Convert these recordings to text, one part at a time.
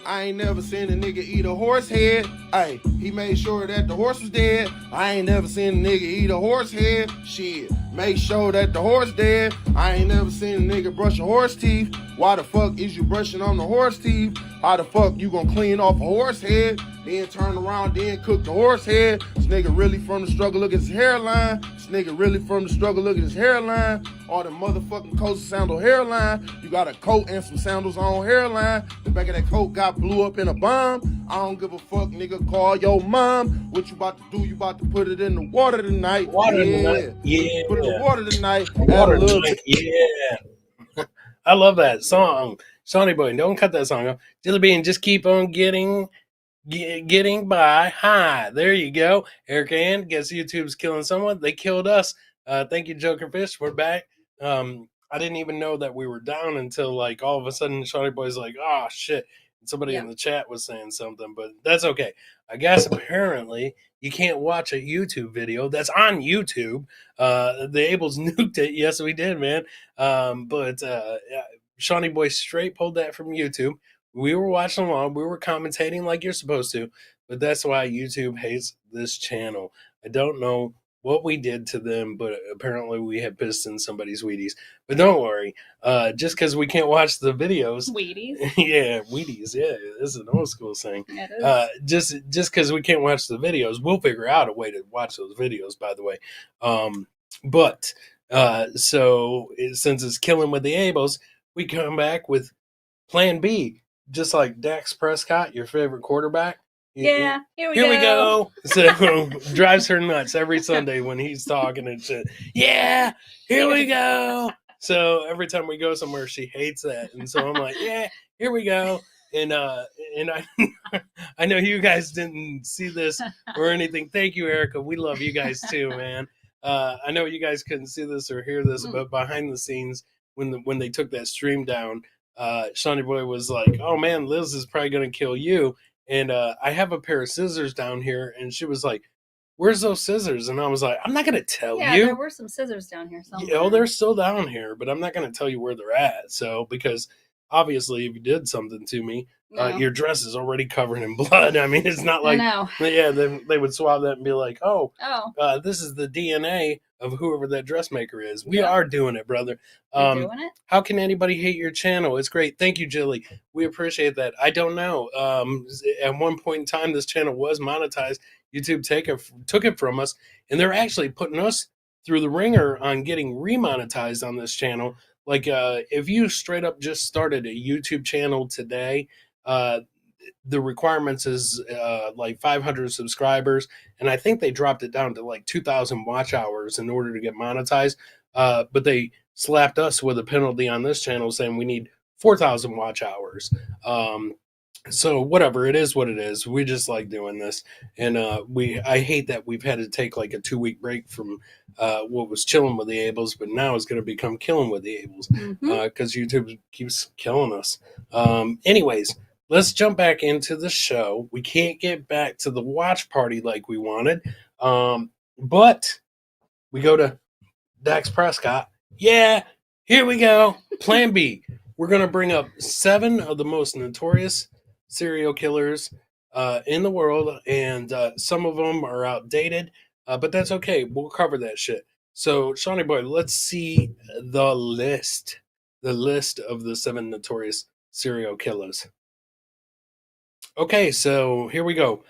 I ain't never seen a nigga eat a horse head. Hey, he made sure that the horse was dead. I ain't never seen a nigga eat a horse head. Shit, make sure that the horse dead. I ain't never seen a nigga brush a horse teeth. Why the fuck is you brushing on the horse teeth? How the fuck you gonna clean off a horse head? Then turn around, then cook the horse head. This nigga really from the struggle, look at his hairline. This nigga really from the struggle, look at his hairline. All the motherfucking coats and sandal hairline. You got a coat and some sandals on hairline. The back of that coat got blew up in a bomb. I don't give a fuck, nigga, call your mom. What you about to do? You about to put it in the water tonight. Water tonight. Yeah. Put it in the water tonight. Water tonight. Yeah. I love that song. Shawnee Boy, don't cut that song off. Jelly Bean, just keep on getting by. Hi, there you go. Eric Ann, guess YouTube's killing someone. They killed us. Thank you, Joker Fish. We're back. I didn't even know that we were down until like all of a sudden Shawnee Boy's like, oh shit. And somebody in the chat was saying something, but that's okay. I guess apparently you can't watch a YouTube video that's on YouTube. The Abels nuked it. Yes, we did, man. But Shawnee Boy straight pulled that from YouTube. We were watching along. We were commentating like you're supposed to, but that's why YouTube hates this channel. I don't know what we did to them, but apparently we have pissed in somebody's Wheaties. But don't worry, just because we can't watch the videos. Wheaties? Yeah, Wheaties. Yeah, this is an old school thing. Just because we can't watch the videos, we'll figure out a way to watch those videos, by the way. So since it's Killing with the Abels, we come back with Plan B. Just like Dax Prescott, your favorite quarterback. Yeah, here we go. So drives her nuts every Sunday when he's talking and shit. Yeah, here we go. So every time we go somewhere, she hates that, and so I'm like, yeah, here we go. And I know you guys didn't see this or anything. Thank you, Erica. We love you guys too, man. I know you guys couldn't see this or hear this, but behind the scenes, when they took that stream down, Shawnee Boy was like, oh man, Liz is probably going to kill you. And I have a pair of scissors down here. And she was like, where's those scissors? And I was like, I'm not going to tell you. Yeah, there were some scissors down here somewhere. Yeah, they're still down here, but I'm not going to tell you where they're at. So, because obviously if you did something to me, your dress is already covered in blood. I mean, it's not like, yeah, they would swab that and be like, this is the DNA of whoever that dressmaker is. We are doing it, brother. Doing it? How can anybody hate your channel? It's great. Thank you, Jilly. We appreciate that. I don't know. At one point in time, this channel was monetized. YouTube took it from us, and they're actually putting us through the ringer on getting remonetized on this channel. Like, if you straight up just started a YouTube channel today, the requirements is like 500 subscribers, and I think they dropped it down to like 2,000 watch hours in order to get monetized. But they slapped us with a penalty on this channel saying we need 4,000 watch hours. So whatever, it is what it is. We just like doing this, and I hate that we've had to take like a 2-week break from what was Chilling with the Abels, but now it's going to become Killing with the Abels because YouTube keeps killing us. Anyways, let's jump back into the show. We can't get back to the watch party like we wanted, but we go to Dax Prescott. Yeah, here we go. Plan B. We're going to bring up 7 of the most notorious serial killers in the world, and some of them are outdated, but that's okay. We'll cover that shit. So, Shawnee Boy, let's see the list of the 7 notorious serial killers. Okay, so here we go.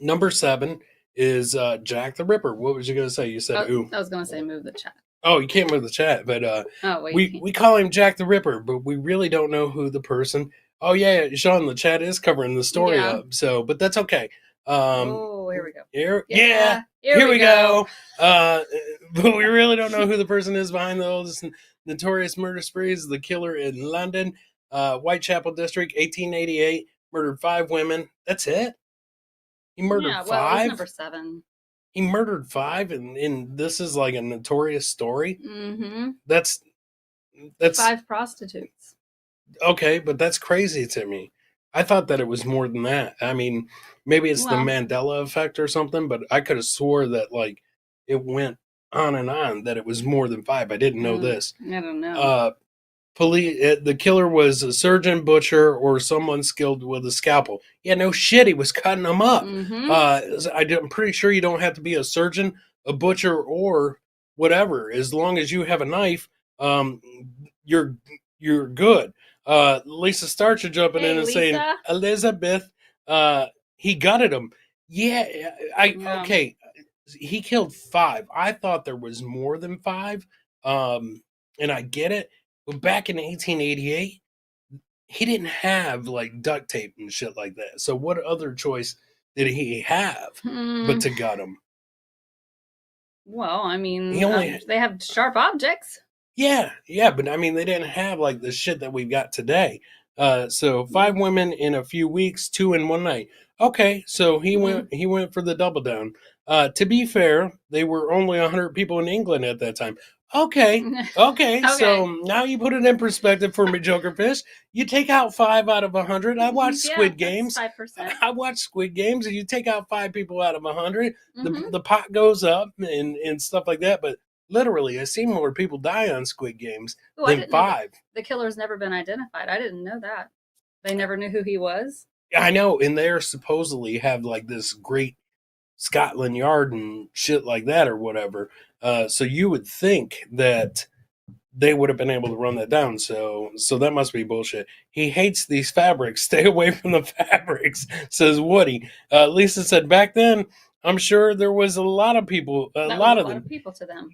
Number 7 is Jack the Ripper. What was you going to say? You said, ooh. I was going to say move the chat. Oh, you can't move the chat, but we call him Jack the Ripper, but we really don't know who the person. Oh yeah, Sean, the chat is covering the story up, so but that's okay. Here we go. Here we go. But we really don't know who the person is behind those notorious murder sprees. The killer in London, Whitechapel District, 1888, murdered 5 women. That's it. He murdered 5. It was number 7. He murdered 5, and this is like a notorious story. Mm-hmm. That's 5 prostitutes. Okay, but that's crazy to me. I thought that it was more than that. I mean, maybe it's the Mandela effect or something, but I could have swore that like it went on and on, that it was more than 5. I didn't know this. I don't know. police. The killer was a surgeon, butcher, or someone skilled with a scalpel. Yeah, no shit. He was cutting them up. Mm-hmm. I'm pretty sure you don't have to be a surgeon, a butcher, or whatever. As long as you have a knife, um, you're good. Lisa Starcher jumping Hey, in and Lisa. saying, Elizabeth, he gutted him. Yeah, Yeah. okay. He killed 5. I thought there was more than 5. And I get it. But back in 1888, he didn't have like duct tape and shit like that. So what other choice did he have but to gut him? Well, I mean, He only they have sharp objects. Yeah, but I mean, they didn't have like the shit that we've got today. So 5 women in a few weeks, 2 in one night. Okay, so he went for the double down. To be fair, they were only 100 people in England at that time. Okay. So now you put it in perspective for me, Jokerfish. You take out 5 out of 100. I watch Squid Games. 5%. I watch Squid Games, and you take out 5 people out of 100, the pot goes up and stuff like that. But literally, I've seen more people die on Squid Games than 5. The killer's never been identified. I didn't know that. They never knew who he was. I know, and they're supposedly have like this great Scotland Yard and shit like that or whatever. So you would think that they would have been able to run that down. So that must be bullshit. He hates these fabrics. Stay away from the fabrics, says Woody. Lisa said back then, I'm sure there was a lot of people, a lot of people to them.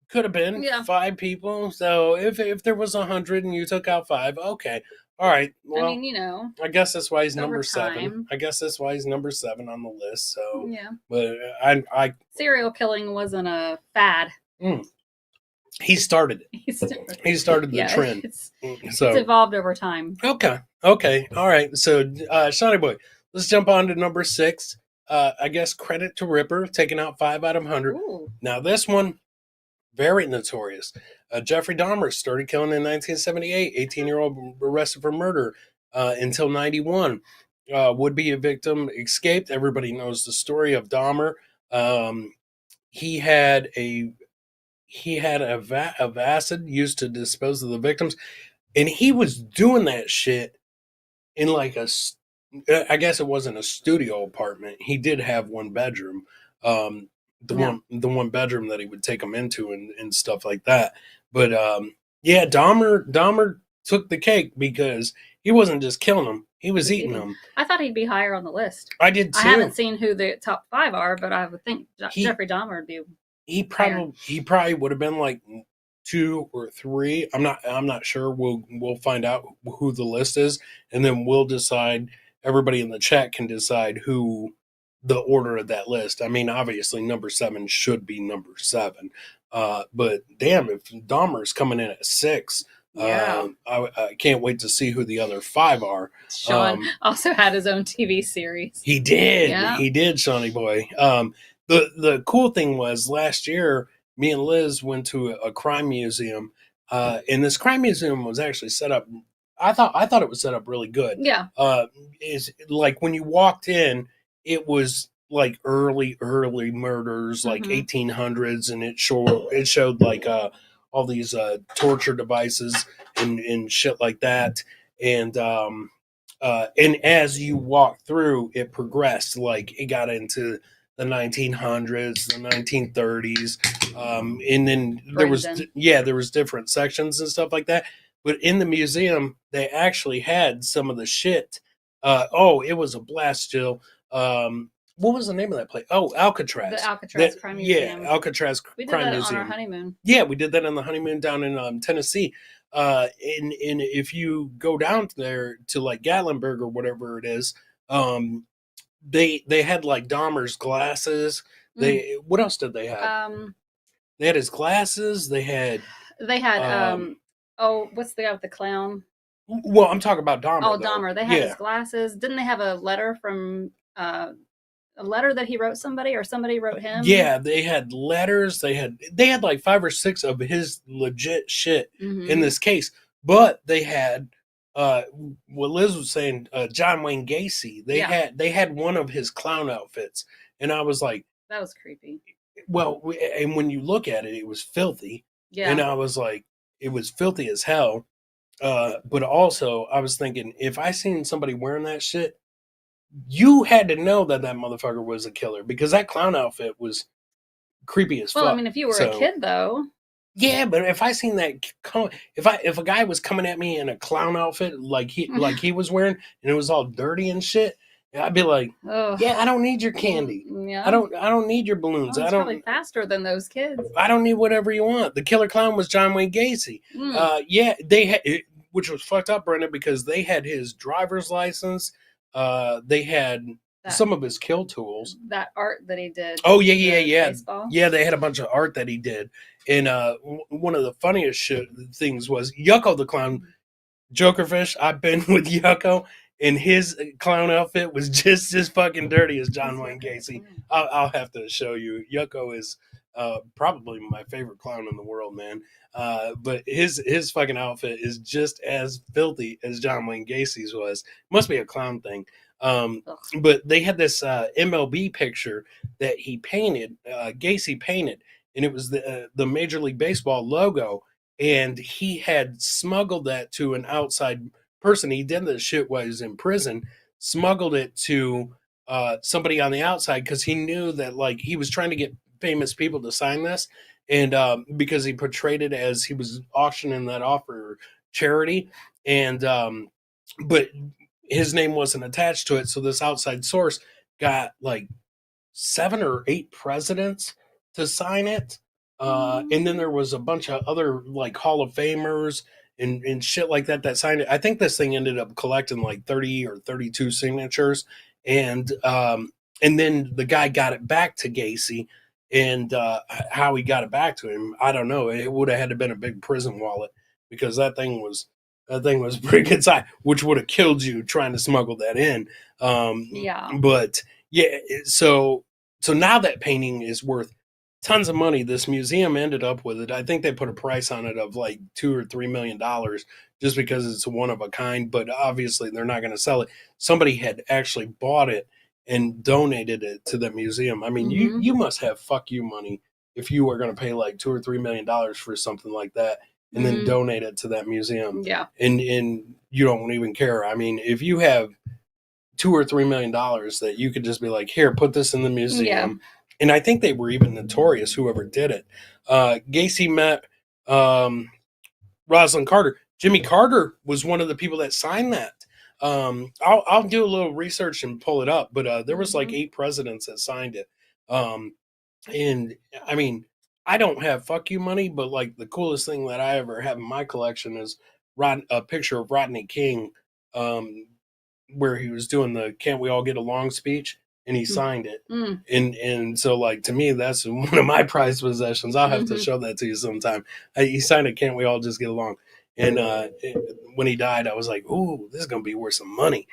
Could have been 5 people. So if there was 100 and you took out 5, okay. All right. Well, I mean, I guess that's why he's number 7. I guess that's why he's number 7 on the list. So yeah. But I serial killing wasn't a fad. He started it. He started the trend. It's evolved over time. Okay. All right. So Shawnee Boy, let's jump on to number 6. I guess credit to Ripper, taking out 5 out of 100. Ooh. Now this one, very notorious. Jeffrey Dahmer started killing in 1978. 18-year-old arrested for murder until 91. Would be a victim escaped. Everybody knows the story of Dahmer. He had a vat of acid used to dispose of the victims, and he was doing that shit in like I guess it wasn't a studio apartment. He did have one bedroom. The one bedroom that he would take them into and stuff like that. But Dahmer took the cake because he wasn't just killing them; he was eating them. I thought he'd be higher on the list. I did too. I haven't seen who the top 5 are, but I would think Jeffrey Dahmer would be. He probably would have been like 2 or 3. I'm not sure. We'll find out who the list is, and then we'll decide. Everybody in the chat can decide who the order of that list. I mean, obviously, number 7 should be number 7. But damn, if Dahmer's coming in at 6, I can't wait to see who the other 5 are. Sean also had his own TV series. He did. Yeah. He did, Shawnee Boy. The cool thing was last year, me and Liz went to a crime museum, and this crime museum was actually set up. I thought it was set up really good. Yeah. Is like when you walked in, it was like early murders, like 1800s, and it showed like all these torture devices and shit like that, and as you walked through, it progressed. Like it got into the 1900s, the 1930s, and then there was different sections and stuff like that. But in the museum, they actually had some of the shit. It was a blast, Jill. What was the name of that place? Oh, Alcatraz. The Alcatraz Crime Museum. Yeah, Alcatraz Crime Museum. We did that on our honeymoon. Yeah, we did that on the honeymoon down in Tennessee. And if you go down there to like Gatlinburg or whatever it is, they had like Dahmer's glasses. What else did they have? They had his glasses. They had what's the guy with the clown? Well, I'm talking about Dahmer. Oh, Dahmer. They had his glasses. Didn't they have a letter from a letter that he wrote somebody, or somebody wrote him? Yeah, they had letters. They had like 5 or 6 of his legit shit in this case. But they had what Liz was saying, John Wayne Gacy. They had one of his clown outfits, and I was like, that was creepy. Well, and when you look at it, it was filthy. Yeah, and I was like, it was filthy as hell. But also, I was thinking, if I seen somebody wearing that shit, you had to know that that motherfucker was a killer because that clown outfit was creepy as Well, I fuck. mean, if you were a So, kid, though, yeah, but if I seen that, if a guy was coming at me in a clown outfit like he was wearing, and it was all dirty and shit, I'd be like, oh, yeah, I don't need your candy. yeah. I don't need your balloons. Well, it's probably faster than those kids. I don't need whatever you want. The killer clown was John Wayne Gacy. Yeah, they had, which was fucked up, Brenda, because they had his driver's license. They had some of his kill tools. That art that he did. Oh yeah. Baseball. Yeah, they had a bunch of art that he did. And one of the funniest things was Yucko the clown, Jokerfish. I've been with Yucko, and his clown outfit was just as fucking dirty as John Wayne Gacy. I'll have to show you. Yucko is probably my favorite clown in the world, man. But his fucking outfit is just as filthy as John Wayne Gacy's was. Must be a clown thing. But they had this MLB picture that he painted, Gacy painted, and it was the Major League Baseball logo, and he had smuggled that to an outside person. He did this shit while he was in prison, smuggled it to somebody on the outside because he knew that like he was trying to get famous people to sign this, and because he portrayed it as he was auctioning that off for charity, and but his name wasn't attached to it, so this outside source got like 7 or 8 presidents to sign it, and then there was a bunch of other like Hall of Famers and shit like that signed it. I think this thing ended up collecting like 30 or 32 signatures, and then the guy got it back to Gacy, and how he got it back to him, I don't know. It would have had to been a big prison wallet because that thing was pretty good size, which would have killed you trying to smuggle that in. Yeah. But yeah, so now that painting is worth tons of money. This museum ended up with it. I think they put a price on it of like $2 or $3 million just because it's one of a kind. But obviously, they're not going to sell it. Somebody had actually bought it and donated it to the museum. I mean, you must have fuck you money if you are going to pay like $2 or $3 million for something like that and then donate it to that museum. Yeah. And you don't even care. I mean, if you have $2 or $3 million that you could just be like, here, put this in the museum. Yeah. And I think they were even notorious, whoever did it. Gacy met Rosalind Carter. Jimmy Carter was one of the people that signed that. I'll do a little research and pull it up, but there was like 8 presidents that signed it. And I mean, I don't have fuck you money, but like the coolest thing that I ever have in my collection is a picture of Rodney King, where he was doing the "Can't We All Get Along" speech, and he signed it. And so like to me, that's one of my prized possessions. I'll have to show that to you sometime. He signed it, "Can't We All Just Get Along?" And when he died, I was like, "Ooh, this is gonna be worth some money."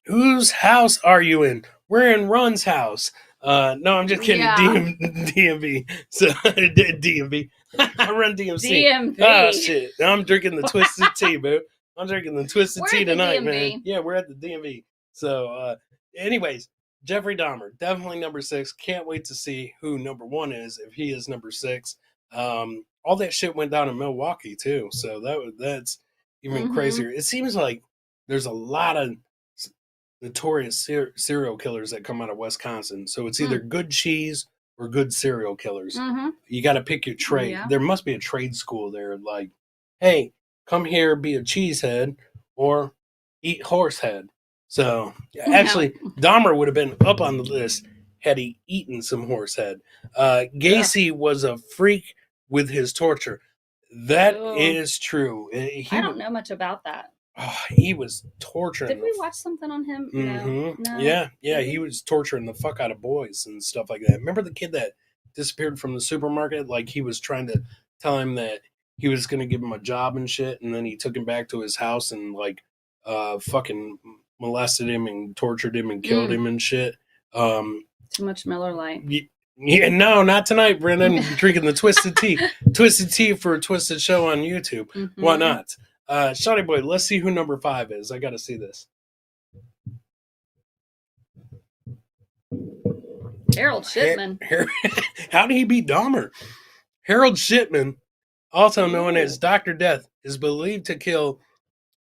Whose house are you in? We're in Run's house. No, I'm just kidding. Yeah. DMV. So DMV. I run DMC. DMV. Oh shit! I'm drinking the twisted tea, boo. I'm drinking the twisted We're tea at the tonight, DMV. man. Yeah, we're at the DMV. So, anyways, Jeffrey Dahmer, definitely number 6. Can't wait to see who number 1 is if he is number 6. All that shit went down in Milwaukee too, so that's even crazier. It seems like there's a lot of notorious serial killers that come out of Wisconsin. So it's either good cheese or good serial killers. You got to pick your trade. Yeah. There must be a trade school there. Like, hey, come here, be a cheesehead or eat horse head. So actually, Dahmer would have been up on the list had he eaten some horse head. Gacy was a freak with his torture. That is true. I don't know much about that. Oh, he was torturing. Did we watch something on him? No. Yeah. He was torturing the fuck out of boys and stuff like that. Remember the kid that disappeared from the supermarket? Like he was trying to tell him that he was going to give him a job and shit, and then he took him back to his house and like fucking molested him and tortured him and killed him and shit. Too much Miller Lite. Yeah, no, not tonight, Brendan. I'm drinking the twisted tea. Twisted tea for a twisted show on YouTube. Why not? Shawty boy, let's see who number 5 is. I got to see this. Harold Shipman. How did he beat Dahmer? Harold Shipman also known Ooh. as Dr. Death, is believed to kill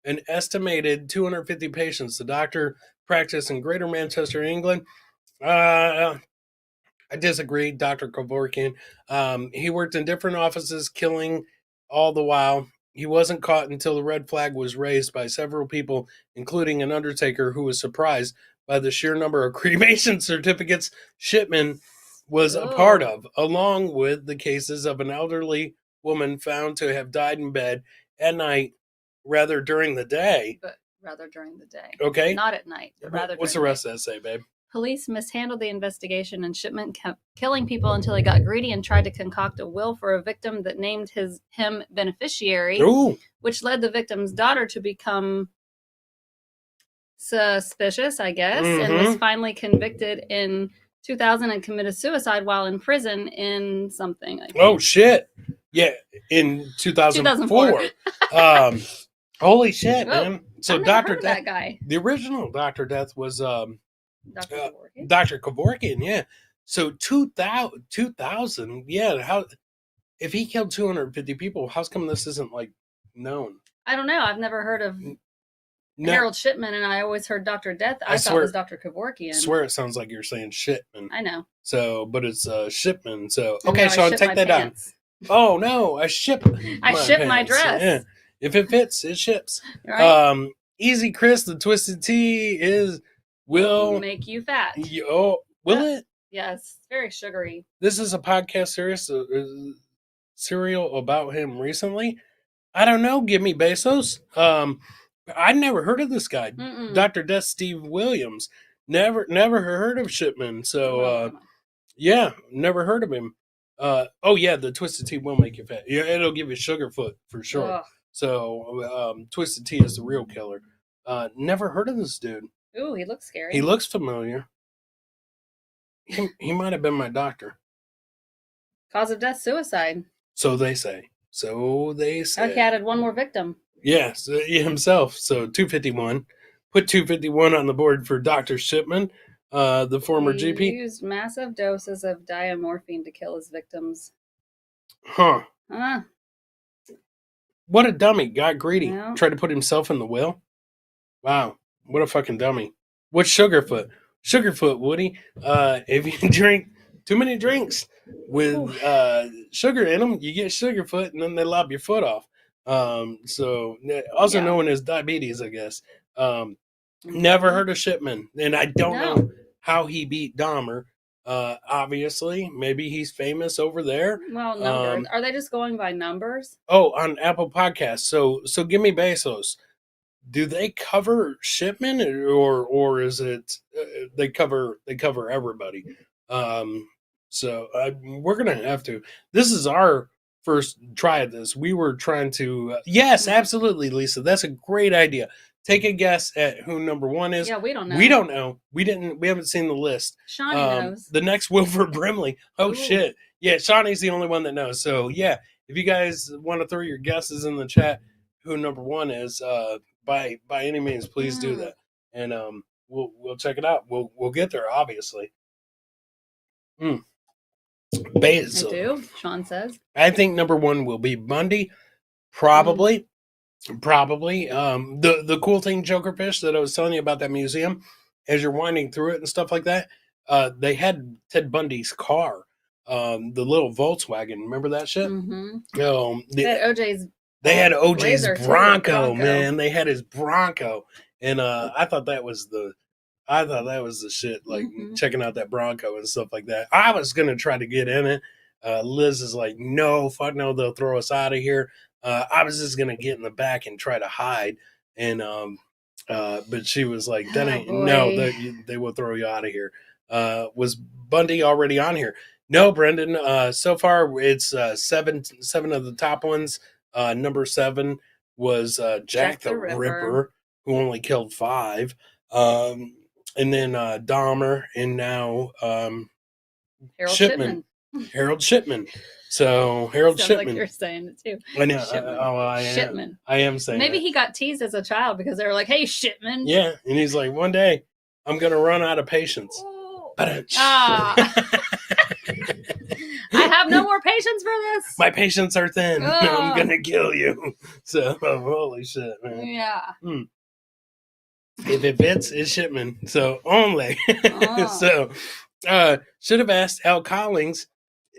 an estimated 250 patients. The doctor practiced in Greater Manchester, England. I disagree, Dr. Kevorkian. He worked in different offices, killing all the while. He wasn't caught until the red flag was raised by several people, including an undertaker who was surprised by the sheer number of cremation certificates Shipman was a part Oh. of, along with the cases of an elderly woman found to have died in bed at night rather during the day. But rather during the day. Okay. Not at night, but rather What's the during rest of that say, babe? Police mishandled the investigation, and Shipman kept killing people until he got greedy and tried to concoct a will for a victim that named him beneficiary, Ooh. which led the victim's daughter to become suspicious, I guess, and was finally convicted in 2000 and committed suicide while in prison in something. Oh, shit. Yeah, in 2004. Holy shit, Whoa. man. So I've never Dr. heard of Death, that guy. the original Dr. Death was Dr. Kevorkian? Dr. Kevorkian, yeah. So 2000, yeah, how if he killed 250 people, how's come this isn't like known? I don't know. I've never heard of No, Harold Shipman, and I always heard Dr. Death. I thought swear- it was Dr. Kevorkian. I swear it sounds like you're saying Shipman. I know. So, but it's Shipman. So, And okay, now I Sean, ship take my that pants. down. Oh no, I ship I ship my pants. dress. Yeah. If it fits, it ships. Right? Easy Chris, the Twisted Tea will make you fat. Will it? Yes, it's very sugary. This is a podcast serial about him recently. I don't know. Give me Bezos. I'd never heard of this guy, Mm-mm. Dr. Death Steve Williams. Never heard of Shipman. So Oh, yeah, never heard of him. Oh yeah, the Twisted Tea will make you fat. Yeah, it'll give you Sugarfoot for sure. ugh. So Twisted Tea is the real killer. Never heard of this dude. Ooh, he looks scary. He looks familiar. He might have been my doctor. Cause of death, suicide. So they say. So they say. Okay, added one more victim. Yeah, so himself. So 251. Put 251 on the board for Dr. Shipman, the former He GP. used massive doses of diamorphine to kill his victims. Huh. Huh. What a dummy. Got greedy. Yeah. Tried to put himself in the will. Wow. What a fucking dummy. What's Sugarfoot? Sugarfoot, Woody. If you drink too many drinks with sugar in them, you get Sugarfoot, and then they lob your foot off. So also known as diabetes, I guess. Never heard of Shipman, and I don't know how he beat Dahmer. Obviously, maybe he's famous over there. Well, numbers. Are they just going by numbers? Oh, on Apple Podcasts. So give me Bezos. Do they cover Shipman, or is it they cover everybody? So we're gonna have to. This is our first try at this. We were trying to. Yes, absolutely, Lisa. That's a great idea. Take a guess at who number one is. Yeah, we don't know. We don't know. We haven't seen the list. Shawnee knows. The next Wilford Brimley. Oh Ooh. shit. Yeah, Shawnee's the only one that knows. So yeah, if you guys want to throw your guesses in the chat, who number one is, by any means, please do that, and we'll check it out. We'll get there, obviously. Bezos. I do. Sean says. I think number one will be Bundy. Probably. The cool thing, Jokerfish, that I was telling you about that museum, as you're winding through it and stuff like that, they had Ted Bundy's car, the little Volkswagen. Remember that shit? Mm-hmm. They had OJ's Bronco, man. They had his Bronco, and I thought that was the shit. Like checking out that Bronco and stuff like that. I was gonna try to get in it. Liz is like, no, fuck no, they'll throw us out of here. I was just gonna get in the back and try to hide, and but she was like, that ain't they will throw you out of here. Was Bundy already on here? No, Brendan. So far it's seven of the top ones. Number 7 was Jack the Ripper, who only killed 5. And then Dahmer, and now Harold Shipman. Harold Shipman. So Harold Shipman. Like you're saying it too. I know. Shipman. I am saying. Maybe that. he got teased as a child because they were like, "Hey, Shipman." Yeah, and he's like, one day I'm gonna run out of patience. Ah. I have no more patience for this. My patience are thin. Ugh. I'm gonna kill you. So holy shit, man. Yeah. If it fits, it's shipment. So only. Oh. So should have asked Al Collins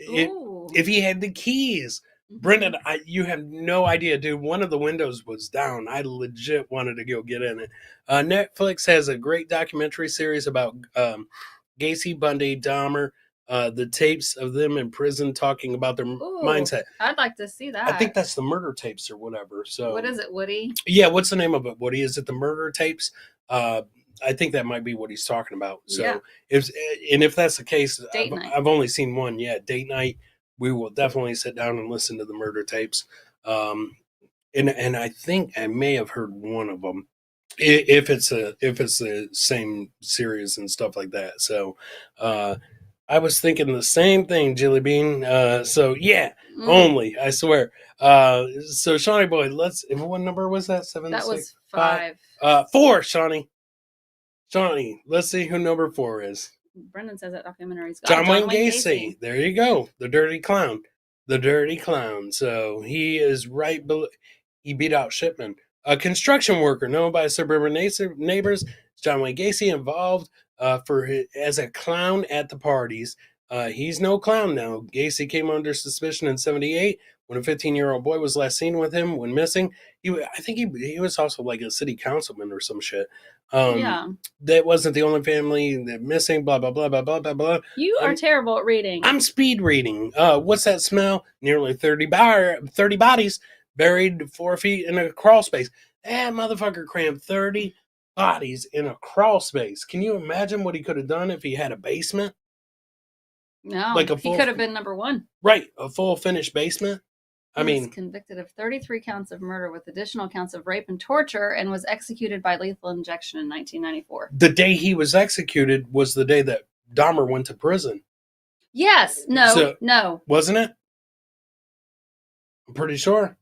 Ooh. if he had the keys. Brendan, you have no idea, dude. One of the windows was down. I legit wanted to go get in it. Netflix has a great documentary series about Gacy, Bundy, Dahmer, the tapes of them in prison talking about their mindset. I'd like to see that. I think that's the murder tapes or whatever. So what is it, Woody? Yeah, what's the name of it, Woody? Is it the murder tapes? I think that might be what he's talking about. So Yeah. if that's the case, Date night. I've only seen one. Yeah, date night. We will definitely sit down and listen to the murder tapes. And I think I may have heard one of them, if it's the same series and stuff like that. So I was thinking the same thing, Jilly Bean. So yeah, only, I swear. So Shawnee boy, what number was that? 7, That 6, was 5. 4, Shawnee. Shawnee, let's see who number 4 is. Brendan says that documentary's got John Wayne Gacy. There you go. The dirty clown. The dirty clown. So he is right below. He beat out Shipman. A construction worker known by suburban neighbors. John Wayne Gacy involved as a clown at the parties. He's no clown now. Gacy came under suspicion in 1978 when a 15-year-old boy was last seen with him when missing. I think he was also like a city councilman or some shit. Yeah. That wasn't the only family that missing, blah, blah, blah, blah, blah, blah, blah. You are terrible at reading. I'm speed reading. What's that smell? Nearly 30 bodies buried 4 feet in a crawl space. That motherfucker crammed 30 bodies in a crawl space. Can you imagine what he could have done if he had a basement? No, Like he could have been number 1. Right, a full finished basement. He was convicted of 33 counts of murder with additional counts of rape and torture and was executed by lethal injection in 1994. The day he was executed was the day that Dahmer went to prison. Yes. No. Wasn't it? I'm pretty sure.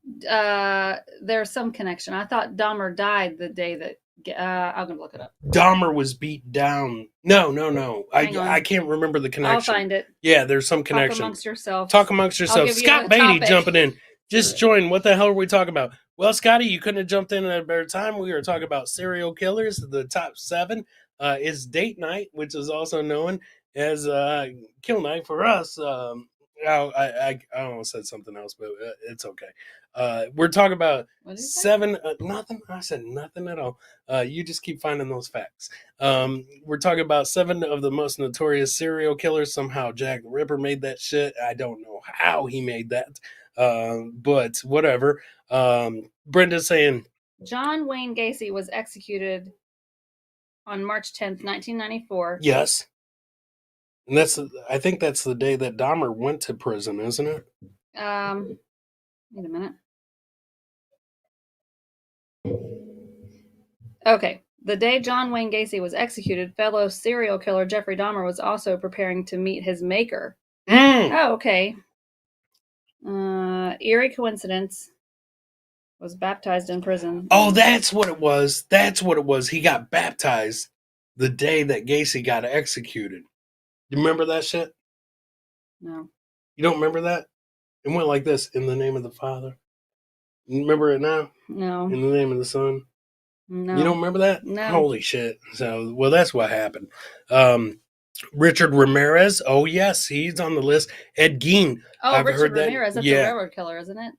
There's some connection. I thought Dahmer died the day that... I'm going to look it up. Dahmer was beat down. No. I can't remember the connection. I'll find it. Yeah, there's some connection. Talk amongst yourselves. Scott Beatty jumping in. Just join. What the hell are we talking about? Well, Scotty, you couldn't have jumped in at a better time. We were talking about serial killers. The top 7 is date night, which is also known as kill night for us. I almost said something else, but it's okay. We're talking about 7. Nothing. I said nothing at all. You just keep finding those facts. We're talking about 7 of the most notorious serial killers. Somehow Jack the Ripper made that shit. I don't know how he made that, but whatever. Brenda's saying John Wayne Gacy was executed on March 10th, 1994. Yes. And I think that's the day that Dahmer went to prison, isn't it? Wait a minute. Okay. The day John Wayne Gacy was executed, fellow serial killer Jeffrey Dahmer was also preparing to meet his maker. Oh, okay. Eerie coincidence. Was baptized in prison. Oh, that's what it was. He got baptized the day that Gacy got executed. You remember that shit? No. You don't remember that? It went like this: in the name of the Father. You remember it now? No. In the name of the Son. No. You don't remember that? No. Holy shit. So, well, that's what happened. Richard Ramirez. Oh, yes, he's on the list. Ed Gein. Oh, I've Richard heard that. Ramirez. That's a railroad killer, isn't it?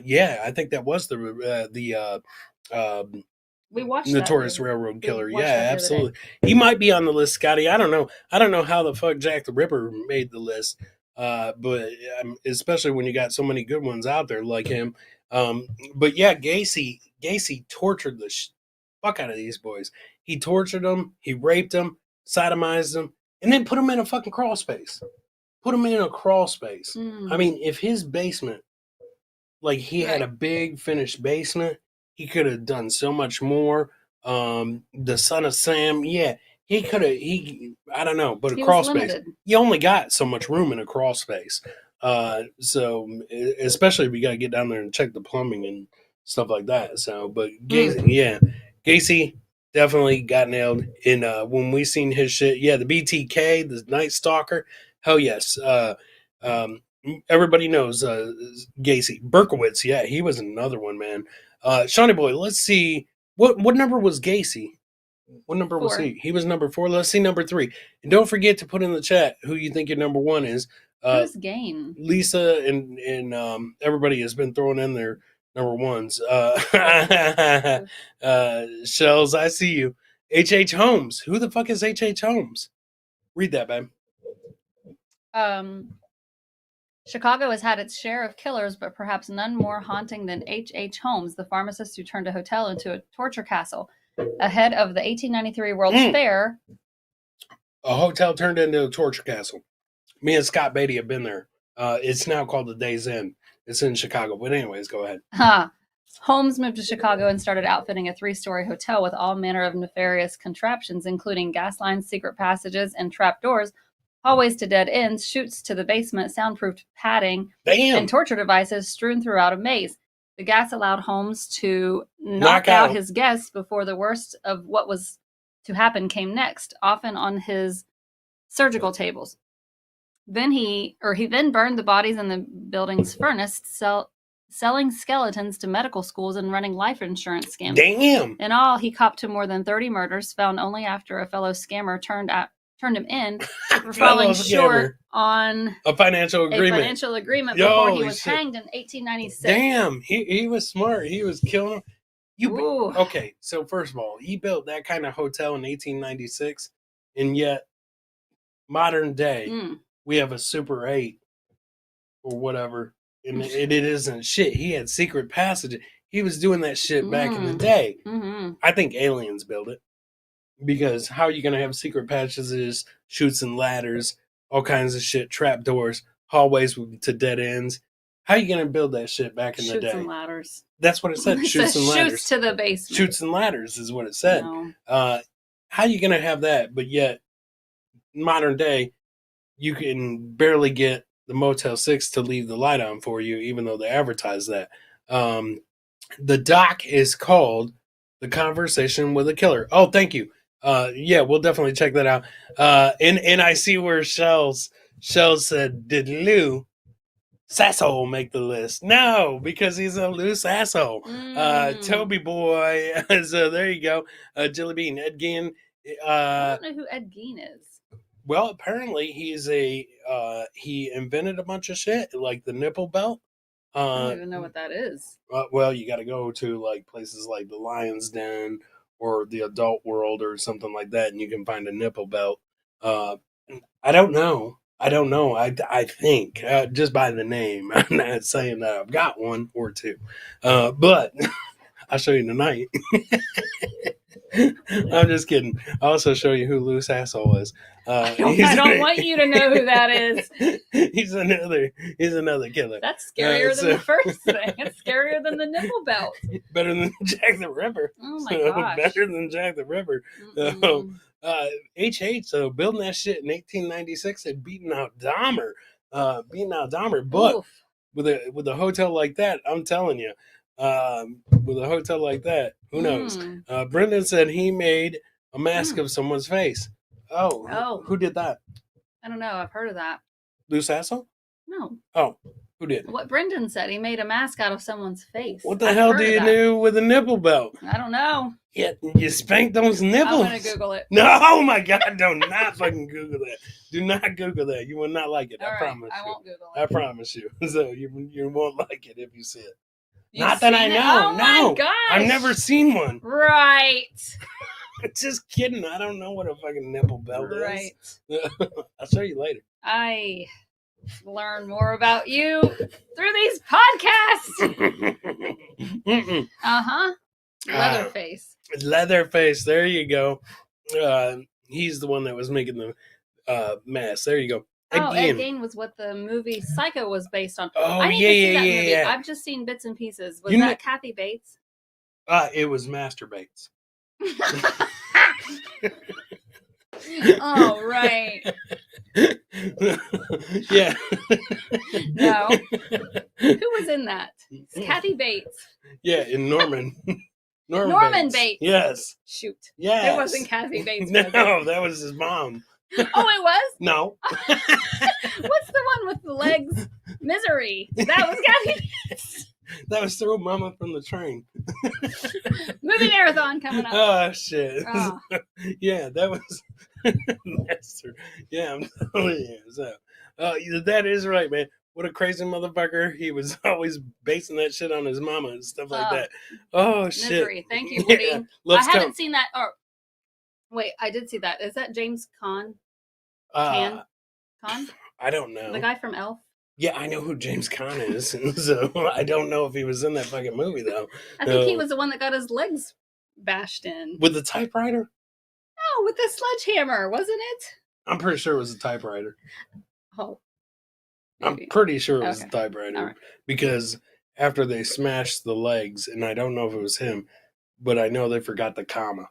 Yeah, I think that was the we watched Notorious that, Railroad Killer. Yeah, absolutely. He might be on the list, Scotty. I don't know how the fuck Jack the Ripper made the list. But especially when you got so many good ones out there like him. But yeah, Gacy tortured the fuck out of these boys. He tortured them, he raped them, sodomized them, and then put them in a fucking crawl space. I mean, if his basement, like he had a big finished basement, he could have done so much more. The Son of Sam, yeah, he could have. I don't know, but a crawl space, you only got so much room in a crawl space. So especially if you got to get down there and check the plumbing and stuff like that. So, but Gacy definitely got nailed. And when we seen his shit, the BTK, the Night Stalker, hell yes. Everybody knows Gacy. Berkowitz, yeah, he was another one, man. Shawnee Boy, let's see. What number was Gacy? What number was 4. he? He was number 4. Let's see number 3. And don't forget to put in the chat who you think your number 1 is. Who's Gain? Lisa and everybody has been throwing in their number 1s. Shells, I see you. H.H. Holmes. Who the fuck is H.H. Holmes? Read that, babe. Chicago has had its share of killers, but perhaps none more haunting than H.H. Holmes, the pharmacist who turned a hotel into a torture castle. Ahead of the 1893 World's Fair. A hotel turned into a torture castle. Me and Scott Beatty have been there. It's now called the Days Inn. It's in Chicago. But anyways, go ahead. Holmes moved to Chicago and started outfitting a 3-story hotel with all manner of nefarious contraptions, including gas lines, secret passages, and trap doors, hallways to dead ends, chutes to the basement, soundproofed padding, and torture devices strewn throughout a maze. The gas allowed Holmes to knock out his guests before the worst of what was to happen came next, often on his surgical tables. Then he burned the bodies in the building's furnace, selling skeletons to medical schools and running life insurance scams. Damn! In all, he copped to more than 30 murders, found only after a fellow scammer turned him in for falling short on a financial agreement before he was hanged in 1896. Damn, he was smart. He was killing him. Okay, so first of all, he built that kind of hotel in 1896, and yet modern day we have a Super 8 or whatever, and it isn't shit. He had secret passages. He was doing that shit back in the day. I think aliens built it. Because how are you going to have secret passages, chutes and ladders, all kinds of shit, trap doors, hallways to dead ends? How are you going to build that shit back in the day? Chutes and ladders. That's what it said, chutes and ladders. Chutes to the basement. Chutes and ladders is what it said. No. How are you going to have that, but yet, modern day, you can barely get the Motel 6 to leave the light on for you, even though they advertise that. The doc is called The Conversation with a Killer. Oh, thank you. Yeah, we'll definitely check that out. And I see where Shells said, did Lou Sasso make the list? No, because he's a loose asshole. Toby Boy. So there you go. Jelly Bean. Ed Gein. I don't know who Ed Gein is. Well, apparently he's he invented a bunch of shit, like the nipple belt. I don't even know what that is. Well, you got to go to like places like the Lion's Den or the Adult World or something like that, and you can find a nipple belt. I don't know. I think just by the name, I'm not saying that I've got one or two, but I'll show you tonight. I'm just kidding. I'll also show you who Loose Asshole is. I don't want you to know who that is. He's another killer. That's scarier than the first thing. It's scarier than the nipple belt. Better than Jack the Ripper. Oh my gosh. Better than Jack the Ripper. H.H. So building that shit in 1896 and beating out Dahmer. But Oof. with a hotel like that, I'm telling you, with a hotel like that, who knows? Brendan said he made a mask of someone's face. Oh, who did that? I don't know. I've heard of that. Loose Asshole? No. Oh, who did? What Brendan said. He made a mask out of someone's face. What the hell do you do with a nipple belt? I don't know. Yeah, you spank those nipples. I'm going to Google it. No, oh my God, do not fucking Google that. Do not Google that. You will not like it. All I right, promise I you. won't Google it. I promise you. So you won't like it if you see it. You've Not that I seen it? know. Oh No. my gosh. I've never seen one. Right. Just kidding. I don't know what a fucking nipple belt Right. is. I'll show you later. I learn more about you through these podcasts. Leatherface. Leatherface. There you go. He's the one that was making the mask. There you go. Oh, Ed Gein was what the movie Psycho was based on. Oh, I need to see that movie. yeah. I've just seen bits and pieces. Was that Kathy Bates? It was Master Bates. Oh, right. Yeah. No. Who was in that? It's Kathy Bates. Yeah, in Norman. Norman Bates. Yes. Shoot. Yes. It wasn't Kathy Bates. No, that was his mom. Oh, it was? No. What's the one with the legs? Misery. That was Gabby. That was Throw Mama from the Train. Movie marathon coming up. Oh, shit. Oh. Yeah, that was... That's true. Yeah, I'm telling you. So, that is right, man. What a crazy motherfucker. He was always basing that shit on his mama and stuff like that. Oh, shit. Misery. Thank you, Woody. Yeah, I haven't seen that. Oh, wait, I did see that. Is that James Caan? Caan? I don't know. The guy from Elf? Yeah, I know who James Caan is. So I don't know if he was in that fucking movie, though. I think he was the one that got his legs bashed in. With the typewriter? No, with the sledgehammer, wasn't it? I'm pretty sure it was a typewriter. Oh. Maybe. I'm pretty sure it was okay. a typewriter. Right. Because after they smashed the legs, and I don't know if it was him, but I know they forgot the comma.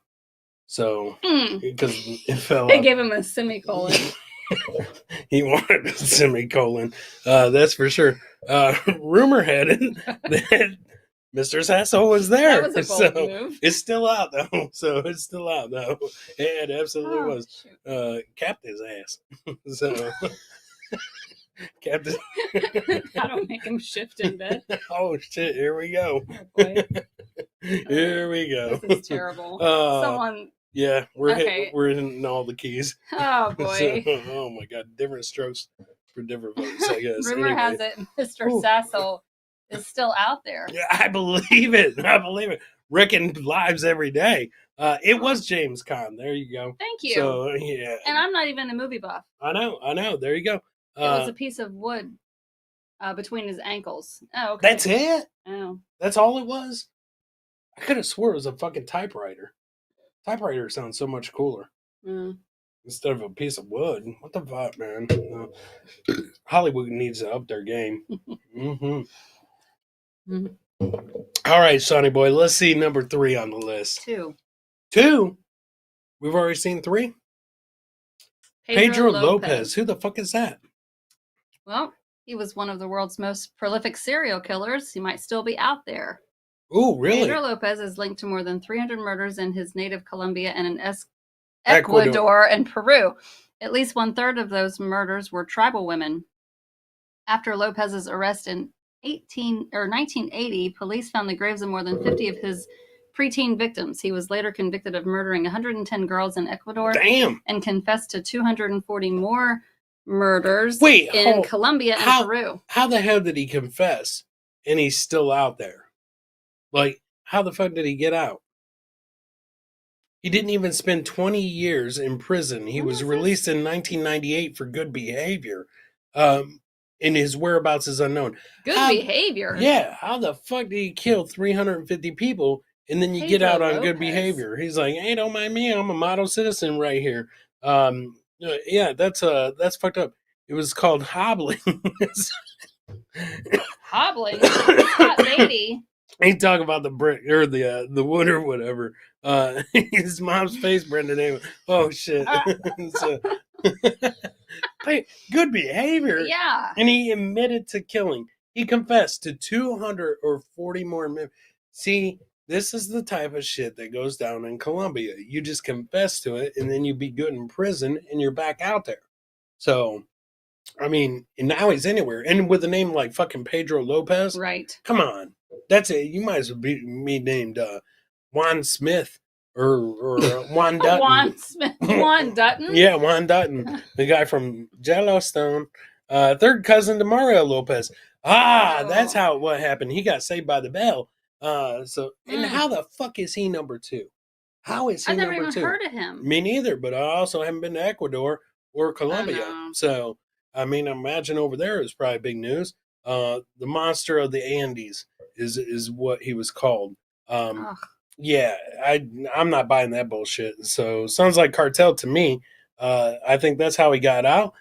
So, because it fell They out. gave him a semicolon. He wanted a semicolon. That's for sure. Rumor had it that Mr. Sasso was there. That was a bold move. It's still out, though. It absolutely was. Capped his ass. So, Captain. That'll make him shift in bed. Oh, shit. Here we go. Oh, boy. Here we go. This is terrible. Someone... Yeah, we're hitting all the keys. Oh, boy. So, oh, my God. Different strokes for different folks, I guess. Rumor has it Mr. Sasso is still out there. Yeah, I believe it. Wrecking lives every day. It was James Caan. There you go. Thank you. So, yeah. And I'm not even a movie buff. I know. There you go. It was a piece of wood between his ankles. Oh, okay. That's it? Oh. That's all it was? I could have swore it was a fucking typewriter. Typewriter sounds so much cooler. Instead of a piece of wood. What the fuck, man? Hollywood needs to up their game. All right, Sonny boy. Let's see number 3 on the list. 2. We've already seen 3? Pedro Lopez. Who the fuck is that? Well, he was one of the world's most prolific serial killers. He might still be out there. Oh, really? Pedro Lopez is linked to more than 300 murders in his native Colombia and in Ecuador and Peru. At least 1/3 of those murders were tribal women. After Lopez's arrest in 1980, police found the graves of more than 50 of his preteen victims. He was later convicted of murdering 110 girls in Ecuador. Damn. And confessed to 240 more murders in Colombia and Peru. How the hell did he confess and he's still out there? Like, how the fuck did he get out? He didn't even spend 20 years in prison. He was released in 1998 for good behavior. And his whereabouts is unknown. Good behavior? Yeah. How the fuck did he kill 350 people and then you get out on good behavior? He's like, hey, don't mind me. I'm a model citizen right here. Yeah, that's fucked up. It was called hobbling. Hobbling? Hot baby. Ain't talking about the brick or the wood or whatever. His mom's face, Brendan. Oh shit! So, good behavior. Yeah. And he admitted to killing. He confessed to 240 more men. See, this is the type of shit that goes down in Colombia. You just confess to it, and then you be good in prison, and you're back out there. So, I mean, and now he's anywhere, and with a name like fucking Pedro Lopez, right? Come on. That's it. You might as well be named Juan Smith or Juan Dutton. Juan Smith. Juan Dutton? Yeah, Juan Dutton. The guy from Yellowstone. Third cousin to Mario Lopez. That's what happened. He got saved by the bell. And how the fuck is he number 2? How is he number 2? I've never even heard of him. Me neither, but I also haven't been to Ecuador or Colombia. So, I mean, I imagine over there is probably big news. The Monster of the Andes is what he was called. Yeah, I'm not buying that bullshit. So sounds like cartel to me. I think that's how he got out.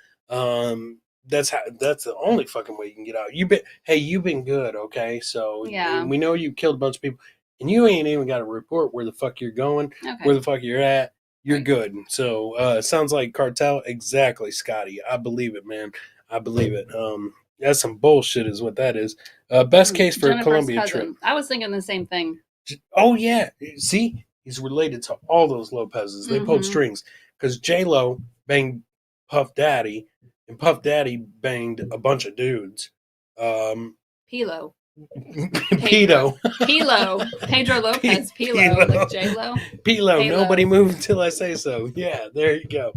That's the only fucking way you can get out. You've been good, okay? So yeah, we know you killed a bunch of people, and you ain't even got to report where the fuck you're going, where the fuck you're at. You're good. So sounds like cartel. Exactly, Scotty. I believe it, man. I believe it. That's some bullshit is what that is. Best case for a Colombia trip. I was thinking the same thing. Oh, yeah. See? He's related to all those Lopez's. They pulled strings. Because J-Lo banged Puff Daddy, and Puff Daddy banged a bunch of dudes. Pilo. Pedo. Pilo. Pedro Lopez. Pilo. Like J-Lo. Pilo. Halo. Nobody move until I say so. Yeah, there you go.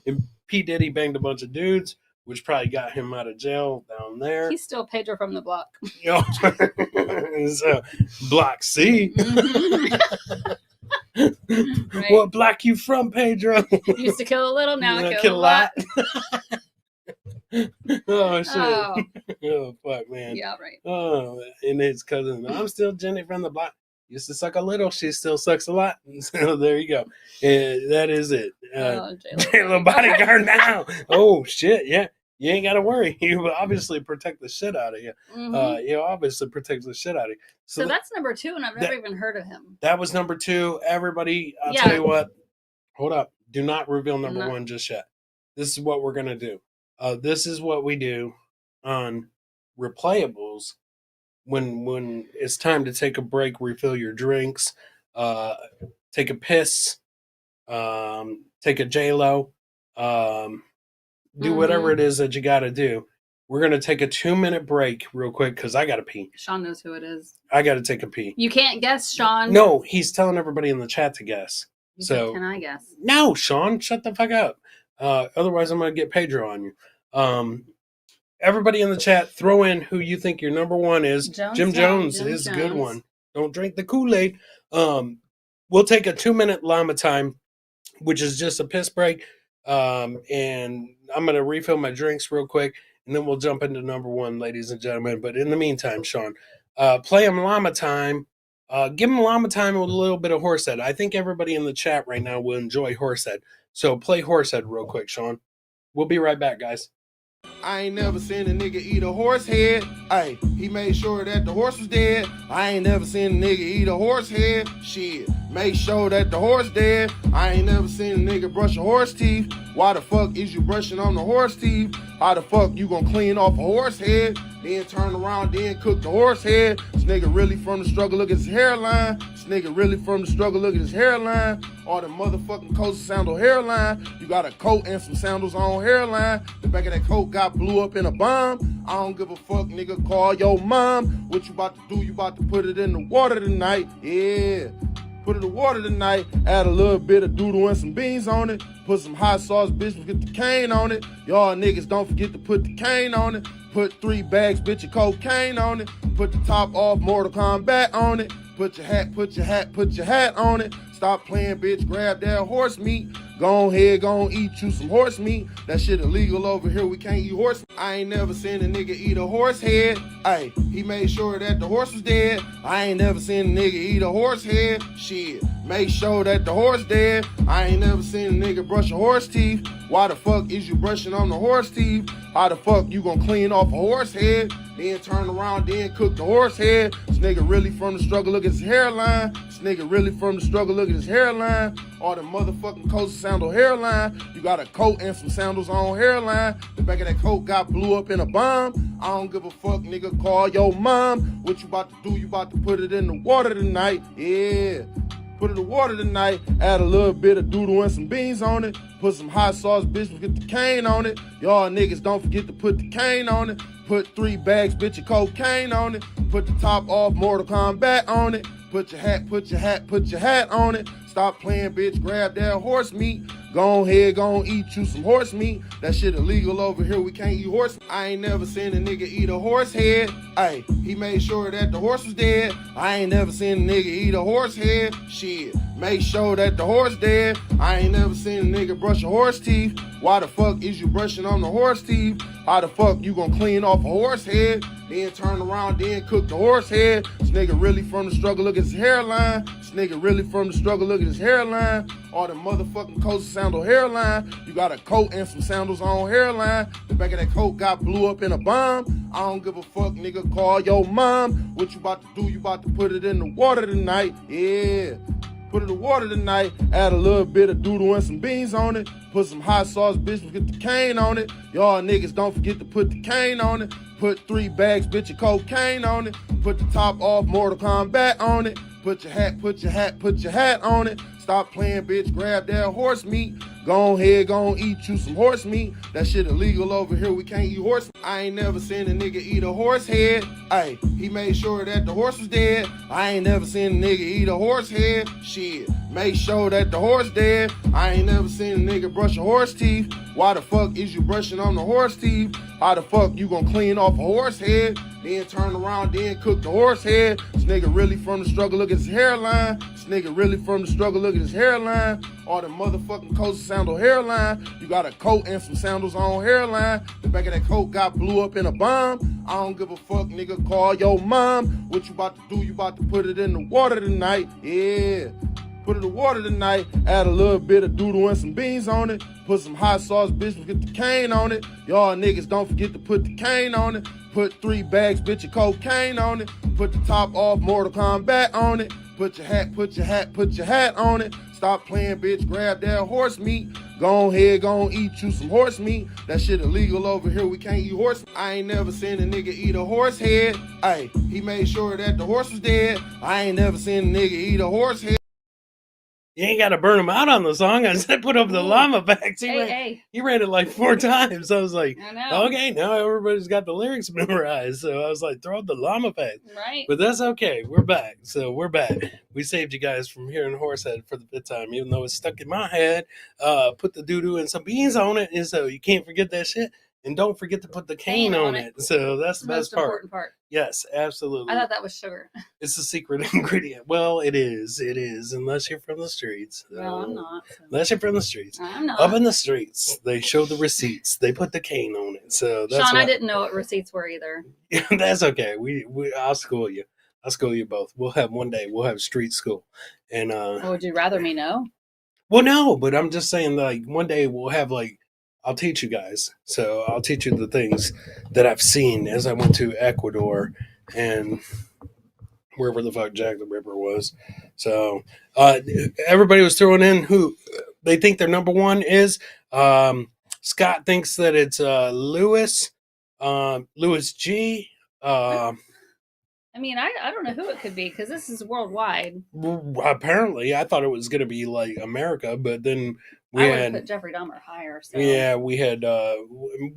And P. Diddy banged a bunch of dudes, which probably got him out of jail down there. He's still Pedro from the block. So, Block C. Right. What block you from, Pedro? Used to kill a little, now I Kill kill a lot. Oh, shit. Oh, Oh, fuck, man. yeah, right. Oh, and his cousin, I'm still Jenny from the block. Used to suck a little, she still sucks a lot. So there you go. And that is it. J-Lo bodyguard now. Oh, shit, yeah. You ain't got to worry. You will obviously protect the shit out of you. Mhm. You obviously protect the shit out of you. So that's number 2, and I've never even heard of him. That was number 2. Everybody, I'll Yeah. tell you what. Hold up. Do not reveal number not- 1 just yet. This is what we're going to do. This is what we do on replayables when it's time to take a break, refill your drinks, take a piss, take a J-Lo, do whatever it is that you got to do. We're going to take a 2-minute break real quick because I got to pee. Sean knows who it is. I got to take a pee. You can't guess, Sean. No, he's telling everybody in the chat to guess. You So said, can I guess? no, Sean, shut the fuck up. Otherwise, I'm going to get Pedro on you. Everybody in the chat, throw in who you think your number 1 is. Jim Jones is a good one. Don't drink the Kool-Aid. We'll take a 2-minute llama time, which is just a piss break. And I'm going to refill my drinks real quick, and then we'll jump into number 1, ladies and gentlemen. But in the meantime, Sean, play him llama time. Give him llama time with a little bit of Horsehead. I think everybody in the chat right now will enjoy Horsehead. So play Horsehead real quick, Sean. We'll be right back, guys. I ain't never seen a nigga eat a horse head. Ay, he made sure that the horse was dead. I ain't never seen a nigga eat a horse head. Shit, make sure that the horse dead. I ain't never seen a nigga brush a horse teeth. Why the fuck is you brushing on the horse teeth? How the fuck you gonna clean off a horse head? Then turn around, then cook the horse head. This nigga really from the struggle, look at his hairline. This nigga really from the struggle, look at his hairline. All the motherfucking coats sandal hairline. You got a coat and some sandals on hairline. The back of that coat got blew up in a bomb. I don't give a fuck, nigga, call your mom. What you about to do? You about to put it in the water tonight. Yeah. Put it in the water tonight, add a little bit of doodle and some beans on it. Put some hot sauce, bitch, get the cane on it. Y'all niggas don't forget to put the cane on it. Put 3 bags, bitch, of cocaine on it. Put the top off, Mortal Kombat on it. Put your hat on it. Stop playing, bitch, grab that horse meat. Go ahead, go eat you some horse meat. That shit illegal over here, we can't eat horse meat. I ain't never seen a nigga eat a horse head. Ay, he made sure that the horse was dead. I ain't never seen a nigga eat a horse head. Shit, make sure that the horse dead. I ain't never seen a nigga brush a horse teeth. Why the fuck is you brushing on the horse teeth? How the fuck you gonna clean off a horse head? Then turn around, then cook the horse head. This nigga really from the struggle, look at his hairline. This nigga really from the struggle, look at his hairline. All the motherfucking coats and sandal hairline. You got a coat and some sandals on hairline. The back of that coat got blew up in a bomb. I don't give a fuck, nigga, call your mom. What you about to do? You about to put it in the water tonight. Yeah. Put it in the water tonight, add a little bit of doodle and some beans on it. Put some hot sauce, bitch, get the cane on it. Y'all niggas don't forget to put the cane on it. Put 3 bags, bitch, of cocaine on it. Put the top off, Mortal Kombat on it. Put your hat on it. Stop playing, bitch, grab that horse meat. Go ahead, go eat you some horse meat. That shit illegal over here, we can't eat horse meat. I ain't never seen a nigga eat a horse head. Ay, he made sure that the horse was dead. I ain't never seen a nigga eat a horse head. Shit, make sure that the horse dead. I ain't never seen a nigga brush a horse teeth. Why the fuck is you brushing on the horse teeth? How the fuck you gonna clean off a horse head? Then turn around, then cook the horse head. This nigga really from the struggle, look at his hairline. This nigga really from the struggle, look at his hairline. All the motherfucking coats and sandal hairline. You got a coat and some sandals on hairline. The back of that coat got blew up in a bomb. I don't give a fuck, nigga, call your mom. What you about to do? You about to put it in the water tonight. Yeah. Put it in the water tonight, add a little bit of doodle and some beans on it. Put some hot sauce, bitch, get the cane on it. Y'all niggas don't forget to put the cane on it. Put 3 bags, bitch, of cocaine on it. Put the top off, Mortal Kombat on it. Put your hat on it. Stop playing, bitch. Grab that horse meat. Go ahead, go on, eat you some horse meat. That shit illegal over here. We can't eat horse meat. I ain't never seen a nigga eat a horse head. Ay, he made sure that the horse was dead. I ain't never seen a nigga eat a horse head. Shit, make sure that the horse dead. I ain't never seen a nigga brush a horse teeth. Why the fuck is you brushing on the horse teeth? How the fuck you gonna clean off a horse head? Then turn around, then cook the horse head. This nigga really from the struggle, look at his hairline. This nigga really from the struggle, look at his hairline. All the motherfucking coats sandal hairline. You got a coat and some sandals on hairline. The back of that coat got blew up in a bomb. I don't give a fuck, nigga, call your mom. What you about to do? You about to put it in the water tonight. Yeah. Put it in the water tonight, add a little bit of doodle and some beans on it. Put some hot sauce, bitch, get the cane on it. Y'all niggas don't forget to put the cane on it. Put 3 bags, bitch, of cocaine on it. Put the top off, Mortal Kombat on it. Put your hat on it. Stop playing, bitch, grab that horse meat. Go ahead, go on, eat you some horse meat. That shit illegal over here, we can't eat horse meat. I ain't never seen a nigga eat a horse head. Ay, he made sure that the horse was dead. I ain't never seen a nigga eat a horse head. You ain't got to burn him out on the song. I said put up the llama facts. He ran it like 4 times. I was like, okay, now everybody's got the lyrics memorized. So I was like, throw up the llama facts. Right. But that's okay. We're back. So we're back. We saved you guys from hearing Horsehead for the 5th time, even though it's stuck in my head. Put the doo-doo and some beans on it. And so you can't forget that shit. And don't forget to put the cane on it. So that's the best part. Important part. Yes, absolutely. I thought that was sugar. It's a secret ingredient. Well, it is. It is. Unless you're from the streets. Well, I'm not. So. Unless you're from the streets. I'm not. Up in the streets, they show the receipts. They put the cane on it. So that's Sean, I didn't know what receipts were either. That's okay. I'll school you. I'll school you both. We'll have one day. We'll have street school. And would you rather me know? Well, no, but I'm just saying, like, one day we'll have, like, I'll teach you guys. So I'll teach you the things that I've seen as I went to Ecuador and wherever the fuck Jack the Ripper was. So everybody was throwing in who they think their number one is. Scott thinks that it's Lewis G. I mean, I don't know who it could be because this is worldwide. Apparently, I thought it was going to be like America, but then I would have put Jeffrey Dahmer higher. So. Yeah, we had.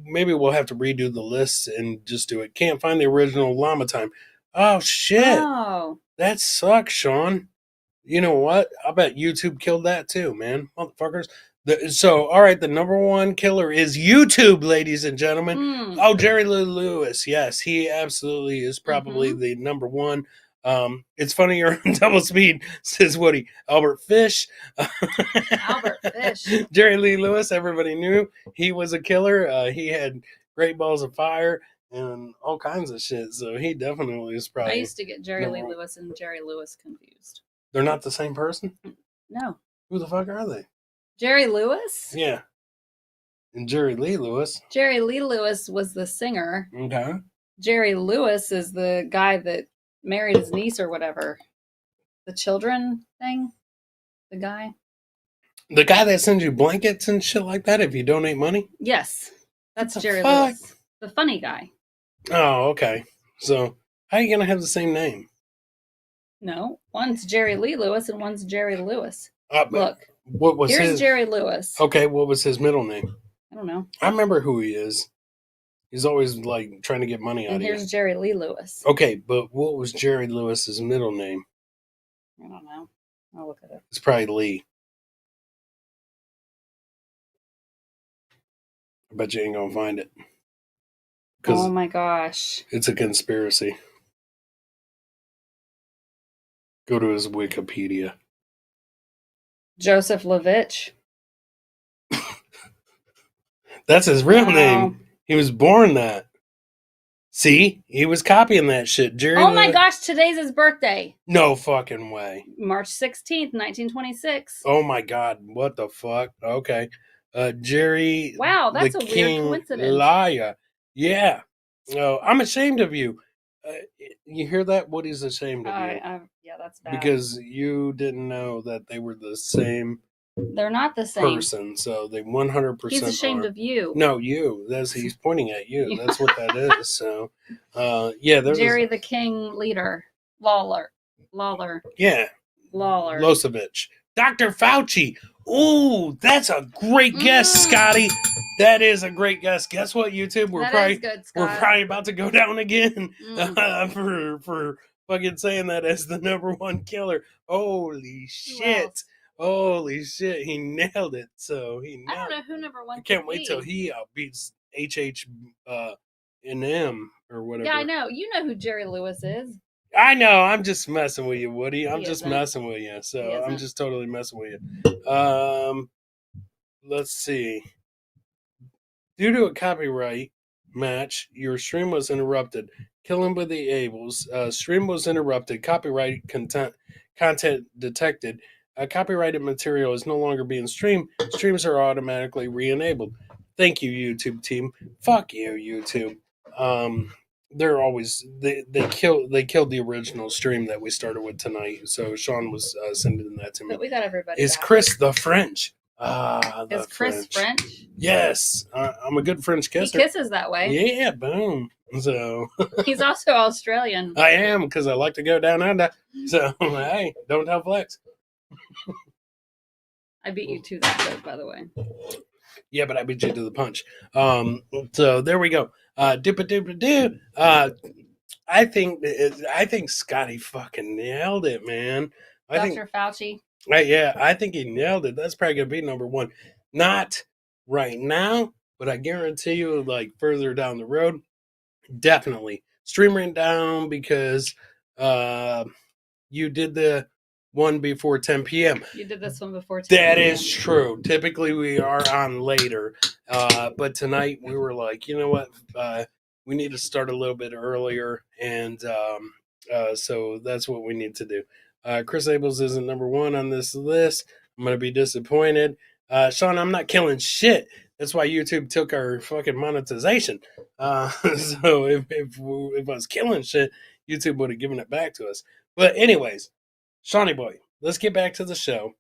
Maybe we'll have to redo the list and just do it. Can't find the original Llama Time. Oh shit! Oh, that sucks, Sean. You know what? I bet YouTube killed that too, man, motherfuckers. So, all right, the number one killer is YouTube, ladies and gentlemen. Oh, Jerry Lee Lewis. Yes, he absolutely is probably the number one. It's funny you're on double speed, says Woody. Albert Fish. Albert Fish. Jerry Lee Lewis, everybody knew he was a killer. He had great balls of fire and all kinds of shit. So he definitely is probably. I used to get Jerry Lee Lewis and Jerry Lewis confused. They're not the same person? No. Who the fuck are they? Jerry Lewis? Yeah. And Jerry Lee Lewis. Jerry Lee Lewis was the singer. Okay. Jerry Lewis is the guy that married his niece or whatever. The children thing? The guy? The guy that sends you blankets and shit like that if you donate money? Yes. That's Jerry Lewis. The funny guy. Oh, okay. So, how are you going to have the same name? No. One's Jerry Lee Lewis and one's Jerry Lewis. Look. What was here's Jerry Lewis. Okay, what was his middle name? I don't know. I remember who he is. He's always like trying to get money out of you. And here's Jerry Lee Lewis. Okay, but what was Jerry Lewis's middle name? I don't know. I'll look at it. It's probably Lee. I bet you ain't gonna find it. Oh my gosh. It's a conspiracy. Go to his Wikipedia. Joseph Levitch. That's his real name. He was born that. See? He was copying that shit. Jerry. Oh my gosh, today's his birthday. No fucking way. March 16th, 1926. Oh my god, what the fuck? Okay. Jerry. Wow, that's a weird coincidence. Liar. Yeah. No, I'm ashamed of you. You hear that? Woody's ashamed of you. Yeah, that's bad. Because you didn't know that they were the same. They're not the same person, so they 100%. He's ashamed of you. No, you. He's pointing at you. That's what that is. So, yeah, there's Jerry the King leader, Lawler. Yeah, Lawler. Losevich. Dr. Fauci. Ooh, that's a great guess, Scotty. That is a great guess. Guess what, YouTube? We're probably about to go down again for fucking saying that as the number one killer. Holy shit. Holy shit. He nailed it. So he nailed it. I don't know who number one I can't wait till he beats HH and M or whatever. Yeah, I know. You know who Jerry Lewis is. I know. I'm just messing with you, Woody. I'm just isn't. messing with you. So I'm just totally messing with you. Let's see. Due to a copyright match, your stream was interrupted. Killin with the Ables. Stream was interrupted. Copyright content detected. Copyrighted material is no longer being streamed. Streams are automatically re-enabled. Thank you, YouTube team. Fuck you, YouTube. They're always they killed the original stream that we started with tonight. So Sean was sending that to me. But we got everybody. Is Chris the French? Is Chris French? Yes, I'm a good French kisser. He kisses that way. Yeah, boom. So he's also Australian. I am because I like to go down under. So hey, don't tell Flex. I beat you to that joke, by the way. Yeah, but I beat you to the punch. So there we go. Doo. I think Scotty fucking nailed it, man. Dr. Fauci. Yeah, I think he nailed it. That's probably gonna be number one. Not right now, but I guarantee you, like further down the road, definitely. Stream ran down because you did the one before 10 p.m. You did this one before 10 p.m. That is true. Typically, we are on later. But tonight, we were like, you know what? We need to start a little bit earlier. And so that's what we need to do. Chris Ables isn't number one on this list. I'm going to be disappointed. Sean, I'm not killing shit. That's why YouTube took our fucking monetization. So if I was killing shit, YouTube would have given it back to us. But anyways, Shawnee boy, let's get back to the show.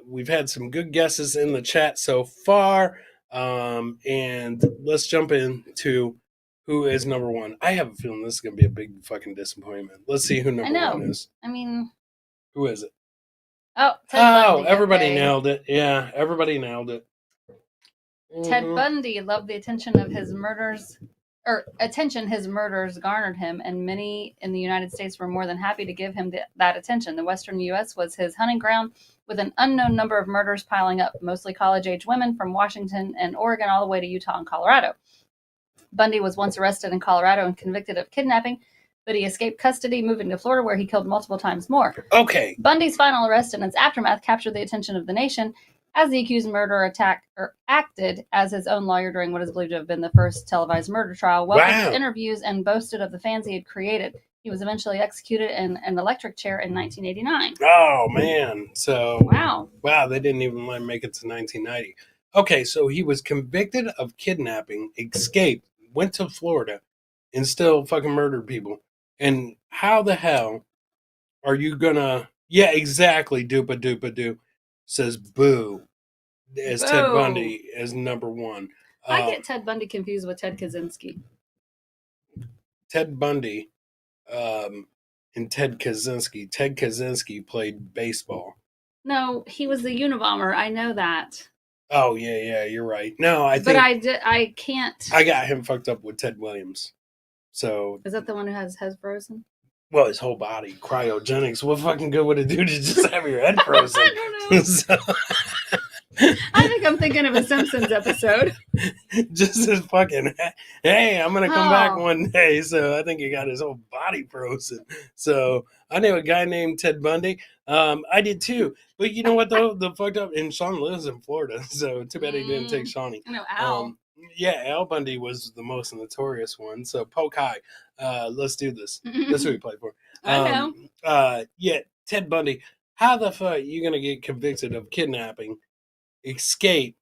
We've had some good guesses in the chat so far. And let's jump into who is number one. I have a feeling this is going to be a big fucking disappointment. Let's see who number one is. I mean, who is it? Oh, Ted Bundy. Everybody nailed it. Yeah, everybody nailed it. Ted Bundy loved the attention his murders garnered him, and many in the United States were more than happy to give him that attention. The Western U.S. was his hunting ground, with an unknown number of murders piling up, mostly college-age women from Washington and Oregon all the way to Utah and Colorado. Bundy was once arrested in Colorado and convicted of kidnapping, but he escaped custody, moving to Florida, where he killed multiple times more. Okay. Bundy's final arrest and its aftermath captured the attention of the nation, as the accused murderer acted as his own lawyer during what is believed to have been the first televised murder trial, welcomed interviews, and boasted of the fans he had created. He was eventually executed in an electric chair in 1989. Oh, man. So, wow, they didn't even let him make it to 1990. Okay, so he was convicted of kidnapping, escaped, went to Florida, and still fucking murdered people. And how the hell are you gonna... Yeah, exactly, doopa says boo as Ted Bundy as number one. I get Ted Bundy confused with Ted Kaczynski. Ted Bundy and Ted Kaczynski. Ted Kaczynski played baseball. No, he was the Unabomber. I know that. Oh, yeah, you're right. No, I think... But I can't... I got him fucked up with Ted Williams. So... Is that the one who has his head frozen? Well, his whole body. Cryogenics. What fucking good would it do to just have your head frozen? I don't know. So... I think I'm thinking of a Simpsons episode. Just as fucking, hey, I'm going to come back one day. So I think he got his whole body frozen. So I knew a guy named Ted Bundy. I did too. But you know what, though? The fucked up, and Sean lives in Florida. So too bad he didn't take Shawnee. No, Al. Yeah, Al Bundy was the most notorious one. So poke high. Let's do this. That's who he played for. I know. Yeah, Ted Bundy. How the fuck are you going to get convicted of kidnapping, escape,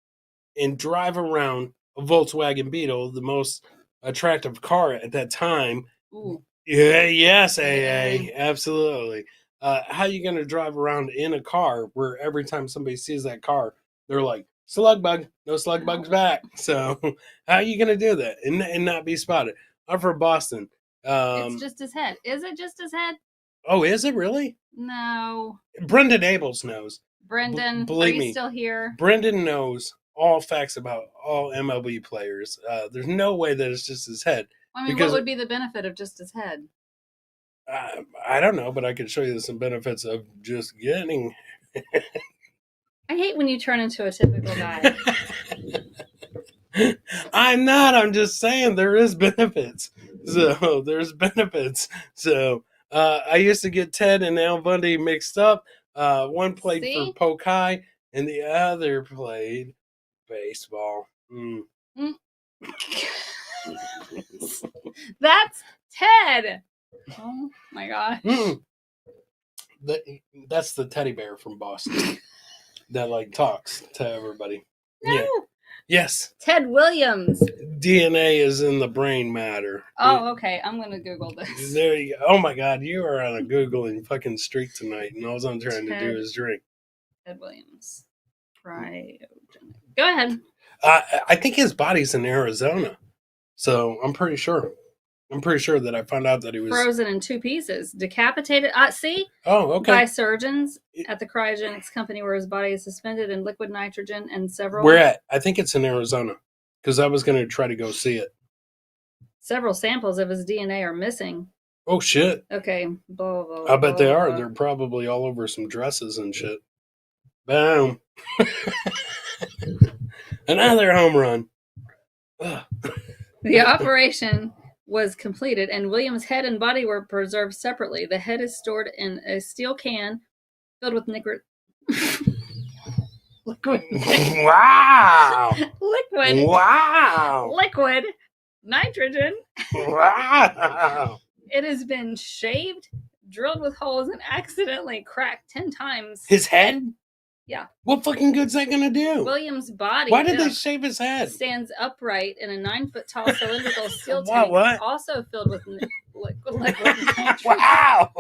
and drive around a Volkswagen Beetle, the most attractive car at that time? Ooh. Yeah, yes, AA, absolutely. How are you going to drive around in a car where every time somebody sees that car, they're like, slug bug, no slug bugs back. So how are you going to do that and not be spotted? I'm from Boston. It's just his head. Is it just his head? Oh, is it really? No. Brendan Abels knows. Brendan, believe are you me. still here? Brendan knows all facts about all MLB players. There's no way that it's just his head. I mean, Because what would be the benefit of just his head? I don't know, but I can show you some benefits of just getting. I hate when you turn into a typical guy. I'm not. I'm just saying there is benefits. So there's benefits. So I used to get Ted and Al Bundy mixed up. One played See? for Pokai and the other played baseball. Mm. That's Ted. Oh my gosh. Mm. That's the teddy bear from Boston that like talks to everybody. No. Yeah. Yes. Ted Williams. DNA is in the brain matter. Oh, okay. I'm gonna Google this. There you go. Oh my God, you are on a Googling fucking streak tonight, and all I'm trying to do is drink. Ted Williams. Cryogenic. Go ahead. I think his body's in Arizona, so I'm pretty sure. I'm pretty sure that I found out that he was Frozen in 2 pieces. Decapitated. See? Oh, okay. By surgeons at the cryogenics company where his body is suspended in liquid nitrogen and several. Where at? I think it's in Arizona, because I was going to try to go see it. Several samples of his DNA are missing. Oh shit! Okay. Blah, blah, blah, I bet they blah, are. blah. They're probably all over some dresses and shit. Boom! Another home run. Ugh. The operation was completed, and William's head and body were preserved separately. The head is stored in a steel can filled with liquid. Wow! Liquid. Wow! Liquid nitrogen. Wow! It has been shaved, drilled with holes, and accidentally cracked 10 times. His head? Yeah. What fucking good's that gonna do? William's body. Why did they shave his head? Stands upright in a 9-foot tall cylindrical steel Wow, tank, what? also filled with liquid nitrogen. Wow!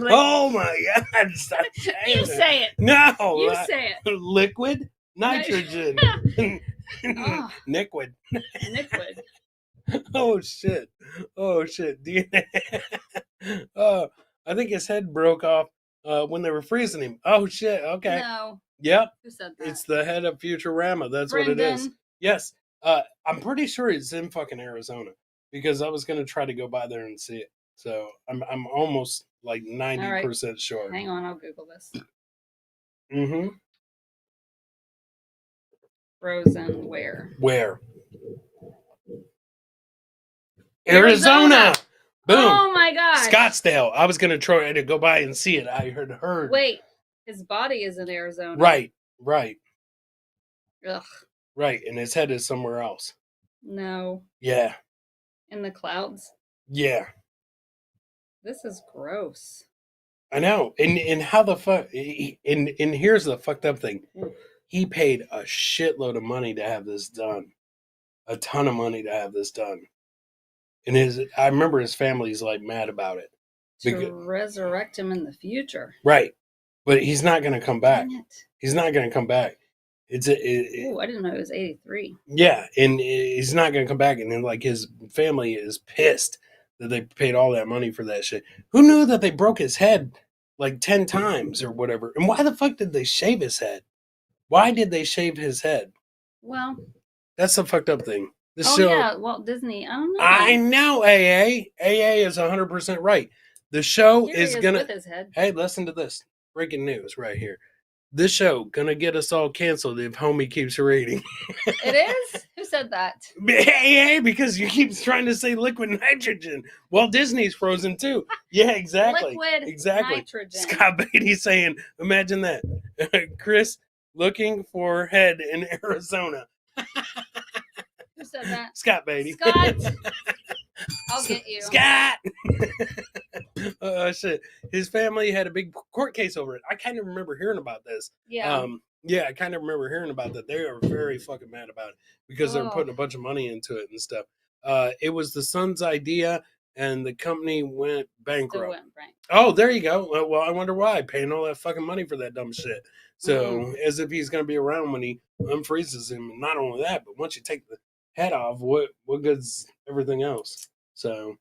Oh my God! Stop saying You it. say it. No! You say it. Liquid nitrogen. Oh. Liquid. Liquid. Oh shit! Oh shit! DNA. I think his head broke off when they were freezing him. Oh shit! Okay. No. Yep. Who said that? It's the head of Futurama. That's what it is. Brendan. Yes. I'm pretty sure it's in fucking Arizona because I was gonna try to go by there and see it. So I'm almost like 90% sure. Hang on, I'll Google this. Mm-hmm. Frozen where? Where? Arizona. Boom. Oh my gosh. Scottsdale. I was gonna try to go by and see it. I heard. Wait, his body is in Arizona. Right. Ugh. Right. And his head is somewhere else. No. Yeah. In the clouds. Yeah. This is gross. I know. And how the fuck? And here's the fucked up thing. He paid a shitload of money to have this done. A ton of money to have this done. And I remember his family's like mad about it. To resurrect him in the future. Right. But he's not going to come back. Dang it. He's not going to come back. Ooh, I didn't know it was 83. Yeah, and he's not going to come back. And then, like, his family is pissed that they paid all that money for that shit. Who knew that they broke his head like 10 times or whatever? And why the fuck did they shave his head? Why did they shave his head? Well, that's the fucked up thing. Yeah, Walt Disney. I don't know. I know, AA. AA is 100% right. The show is going to... with his head. Hey, listen to this. Breaking news right here. This show gonna get us all canceled if homie keeps reading. It is? Who said that? Hey, because you keep trying to say liquid nitrogen. Well, Disney's frozen too. Yeah, exactly. Liquid nitrogen. Scott Beatty saying, imagine that. Chris looking for head in Arizona. Who said that? Scott Beatty. Scott! I'll get you. Scott! Shit. His family had a big court case over it. I kind of remember hearing about this. Yeah. Yeah, I kind of remember hearing about that. They are very fucking mad about it because they were putting a bunch of money into it and stuff. It was the son's idea, and the company went bankrupt. Oh, there you go. Well, I wonder why. Paying all that fucking money for that dumb shit. So, as if he's going to be around when he unfreezes him. And not only that, but once you take the head off, what good's everything else? So,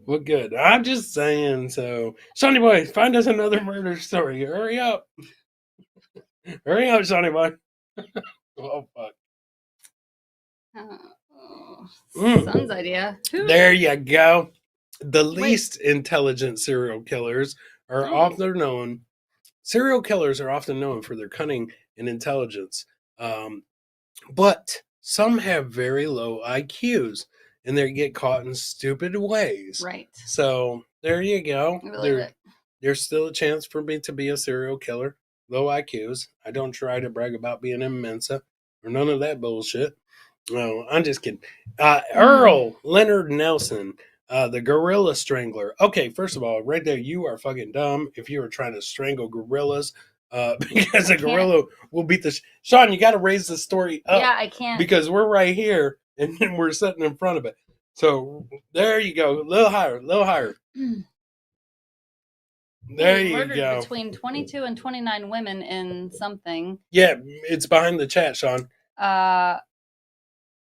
Well, good. I'm just saying. So, Shawnee boy, find us another murder story. Hurry up. Hurry up, Shawnee boy. Oh, fuck. Son's idea. Who? There you go. The Wait. least intelligent serial killers are often known. Serial killers are often known for their cunning and intelligence, but some have very low IQs, and they get caught in stupid ways. Right. So there you go. I believe it. There's still a chance for me to be a serial killer. Low IQs. I don't try to brag about being in Mensa or none of that bullshit. No, I'm just kidding. Earl Leonard Nelson, the gorilla strangler. Okay, first of all, right there, you are fucking dumb if you were trying to strangle gorillas. Because a gorilla will beat the. Sean, you got to raise the story up. Yeah, I can't. Because we're right here and we're sitting in front of it. So there you go. A little higher, a little higher. There you murdered go. Between 22 and 29 women in something. Yeah, it's behind the chat, Sean.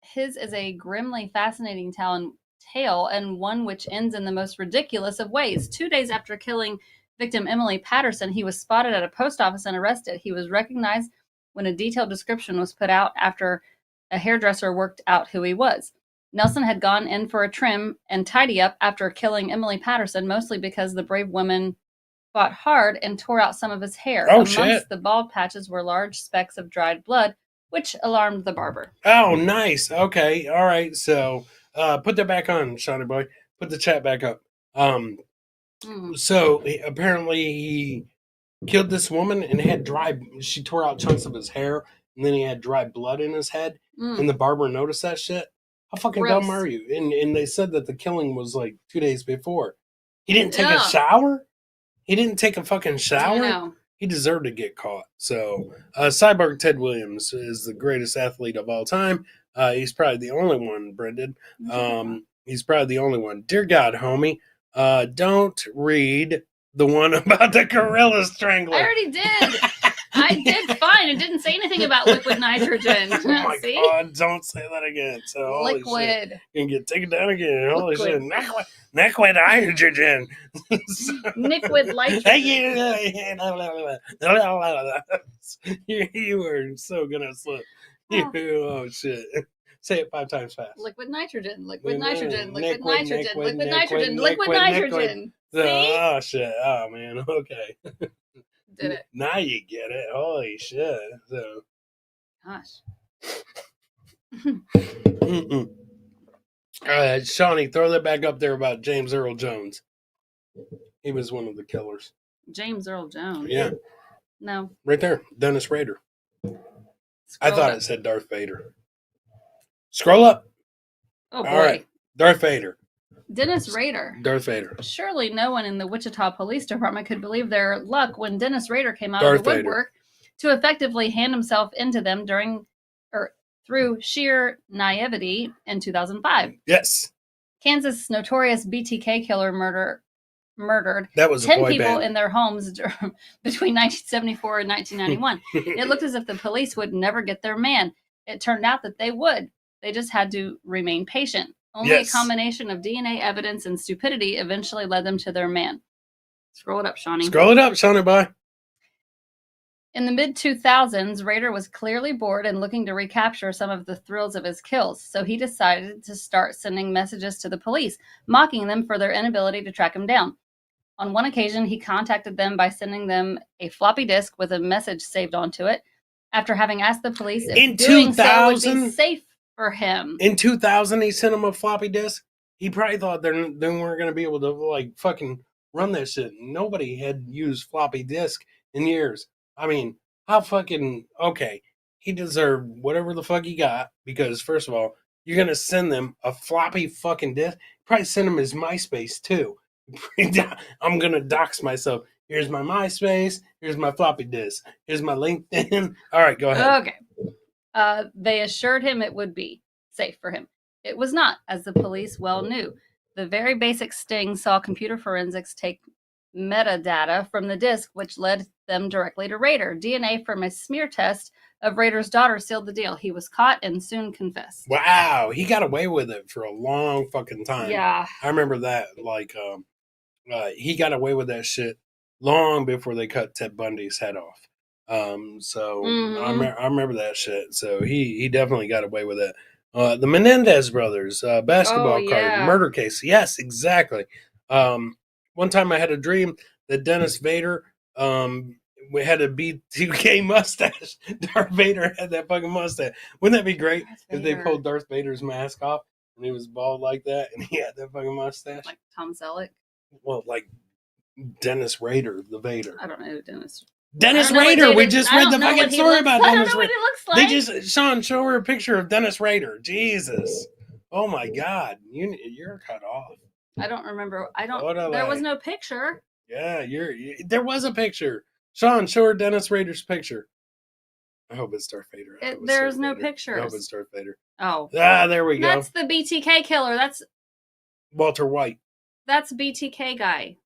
His is a grimly fascinating tale, and one which ends in the most ridiculous of ways. 2 days after killing victim Emily Patterson, he was spotted at a post office and arrested. He was recognized when a detailed description was put out after a hairdresser worked out who he was. Nelson had gone in for a trim and tidy up after killing Emily Patterson, mostly because the brave woman fought hard and tore out some of his hair. Amongst the bald patches were large specks of dried blood, which alarmed the barber. Oh, nice. Okay. All right. So put that back on, Shawnee boy. Put the chat back up. So apparently he killed this woman and had she tore out chunks of his hair, and then he had dry blood in his head, and the barber noticed that shit. How fucking dumb are you? And they said that the killing was like 2 days before. He didn't take a shower? He didn't take a fucking shower? No. He deserved to get caught. So, Cyborg Ted Williams is the greatest athlete of all time. He's probably the only one, Brendan. He's probably the only one. Dear God, homie, don't read the one about the gorilla strangler. I already did. I did fine. It didn't say anything about liquid nitrogen. Oh my God, don't say that again. So, liquid. You can get taken down again. Holy shit. Liquid hydrogen. Liquid nitrogen. You were so gonna slip. Oh shit. Say it 5 times fast. Liquid nitrogen, liquid nitrogen, liquid nitrogen, liquid nitrogen, liquid nitrogen. Oh shit. Oh man. Okay. Did it. Now you get it. Holy shit. So. Gosh. Shawnee, throw that back up there about James Earl Jones. He was one of the killers. James Earl Jones? Yeah. No. Right there. Dennis Rader. I thought it said Darth Vader. Scroll up. Oh, boy. All right. Darth Vader. Dennis Rader. Darth Vader. Surely no one in the Wichita Police Department could believe their luck when Dennis Rader came out of the woodwork to effectively hand himself into them through sheer naivety in 2005. Yes. Kansas' notorious BTK killer murdered that was 10 people in their homes between 1974 and 1991. It looked as if the police would never get their man. It turned out that they would. They just had to remain patient. Only a combination of DNA evidence and stupidity eventually led them to their man. Scroll it up, Shawnee. Scroll it up, Shawnee, bye. In the mid-2000s, Rader was clearly bored and looking to recapture some of the thrills of his kills, so he decided to start sending messages to the police, mocking them for their inability to track him down. On one occasion, he contacted them by sending them a floppy disk with a message saved onto it, after having asked the police if doing so would be safe for him. In 2000, he sent him a floppy disk. He probably thought they weren't going to be able to like fucking run that shit. Nobody had used floppy disk in years. I mean, how fucking okay? He deserved whatever the fuck he got because first of all, you're gonna send them a floppy fucking disk. Probably send him his MySpace too. I'm gonna dox myself. Here's my MySpace. Here's my floppy disk. Here's my LinkedIn. All right, go ahead. Okay. They assured him it would be safe for him. It was not, as the police well knew. The very basic sting saw computer forensics take metadata from the disc, which led them directly to Rader. DNA from a smear test of Rader's daughter sealed the deal. He was caught and soon confessed. Wow, he got away with it for a long fucking time. Yeah. I remember that. He got away with that shit long before they cut Ted Bundy's head off. I remember that shit. So he definitely got away with it. The Menendez brothers, basketball card murder case. Yes, exactly. One time I had a dream that Dennis Vader, we had a B2K mustache. Darth Vader had that fucking mustache. Wouldn't that be great if they pulled Darth Vader's mask off and he was bald like that and he had that fucking mustache? Like Tom Selleck? Well, like Dennis Rader, the Vader. I don't know who Dennis Rader. We just read the fucking story about Dennis Rader. What he looks like. Sean, show her a picture of Dennis Rader. Jesus. Oh my God. You're cut off. I don't remember. There was no picture. Yeah, there was a picture. Sean, show her Dennis Rader's picture. I hope it's Darth Vader. There's no pictures. I hope it's Darth Vader. Oh. There we go. That's the BTK killer. That's Walter White. That's BTK guy.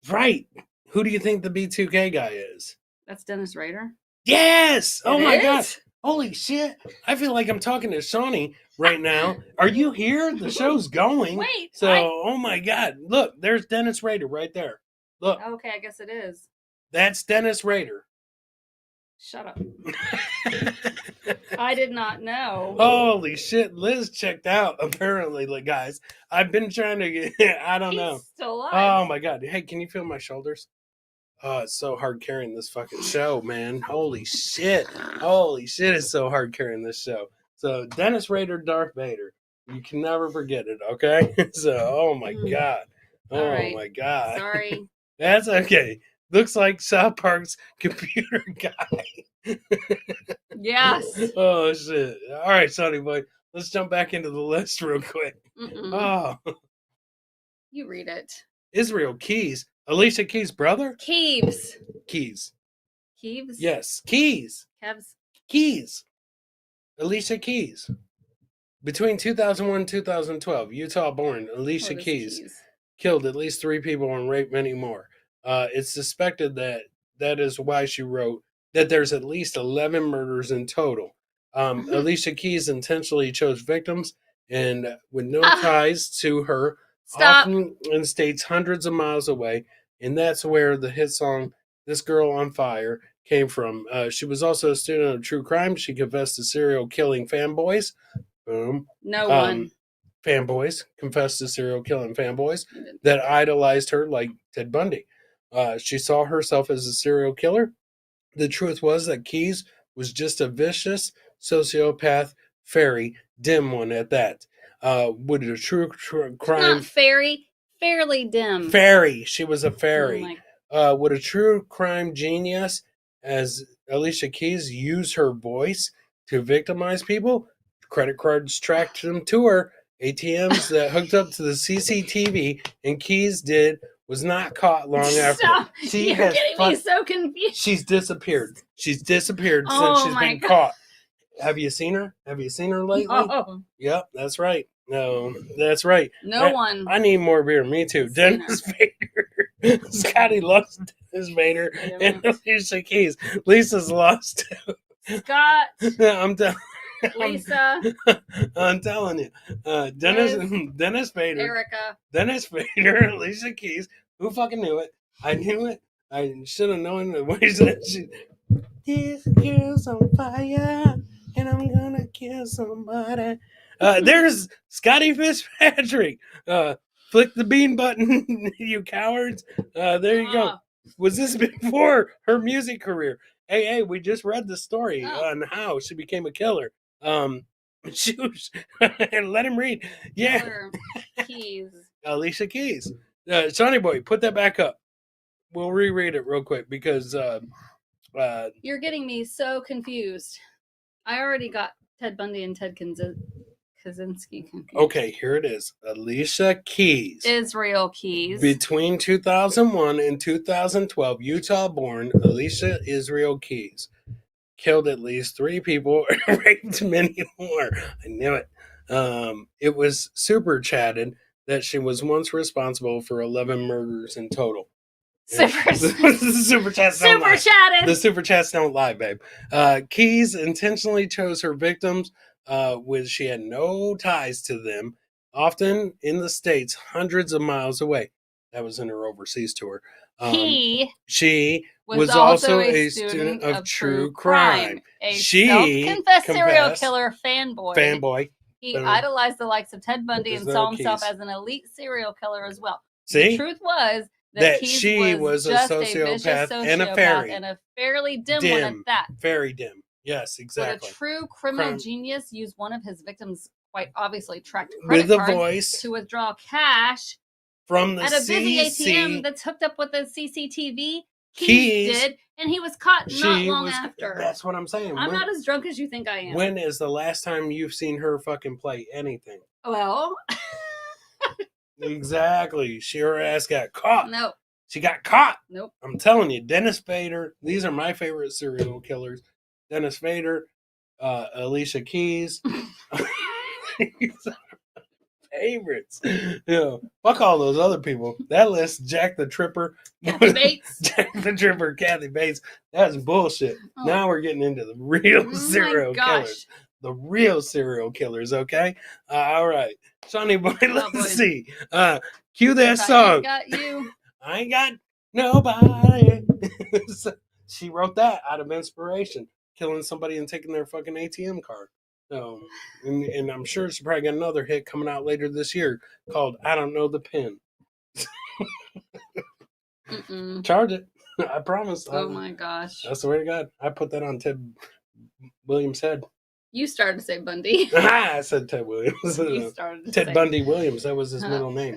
Right. Who do you think the B2K guy is? That's Dennis Rader. Yes. Oh my God. Holy shit. I feel like I'm talking to Shawnee right now. Are you here? The show's going. Wait. Oh my God. Look, there's Dennis Rader right there. Look. Okay, I guess it is. That's Dennis Rader. Shut up. I did not know. Holy shit. Liz checked out, apparently, guys. I've been trying to get, I don't know. Still alive. Oh my God. Hey, can you feel my shoulders? Oh, it's so hard carrying this fucking show, man. Holy shit. It's so hard carrying this show. So, Dennis Rader, Darth Vader. You can never forget it, okay? So, oh my God. Oh my God. Sorry. That's okay. Looks like South Park's computer guy. Yes. Oh, shit. All right, Sonny boy. Let's jump back into the list real quick. Oh. You read it. Israel Keys. Alicia Keys' brother? Keeves. Keys. Keeves? Yes. Keys. Kevs. Keys. Alicia Keys. Between 2001 and 2012, Utah-born Alicia Keys killed at least 3 people and raped many more. It's suspected that is why she wrote that there's at least 11 murders in total. Alicia Keys intentionally chose victims and with no ties to her, often in states hundreds of miles away, and that's where the hit song "This Girl on Fire" came from. She was also a student of true crime. She confessed to serial killing fanboys. Boom. No one. Fanboys confessed to serial killing fanboys that idolized her, like Ted Bundy. She saw herself as a serial killer. The truth was that Keys was just a vicious sociopath, fairy, dim one at that. Would a true crime... Not fairy, fairly dim. Fairy. She was a fairy. Oh Would a true crime genius as Alicia Keys use her voice to victimize people? Credit cards tracked them to her. ATMs that hooked up to the CCTV, and Keys was not caught long after. Stop. You're getting me so confused. She's disappeared. Since she's been caught. Have you seen her? Have you seen her lately? Oh. Yep, that's right. No, that's right. No one. I need more beer. Me too. Dennis Vader. Scotty loves Dennis Vader and Alicia Keys. Lisa's lost too. Scott. I'm telling Lisa. I'm telling you. Dennis Vader. Erica. Dennis Vader, Alicia Keys. Who fucking knew it? I knew it. I should have known the way she "This girl's on fire, and I'm gonna kill somebody." There's Scotty Fitzpatrick. Flick the bean button, you cowards. There you go. Was this before her music career? Hey, we just read the story on how she became a killer. She was, let him read. Yeah. Keys. Alicia Keys. Sonny boy, put that back up. We'll reread it real quick because you're getting me so confused. I already got Ted Bundy and Ted Kaczynski confused. Okay, here it is. Alicia Keys. Israel Keys. Between 2001 and 2012, Utah-born Alicia Israel Keys killed at least 3 people and raped many more. I knew it. It was super chatted that she was once responsible for 11 murders in total. The super chats don't Super lie. chatted. The super chats don't lie, babe. Keys intentionally chose her victims when she had no ties to them, often in the States, hundreds of miles away. That was in her overseas tour. She was also a student of true crime. A She self-confessed serial confessed- killer fanboy. Fanboy. He idolized the likes of Ted Bundy There's and no saw himself keys. as an elite serial killer as well. See? The truth was That Keys she was a just sociopath vicious and a fairy. and a fairly dim one at that. Very dim. Yes, Would exactly. a true criminal genius use one of his victims' quite obviously tracked With credit a cards voice to withdraw cash from the at a busy CC. ATM that's hooked up with a CCTV? Keys did, and he was caught not long after. That's what I'm saying. I'm not as drunk as you think I am. When is the last time you've seen her fucking play anything? Well, exactly. Her ass got caught. Nope. She got caught. Nope. I'm telling you, Dennis Bader. These are my favorite serial killers. Dennis Bader, Alicia Keys. Favorites. Fuck all those other people. That list, Jack the Tripper, Kathy Bates. Jack the Tripper, Kathy Bates. That's bullshit. Oh. Now we're getting into the real serial killers. The real serial killers, okay? All right. Sonny boy, let's see. Cue that song. I ain't got you. I ain't got nobody. So, she wrote that out of inspiration, killing somebody and taking their fucking ATM card. So, and I'm sure she probably got another hit coming out later this year called I Don't Know the Pin. Charge it. I promise. Oh my gosh. I swear to God. I put that on Ted Williams' head. You started to say Bundy. I said Ted Williams. You started to Ted say Bundy Williams. That was his middle name.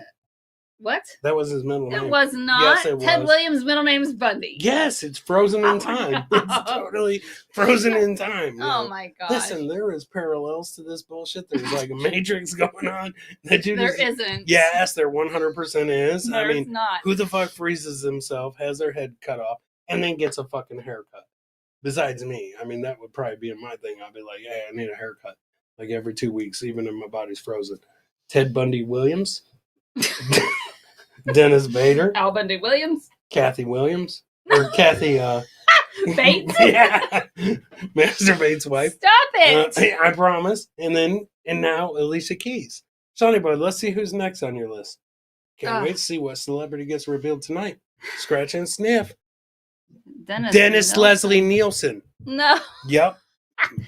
What? That was his middle name. It was not. Yes, it Ted was. Williams' middle name is Bundy. Yes, it's frozen in time. It's totally frozen in time. Oh my gosh. Listen, there is parallels to this bullshit. There's like a matrix going on. That you There isn't. Yes, there 100% is. There's I mean, not. who the fuck freezes himself, has their head cut off, and then gets a fucking haircut? Besides me. I mean, that would probably be my thing. I'd be like, hey, I need a haircut. Like every 2 weeks, even if my body's frozen. Ted Bundy Williams. Dennis Bader. Al Bundy Williams. Kathy Williams. Or Kathy Bates. Yeah. Master Bates' wife. Stop it. I promise. And now Alicia Keys. Sonny boy, let's see who's next on your list. Can't wait to see what celebrity gets revealed tonight. Scratch and sniff. Dennis Leslie Nielsen. No. Yep.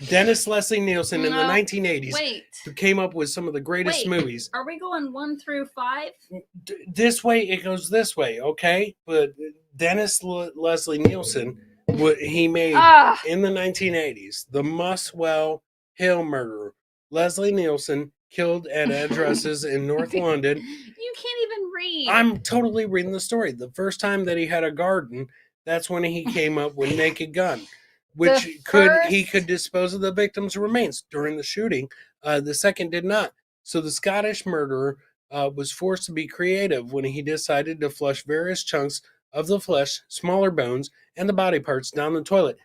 Dennis Leslie Nielsen in the 1980s. Wait. Who came up with some of the greatest movies. Are we going 1 through 5? This way, it goes this way, okay? But Dennis Leslie Nielsen, what he made in the 1980s, the Muswell Hill murderer. Leslie Nielsen killed at addresses in North London. You can't even read. I'm totally reading the story. The first time that he had a garden, that's when he came up with Naked Gun, which he could dispose of the victim's remains during the shooting. The second did not. So the Scottish murderer was forced to be creative when he decided to flush various chunks of the flesh, smaller bones, and the body parts down the toilet.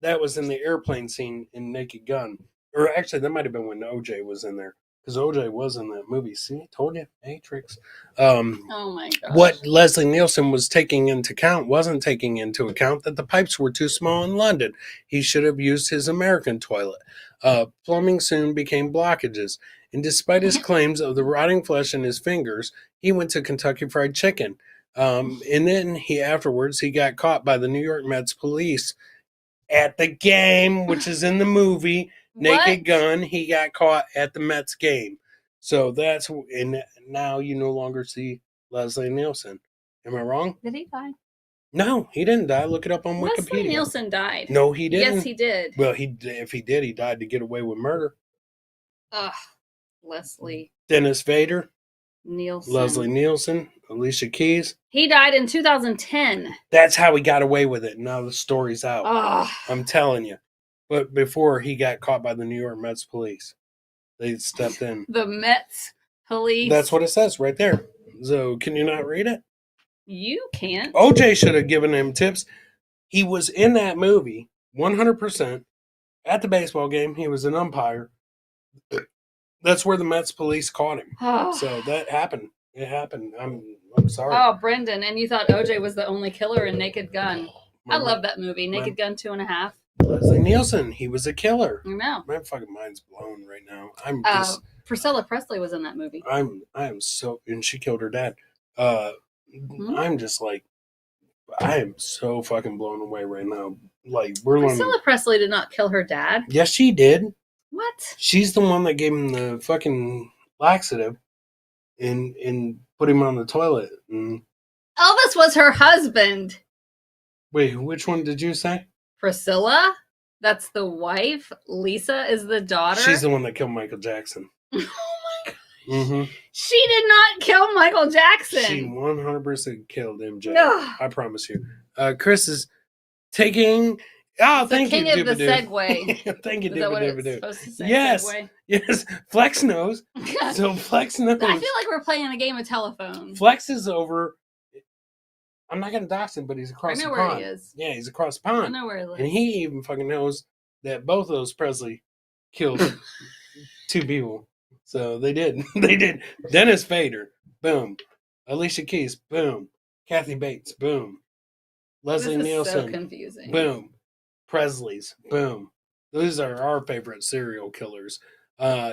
That was in the airplane scene in Naked Gun. Or actually, that might have been when OJ was in there. Because OJ was in that movie. See, I told you, Matrix. Oh my God. What Leslie Nielsen wasn't taking into account that the pipes were too small in London. He should have used his American toilet. Plumbing soon became blockages. And despite his claims of the rotting flesh in his fingers, he went to Kentucky Fried Chicken. And then afterwards he got caught by the New York Mets police at the game, which is in the movie. Naked Gun, he got caught at the Mets game. So and now you no longer see Leslie Nielsen. Am I wrong? Did he die? No, he didn't die. Look it up on Wikipedia. Leslie Nielsen died. No, he didn't. Yes, he did. Well, if he did, he died to get away with murder. Ugh, Leslie. Dennis Vader. Nielsen. Leslie Nielsen. Alicia Keys. He died in 2010. That's how he got away with it. Now the story's out. Ugh. I'm telling you. But before he got caught by the New York Mets police, they stepped in. The Mets police. That's what it says right there. So can you not read it? You can't. OJ should have given him tips. He was in that movie 100% at the baseball game. He was an umpire. That's where the Mets police caught him. So that happened. It happened. I'm sorry. Oh, Brendan, and you thought OJ was the only killer in Naked Gun. I love that movie, Naked Gun 2.5. Leslie Nielsen, he was a killer. I know. My fucking mind's blown right now. I'm Priscilla Presley was in that movie. I am so, and she killed her dad. I'm just like, I am so fucking blown away right now. Like, we're Priscilla Presley did not kill her dad. Yes, she did. What? She's the one that gave him the fucking laxative and put him on the toilet. And... Elvis was her husband. Wait, which one did you say? Priscilla? That's the wife. Lisa is the daughter. She's the one that killed Michael Jackson. Oh my god. Mm-hmm. She did not kill Michael Jackson. She 100% killed MJ. Ugh. I promise you. Chris is taking... Oh, thank king you, of the segue. Thank you, Is that what it's Dibba-Dibba-Doo. supposed to say? Yes. Segue? Yes. Flex knows. So Flex knows. I feel like we're playing a game of telephone. Flex is over... I'm not going to dox him, but he's across the pond. I know where he is. Yeah, he's across the pond. I know where he lives. And he even fucking knows that both of those Presley killed 2 people. So they did. They did. Dennis Fader, boom. Alicia Keys, boom. Kathy Bates, boom. Leslie This is Nielsen, so confusing. boom. Presley's, boom. Those are our favorite serial killers.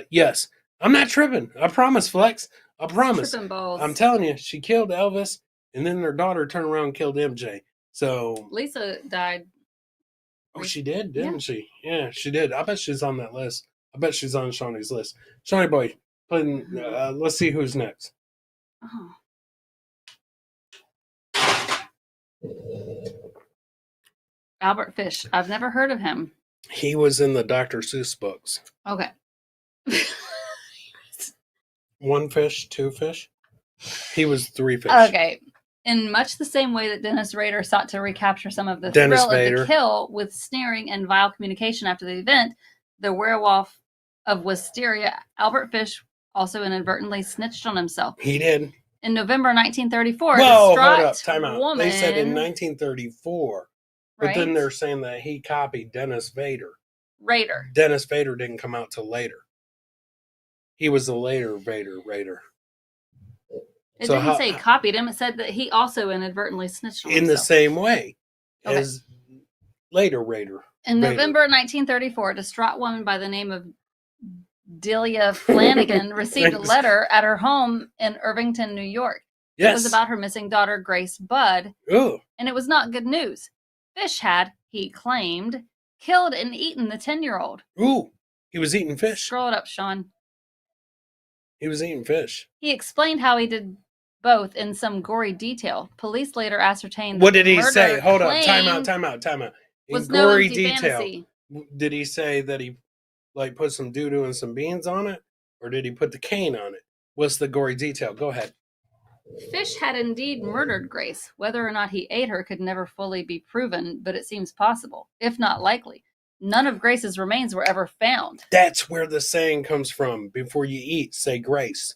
Yes, I'm not tripping. I promise, Flex. I promise. Tripping balls. I'm telling you, she killed Elvis, and then their daughter turned around and killed MJ. So Lisa died. oh, she did, didn't she? Yeah, she did. I bet she's on that list. I bet she's on Shawnee's list. Shawnee boy, let's see who's next. Oh. Albert Fish. I've never heard of him. He was in the Dr. Seuss books. Okay. 1 fish, 2 fish. He was 3 fish. Okay. In much the same way that Dennis Rader sought to recapture some of the Dennis thrill Rader. of the kill with sneering and vile communication after the event, the werewolf of Wisteria, Albert Fish also inadvertently snitched on himself. He did. In November 1934, Whoa, a hold distraught up, time out. woman... They said in 1934, but right? then they're saying that he copied Dennis Vader. Rader. Dennis Vader didn't come out till later. He was the later Vader Raider. It So didn't say copied him. It said that he also inadvertently snitched on in himself. the same way Okay. as later Raider. In Raider. November 1934, a distraught woman by the name of Delia Flanagan received a letter at her home in Irvington, New York. Yes. It was about her missing daughter, Grace Budd, Ooh. and it was not good news. Fish had, he claimed, killed and eaten the 10-year-old. Ooh. He was eating fish. Scroll it up, Sean. He was eating fish. He explained how he did both in some gory detail. Police later ascertained that What did the he say? murder Hold up. claimed Time out. In was no gory empty detail. fantasy. Did he say that he like put some doo-doo and some beans on it? Or did he put the cane on it? What's the gory detail? Go ahead. Fish had indeed murdered Grace. Whether or not he ate her could never fully be proven, but it seems possible, if not likely. None of Grace's remains were ever found. That's where the saying comes from. Before you eat, say grace.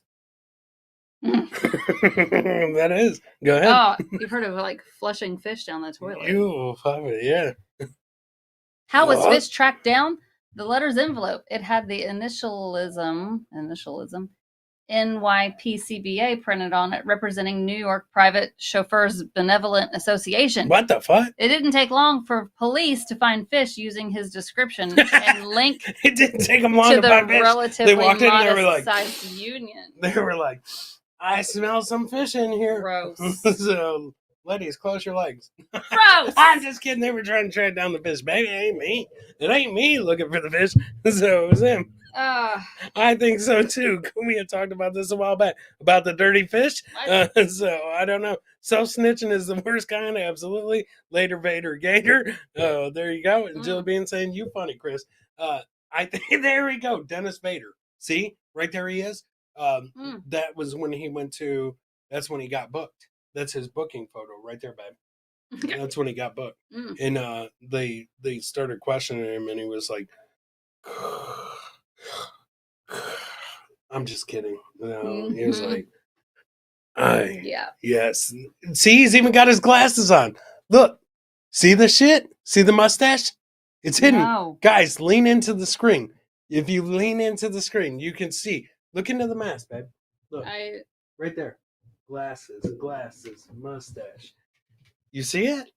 That is. Go ahead. Oh, you've heard of like flushing fish down the toilet. Yeah. How was What? Fish tracked down? The letter's envelope. It had the initialism, NYPCBA printed on it, representing New York Private Chauffeurs Benevolent Association. What the fuck? It didn't take long for police to find Fish using his description and link It didn't take them long to to the find fish. relatively They walked in and they were like, modest-sized union. They were like, I smell some fish in here. Gross. So, ladies, close your legs. Gross! I'm just kidding. They were trying to track down the fish. Baby, it ain't me. It ain't me looking for the fish. So it was him. I think so too. We had talked about this a while back about the dirty fish. So I don't know. Self snitching is the worst kind. Absolutely. Later Vader Gator. There you go. And Jill Bean saying, "You funny, Chris." I think there we go. Dennis Vader. See, right there he is. That was when he went to. That's when he got booked. That's his booking photo right there, babe. That's when he got booked. And they started questioning him, and he was like. I'm just kidding. No, he was like, yes. See, he's even got his glasses on. Look, see the shit? See the mustache? It's hidden. No. Guys, lean into the screen. If you lean into the screen, you can see. Look into the mask, babe. Look, right there. Glasses, mustache. You see it?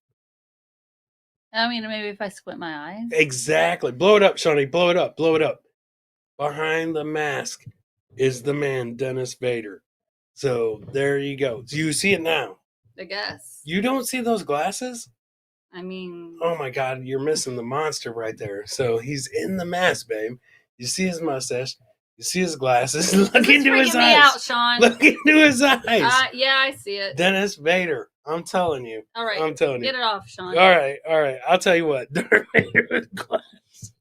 I mean, maybe if I squint my eyes. Exactly. Blow it up, Shawnee. Blow it up. Blow it up. Behind the mask is the man, Dennis Vader. So there you go. Do you see it now? I guess. You don't see those glasses? I mean, Oh my God, you're missing the monster right there. So he's in the mask, babe. You see his mustache. You see his glasses. Look this is into his freaking me eyes. out, Sean. Look into his eyes. Yeah, I see it. Dennis Vader. I'm telling you. All right. I'm telling you. Get it off, Sean. All right. I'll tell you what. Darth Vader with glasses.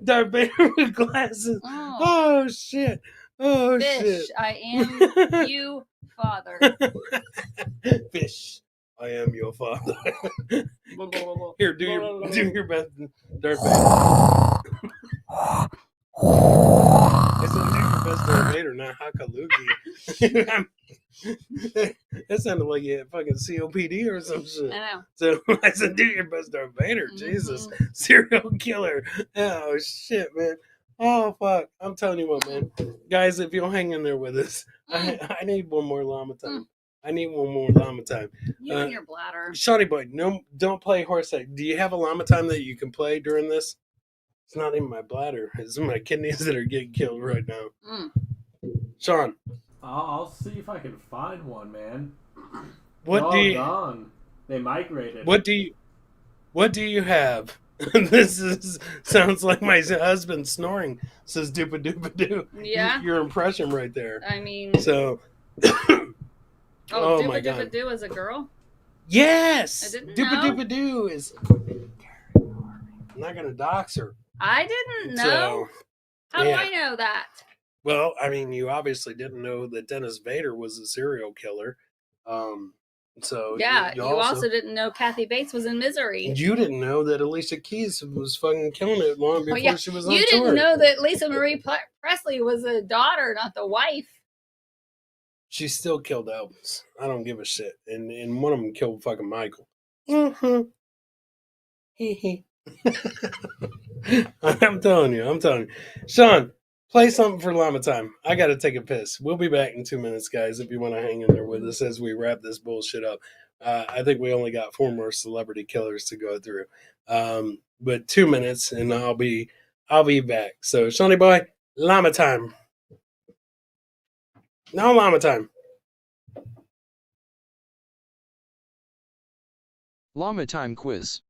Darth Vader with glasses. Oh shit. Oh Fish, shit. I am you, father. Fish, I am your father. Here, do your best, Darth Vader. I said, do your best, Darth Vader, not Hakalugi. That sounded like you had fucking COPD or some shit. I know. So I said, do your best, Darth Vader. Mm-hmm. Jesus, serial killer. Oh shit, man. Oh fuck. I'm telling you what, man. Guys, if you'll hang in there with us, I need one more llama time. I need one more llama time. You and your bladder. Shawty boy, no, don't play horse egg. Do you have a llama time that you can play during this? It's not even my bladder. It's my kidneys that are getting killed right now. Sean. I'll see if I can find one, man. What do you? Gone. They migrated. What do you have? This sounds like my husband snoring. Says doopa doopa doo. Yeah. Your impression right there. I mean. So. Oh my God. Doopa doopa doo is a girl? Yes. I didn't Doopa know. doopa doo is. I'm not gonna dox her. I didn't know. So, how do I know that? Well, I mean, you obviously didn't know that Dennis Vader was a serial killer. So yeah, you also didn't know Kathy Bates was in Misery. You didn't know that Alicia Keys was fucking killing it long before she was on tour. You didn't know that Lisa Marie Presley was a daughter, not the wife. She still killed Elvis. I don't give a shit. And one of them killed fucking Michael. I'm telling you. Sean, play something for llama time. I got to take a piss. We'll be back in 2 minutes, guys, if you want to hang in there with us as we wrap this bullshit up. I think we only got 4 more celebrity killers to go through. But 2 minutes, and I'll be back. So, Shawnee boy, llama time. No llama time. Llama time quiz.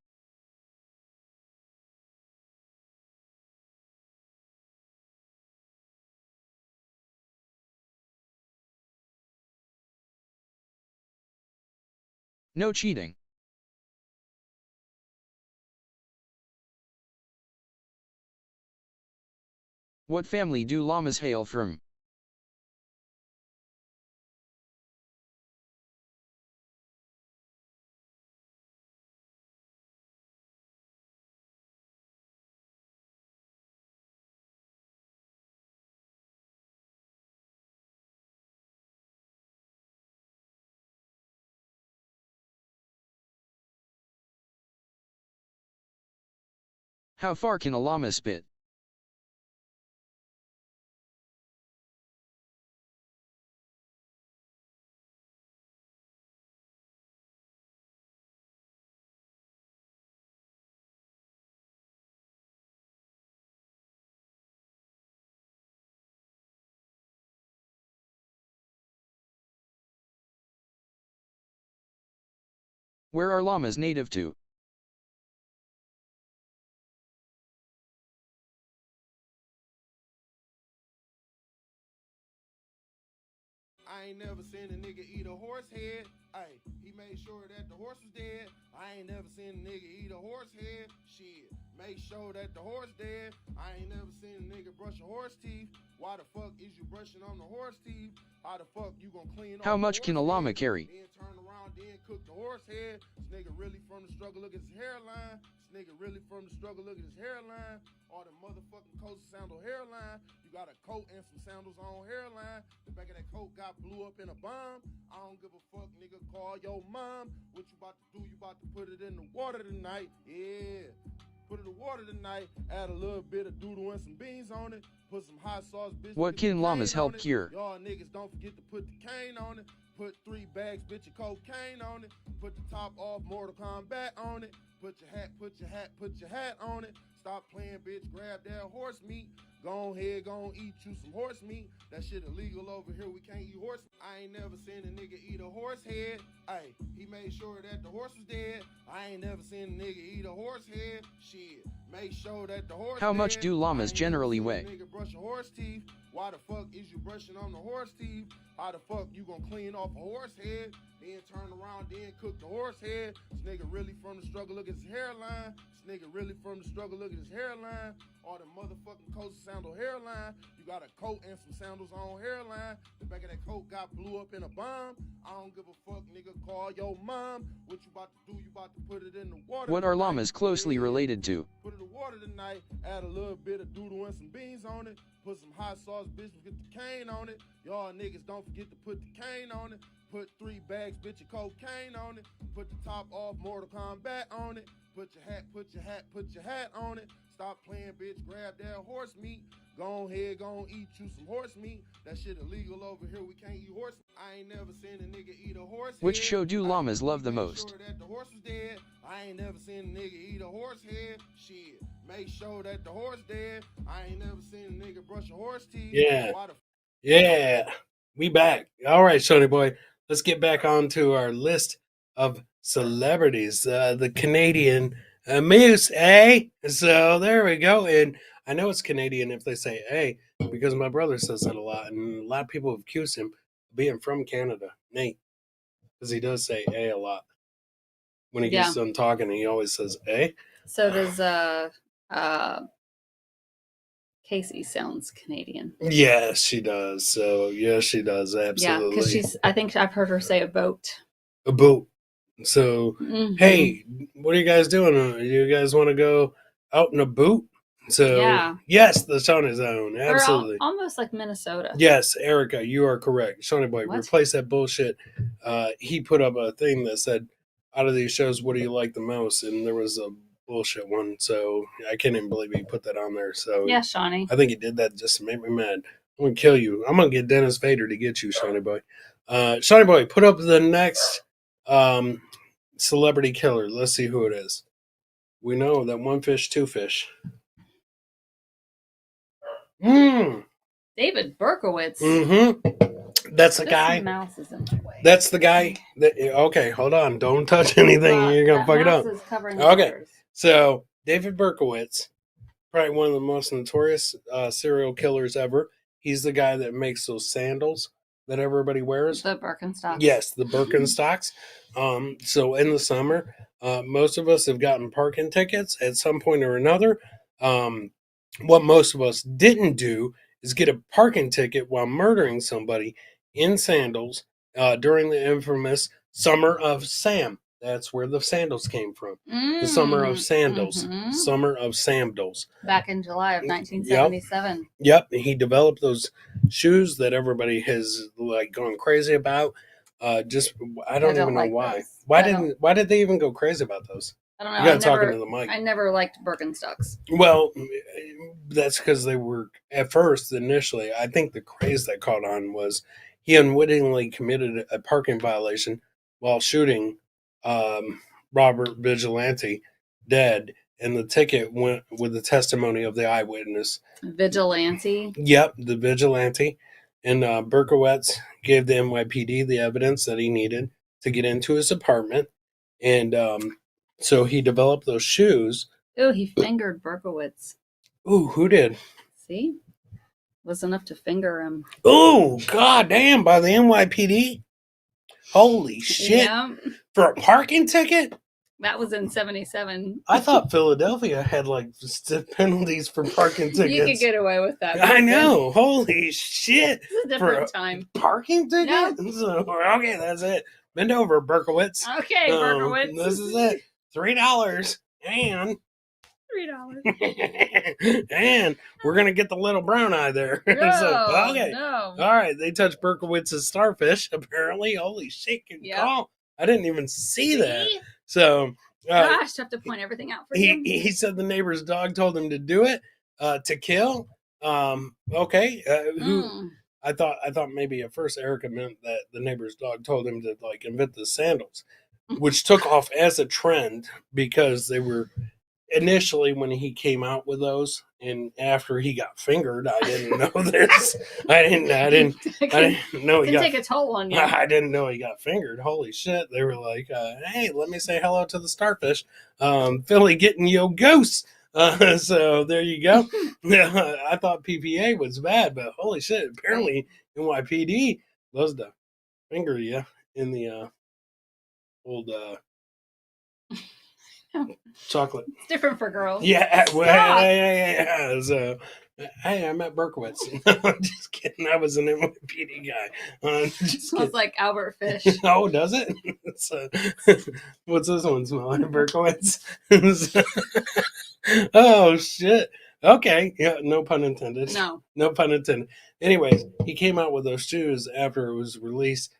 No cheating. What family do llamas hail from? How far can a llama spit? Where are llamas native to? I ain't never seen a nigga eat a horse head. Ay, he made sure that the horse was dead. I ain't never seen a nigga eat a horse head. Shit, make sure that the horse dead. I ain't never seen a nigga brush a horse teeth. Why the fuck is you brushing on the horse teeth? How the fuck you gonna clean How much can a llama carry? Then turn around, then cook the horse head. This nigga really from the struggle, look at his hairline. This nigga really from the struggle, look at his hairline. All the motherfucking coats sandal hairline. You got a coat and some sandals on hairline. The back of that coat got blew up in a bomb. I don't give a fuck, nigga, call your mom. What you about to do? You about to put it in the water tonight. Yeah. Put it in water tonight, add a little bit of doodle and some beans on it. Put some hot sauce, bitch. What can llamas help cure? Y'all niggas don't forget to put the cane on it. Put 3 bags, bitch, of cocaine on it. Put the top off, Mortal Kombat on it. Put your hat on it. Stop playing, bitch, grab that horse meat. Go ahead, go eat you some horse meat. That shit illegal over here, we can't eat horse meat. I ain't never seen a nigga eat a horse head. Ay, he made sure that the horse was dead. I ain't never seen a nigga eat a horse head. Shit, make sure that the horse How dead. much do llamas generally never weigh? seen a nigga brush a horse teeth. Why the fuck is you brushing on the horse teeth? How the fuck you gonna clean off a horse head? Then turn around, then cook the horse head. This nigga really from the struggle, look at his hairline. This nigga really from the struggle, look at his hairline. All the motherfucking coats sandal hairline. You got a coat and some sandals on hairline. The back of that coat got blew up in a bomb. I don't give a fuck, nigga, call your mom. What you about to do? You about to put it in the water. What are tonight. llamas closely related to? Put it in the water tonight, add a little bit of doodle and some beans on it. Put some hot sauce, bitch, get the cane on it. Y'all niggas don't forget to put the cane on it. Put 3 bags, bitch, of cocaine on it. Put the top off, Mortal Kombat on it. Put your hat on it. Stop playing, bitch, grab that horse meat. Go ahead, go eat you some horse meat. That shit illegal over here, we can't eat horse meat. I ain't never seen a nigga eat a horse Which head. show do llamas love the Make most? sure that the horse was dead. I ain't never seen a nigga eat a horse head. Shit, make sure that the horse dead. I ain't never seen a nigga brush a horse teeth. Yeah. Why the Yeah, we back. All right, Shoney boy, let's get back on to our list of celebrities. The Canadian Moose, eh? So there we go. And I know it's Canadian if they say "eh," because my brother says that a lot, and a lot of people have accused him of being from Canada, Nate, because he does say "eh" a lot. When he gets done talking, he always says "eh." So does Casey sounds Canadian. Yes, she does. So yes, she does. Absolutely. Yeah, because I think I've heard her say a boat. A boat. So, Mhm. hey, what are you guys doing? You guys want to go out in a boot? So, Yeah. yes, the Shawnee Zone. Or Absolutely. almost like Minnesota. Yes, Erica, you are correct. Shawnee Boy, What? replace that bullshit. He put up a thing that said, out of these shows, what do you like the most? And there was a bullshit one. So, I can't even believe he put that on there. So, Yeah, Shawnee. I think he did that just to make me mad. I'm going to kill you. I'm going to get Dennis Vader to get you, Shawnee Boy. Shawnee Boy, put up the next celebrity killer. Let's see who it is. We know that one fish, two fish. David Berkowitz. Mm-hmm. That's the This guy. mouse is in the way. That's the guy. Okay, hold on. Don't touch anything. You're going to fuck it up. Is covering the Okay. letters. So, David Berkowitz, probably one of the most notorious serial killers ever. He's the guy that makes those sandals that everybody wears. The Birkenstocks. Yes, the Birkenstocks. So in the summer, most of us have gotten parking tickets at some point or another. What most of us didn't do is get a parking ticket while murdering somebody in sandals during the infamous Summer of Sam. That's where the sandals came from. The Summer of Sandals. Mhm. Summer of Sandals. Back in July of 1977. Yep, he developed those shoes that everybody has like gone crazy about. I don't even know like why. those. Why did they even go crazy about those? I don't know. You gotta talk into the mic. I never liked Birkenstocks. Well, that's because they were at first initially. I think the craze that caught on was he unwittingly committed a parking violation while shooting Robert Vigilante dead, and the ticket went with the testimony of the eyewitness. Vigilante. Yep, the vigilante. And Berkowitz gave the NYPD the evidence that he needed to get into his apartment. And so he developed those shoes. Ooh, he fingered Berkowitz. Ooh, who did? See? Was enough to finger him. Ooh, goddamn, by the NYPD? Holy shit. Yeah. For a parking ticket? That was in 77. I thought Philadelphia had like penalties for parking tickets. You could get away with that. I know. Holy shit. It's a different time. Parking ticket? So, okay, that's it. Bend over, Berkowitz. Okay, Berkowitz. This is it. $3 and $3. and we're gonna get the little brown eye there. No, okay. no. All right. They touched Berkowitz's starfish, apparently. Holy shit, good Yep. call. I didn't even see that. So Gosh, I have to point everything out for you. he said the neighbor's dog told him to do it, to kill. Okay. Who? I thought maybe at first Erica meant that the neighbor's dog told him to like invent the sandals, which took off as a trend because they were initially when he came out with those, and after he got fingered, I didn't know this. I didn't know he Can got. take a toll on you. I didn't know he got fingered. Holy shit! They were like, "Hey, let me say hello to the starfish." Philly getting yo ghosts. So there you go. I thought PPA was bad, but holy shit! Apparently NYPD loves to finger you in the old chocolate. It's different for girls. Yeah, well, Stop. yeah. So, hey, I'm at Berkowitz. I'm just kidding. I was an NYPD guy. Just Smells kidding. like Albert Fish. Oh, does it? So, what's this one smell like? Berkowitz. Oh shit. Okay. Yeah. No pun intended. No pun intended. Anyways, he came out with those shoes after it was released,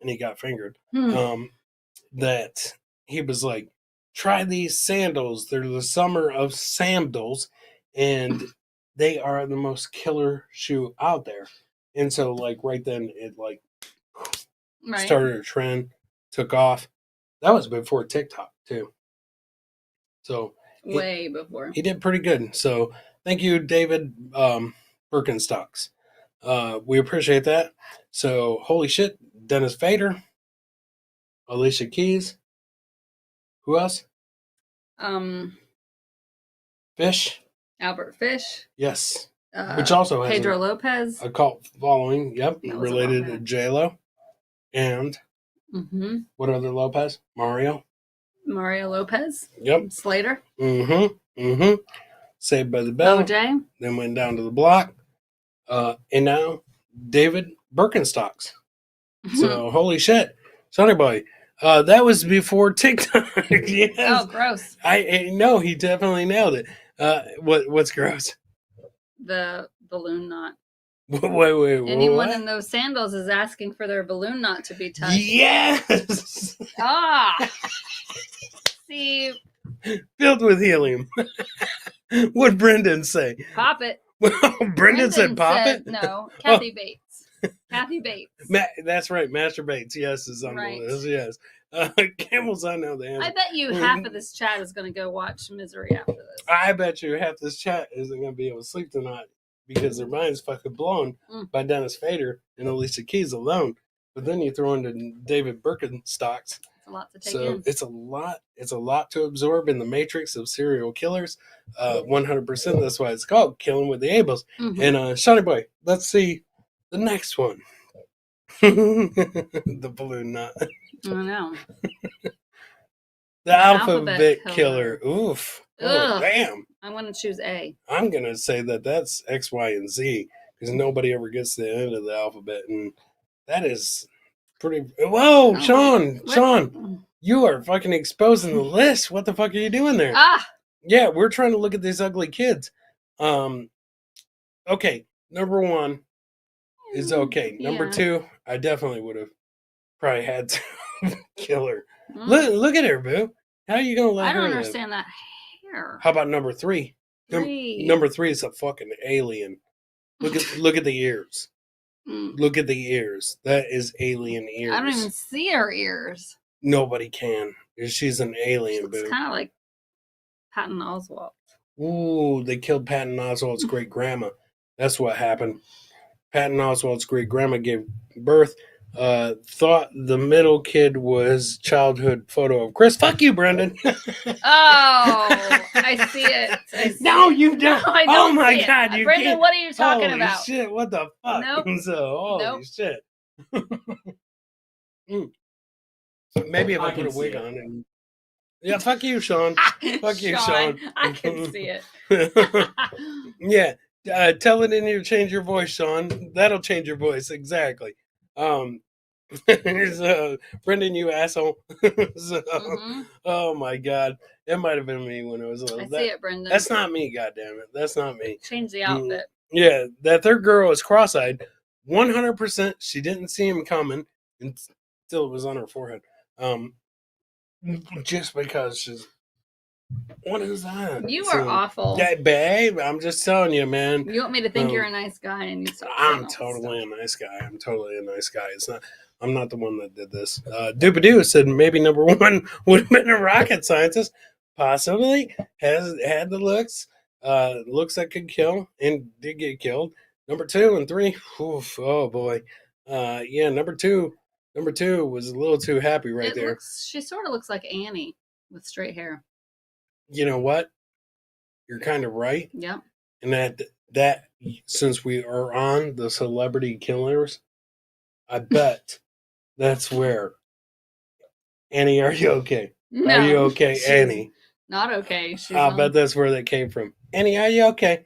and he got fingered. That he was like, try these sandals. They're the summer of sandals, and they are the most killer shoe out there. And so, like, right then, it like started a trend, took off. That was before TikTok too. So way before. He did pretty good. So thank you, David Birkenstocks. We appreciate that. So holy shit, Dennis Fader, Alicia Keys. Who else? Fish. Albert Fish. Yes. Which also has Pedro Lopez. A cult following. Yep. That was Related to J-Lo. And what other Lopez? Mario Lopez. Yep. Slater. Saved by the Bell. OJ. Then went down to the block. And now David Birkenstocks. So holy shit. Sonny Boy. That was before TikTok. Yes. Oh, gross. I know he definitely nailed it. What's gross? The balloon knot. Wait. Anyone what? in those sandals is asking for their balloon knot to be touched. Yes. See. Filled with helium. What'd Brendan say? Pop it. Brendan said pop it? No, Kathy Bates. Kathy Bates. That's right. Master Bates. Yes, is on the list. Yes. Camels, I know the answer. I bet you half of this chat is going to go watch Misery after this. I bet you half this chat isn't going to be able to sleep tonight because their mind's fucking blown by Dennis Fader and Alicia Keys alone. But then you throw into David Birkenstocks. It's a lot to take So in. it's a lot. It's a lot to absorb in the matrix of serial killers. 100%. That's why it's called Killing with the Abels. And Shawnee Boy, let's see the next one. The balloon knot. I know. The alphabet killer. Oof. Oh, damn. I'm going to choose A. I'm going to say that's X, Y, and Z because nobody ever gets to the end of the alphabet. And that is pretty. Whoa, Sean, you are fucking exposing the list. What the fuck are you doing there? Yeah, we're trying to look at these ugly kids. Okay, number one is okay. Number two, I definitely would have probably had to kill her. Look at her, boo. How are you gonna let her I don't live? understand that hair. How about number three? Number three is a fucking alien. Look at the ears. Look at the ears. That is alien ears. I don't even see her ears. Nobody can. She's an alien, boo. It's kind of like Patton Oswalt. Ooh, they killed Patton Oswalt's great grandma. That's what happened. Patton Oswalt's great grandma gave birth. Thought the middle kid was childhood photo of Chris. Fuck you, Brendan. I see it. No, you don't. No, I don't. Oh my god, you Brendan, can't. what are you talking Holy about? Shit, what the fuck? Nope. So, holy shit. Maybe if I put a wig on and yeah, fuck you, Sean. Fuck you, Sean. I can see it. Yeah. Tell it in your change your voice, Sean. That'll change your voice, exactly. So, Brendan, you asshole. Oh my god. It might have been me when it was little. I see it, Brendan. That's not me, goddammit. That's not me. Change the outfit. Yeah, that third girl is cross-eyed. 100% she didn't see him coming until it was on her forehead. just because she's. What is that? You are awful. Yeah, babe. I'm just telling you, man. You want me to think you're a nice guy, and you start. I'm totally a nice guy. I'm totally a nice guy. It's not. I'm not the one that did this. Doopadoo said maybe number one would have been a rocket scientist. Possibly had the looks. Looks that could kill and did get killed. Number 2 and 3. Oof, oh boy. Yeah. Number two was a little too happy right there. She sort of looks like Annie with straight hair. You know what? You're kind of right. Yep. And that since we are on the celebrity killers, I bet that's where. Annie, are you okay? No, are you okay, Annie? Not okay. I bet that's where that came from. Annie, are you okay?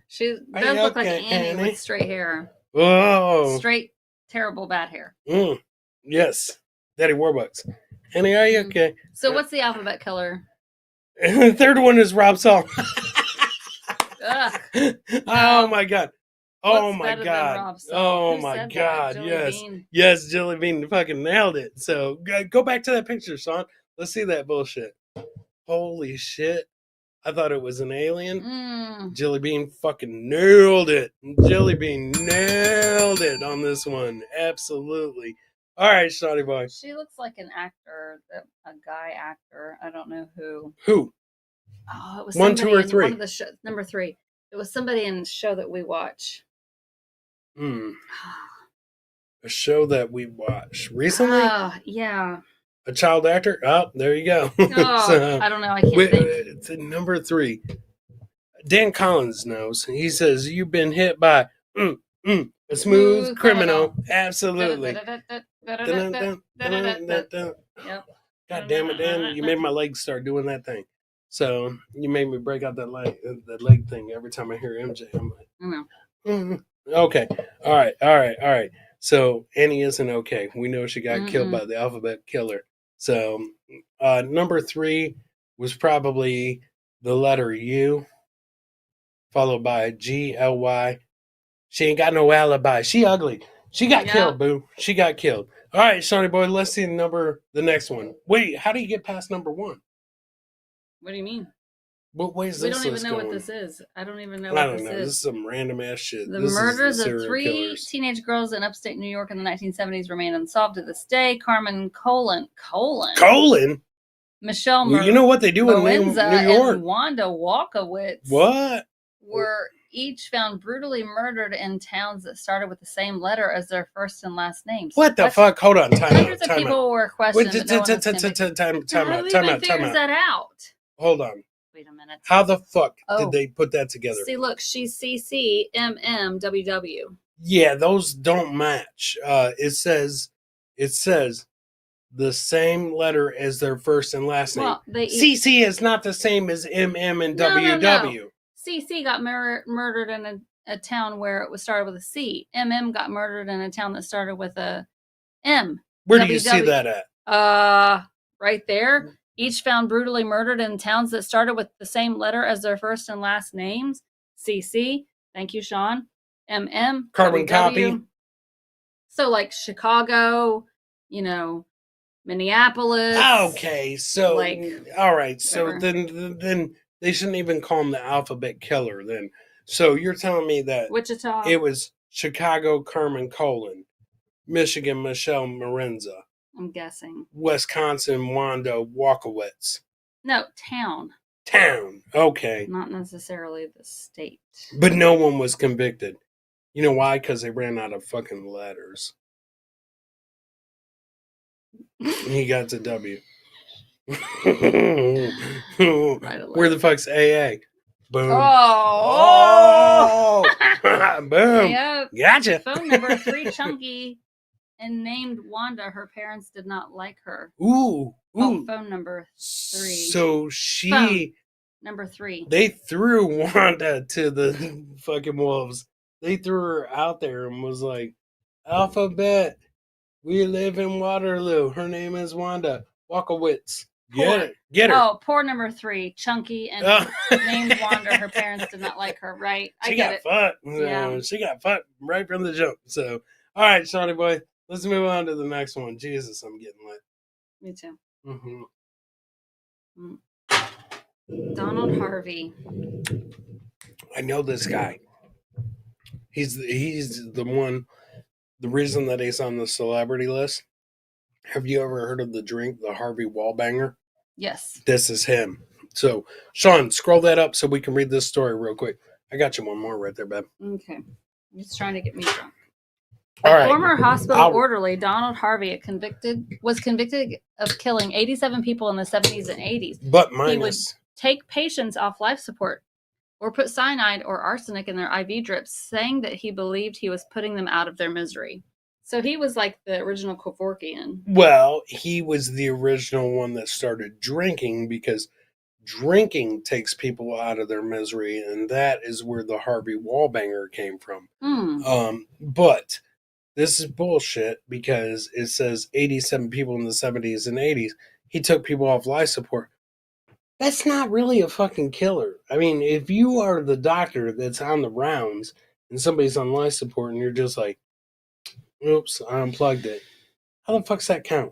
She does look like Annie with straight hair. Oh. Straight, terrible, bad hair. Yes. Daddy Warbucks. Annie, are you okay? So what's the alphabet killer? The third one is Rob Salt. Oh my God. Oh my God. Oh my God. Yes. Yes, Jelly Bean fucking nailed it. So go back to that picture, Sean. Let's see that bullshit. Holy shit. I thought it was an alien. Jelly Bean fucking nailed it. Jelly Bean nailed it on this one. Absolutely. All right, Shawty boy. She looks like an actor, a guy actor. I don't know who. Who? Oh, it was 1, 2, or 3. One of the number 3. It was somebody in the show that we watch. A show that we watched recently. Yeah. A child actor. Oh, there you go. Oh, so, I don't know. I can't think. It's number 3. Dan Collins knows. He says you've been hit by a smooth criminal. Absolutely. God damn it, Dan! You made my legs start doing that thing. So you made me break out that leg thing every time I hear MJ. I'm like, okay, all right. So Annie isn't okay. We know she got killed by the alphabet killer. So number 3 was probably the letter U, followed by GLY. She ain't got no alibi. She ugly. She got killed, boo. She got killed. All right, Shawnee boy, let's see the next one. Wait, how do you get past number 1? What do you mean? What way is we this? We don't even know what this is. I don't even know I what don't this know. is. This is some random ass shit. The murders of 3 teenage girls in upstate New York in the 1970s remain unsolved to this day. Carmen Colon. Michelle well, you know what they do in New York? And Wanda Walkowitz. What? Were each found brutally murdered in towns that started with the same letter as their first and last names. What the fuck? Hold on. Hundreds of people were questioned. Time out. Figures that out. Hold on. Wait a minute. How the fuck did they put that together? See, look, she's CCMMWW. Yeah, those don't match. It says the same letter as their first and last name. CC is not the same as MM and WW. No. CC got murdered in a town where it was started with a C. MM got murdered in a town that started with a M. Where do you see that at? Right there. Each found brutally murdered in towns that started with the same letter as their first and last names. CC. Thank you, Sean. MM. Carbon WW. copy. So like Chicago, Minneapolis. Okay, so all right, so whatever. then they shouldn't even call him the alphabet killer then. So you're telling me that Wichita. It was Chicago Carmen Colon, Michigan Michelle Marenza. I'm guessing. Wisconsin Wanda Walkowitz. No, town. Town. Okay. Not necessarily the state. But no one was convicted. You know why? Because they ran out of fucking letters. He got to W. Where the fuck's AA? Boom. Oh. Boom. Yep. Gotcha. Phone number 3 Chunky and named Wanda. Her parents did not like her. Ooh. Oh, phone number 3. So Number 3. They threw Wanda to the fucking wolves. They threw her out there and was like, Alphabet, we live in Waterloo. Her name is Wanda Walkowitz. Get her. Oh, poor number 3, Chunky, and named Wanda. Her parents did not like her, right? She got fucked. Yeah. She got fucked right from the jump. So, all right, Shawnee boy, let's move on to the next one. Jesus, I'm getting lit. Me too. Mm-hmm. Donald Harvey. I know this guy. He's the one. The reason that he's on the celebrity list. Have you ever heard of the Harvey Wallbanger? Yes. This is him. So, Sean, scroll that up so we can read this story real quick. I got you one more right there, babe. Okay. He's trying to get me drunk. All right. Former hospital orderly Donald Harvey was convicted of killing 87 people in the 70s and 80s. But He would take patients off life support or put cyanide or arsenic in their IV drips, saying that he believed he was putting them out of their misery. So he was like the original Kevorkian. Well, he was the original one that started drinking because drinking takes people out of their misery, and that is where the Harvey Wallbanger came from. But this is bullshit because it says 87 people in the 70s and 80s. He took people off life support. That's not really a fucking killer. I mean, if you are the doctor that's on the rounds and somebody's on life support and you're just like, oops, I unplugged it. How the fuck's that count?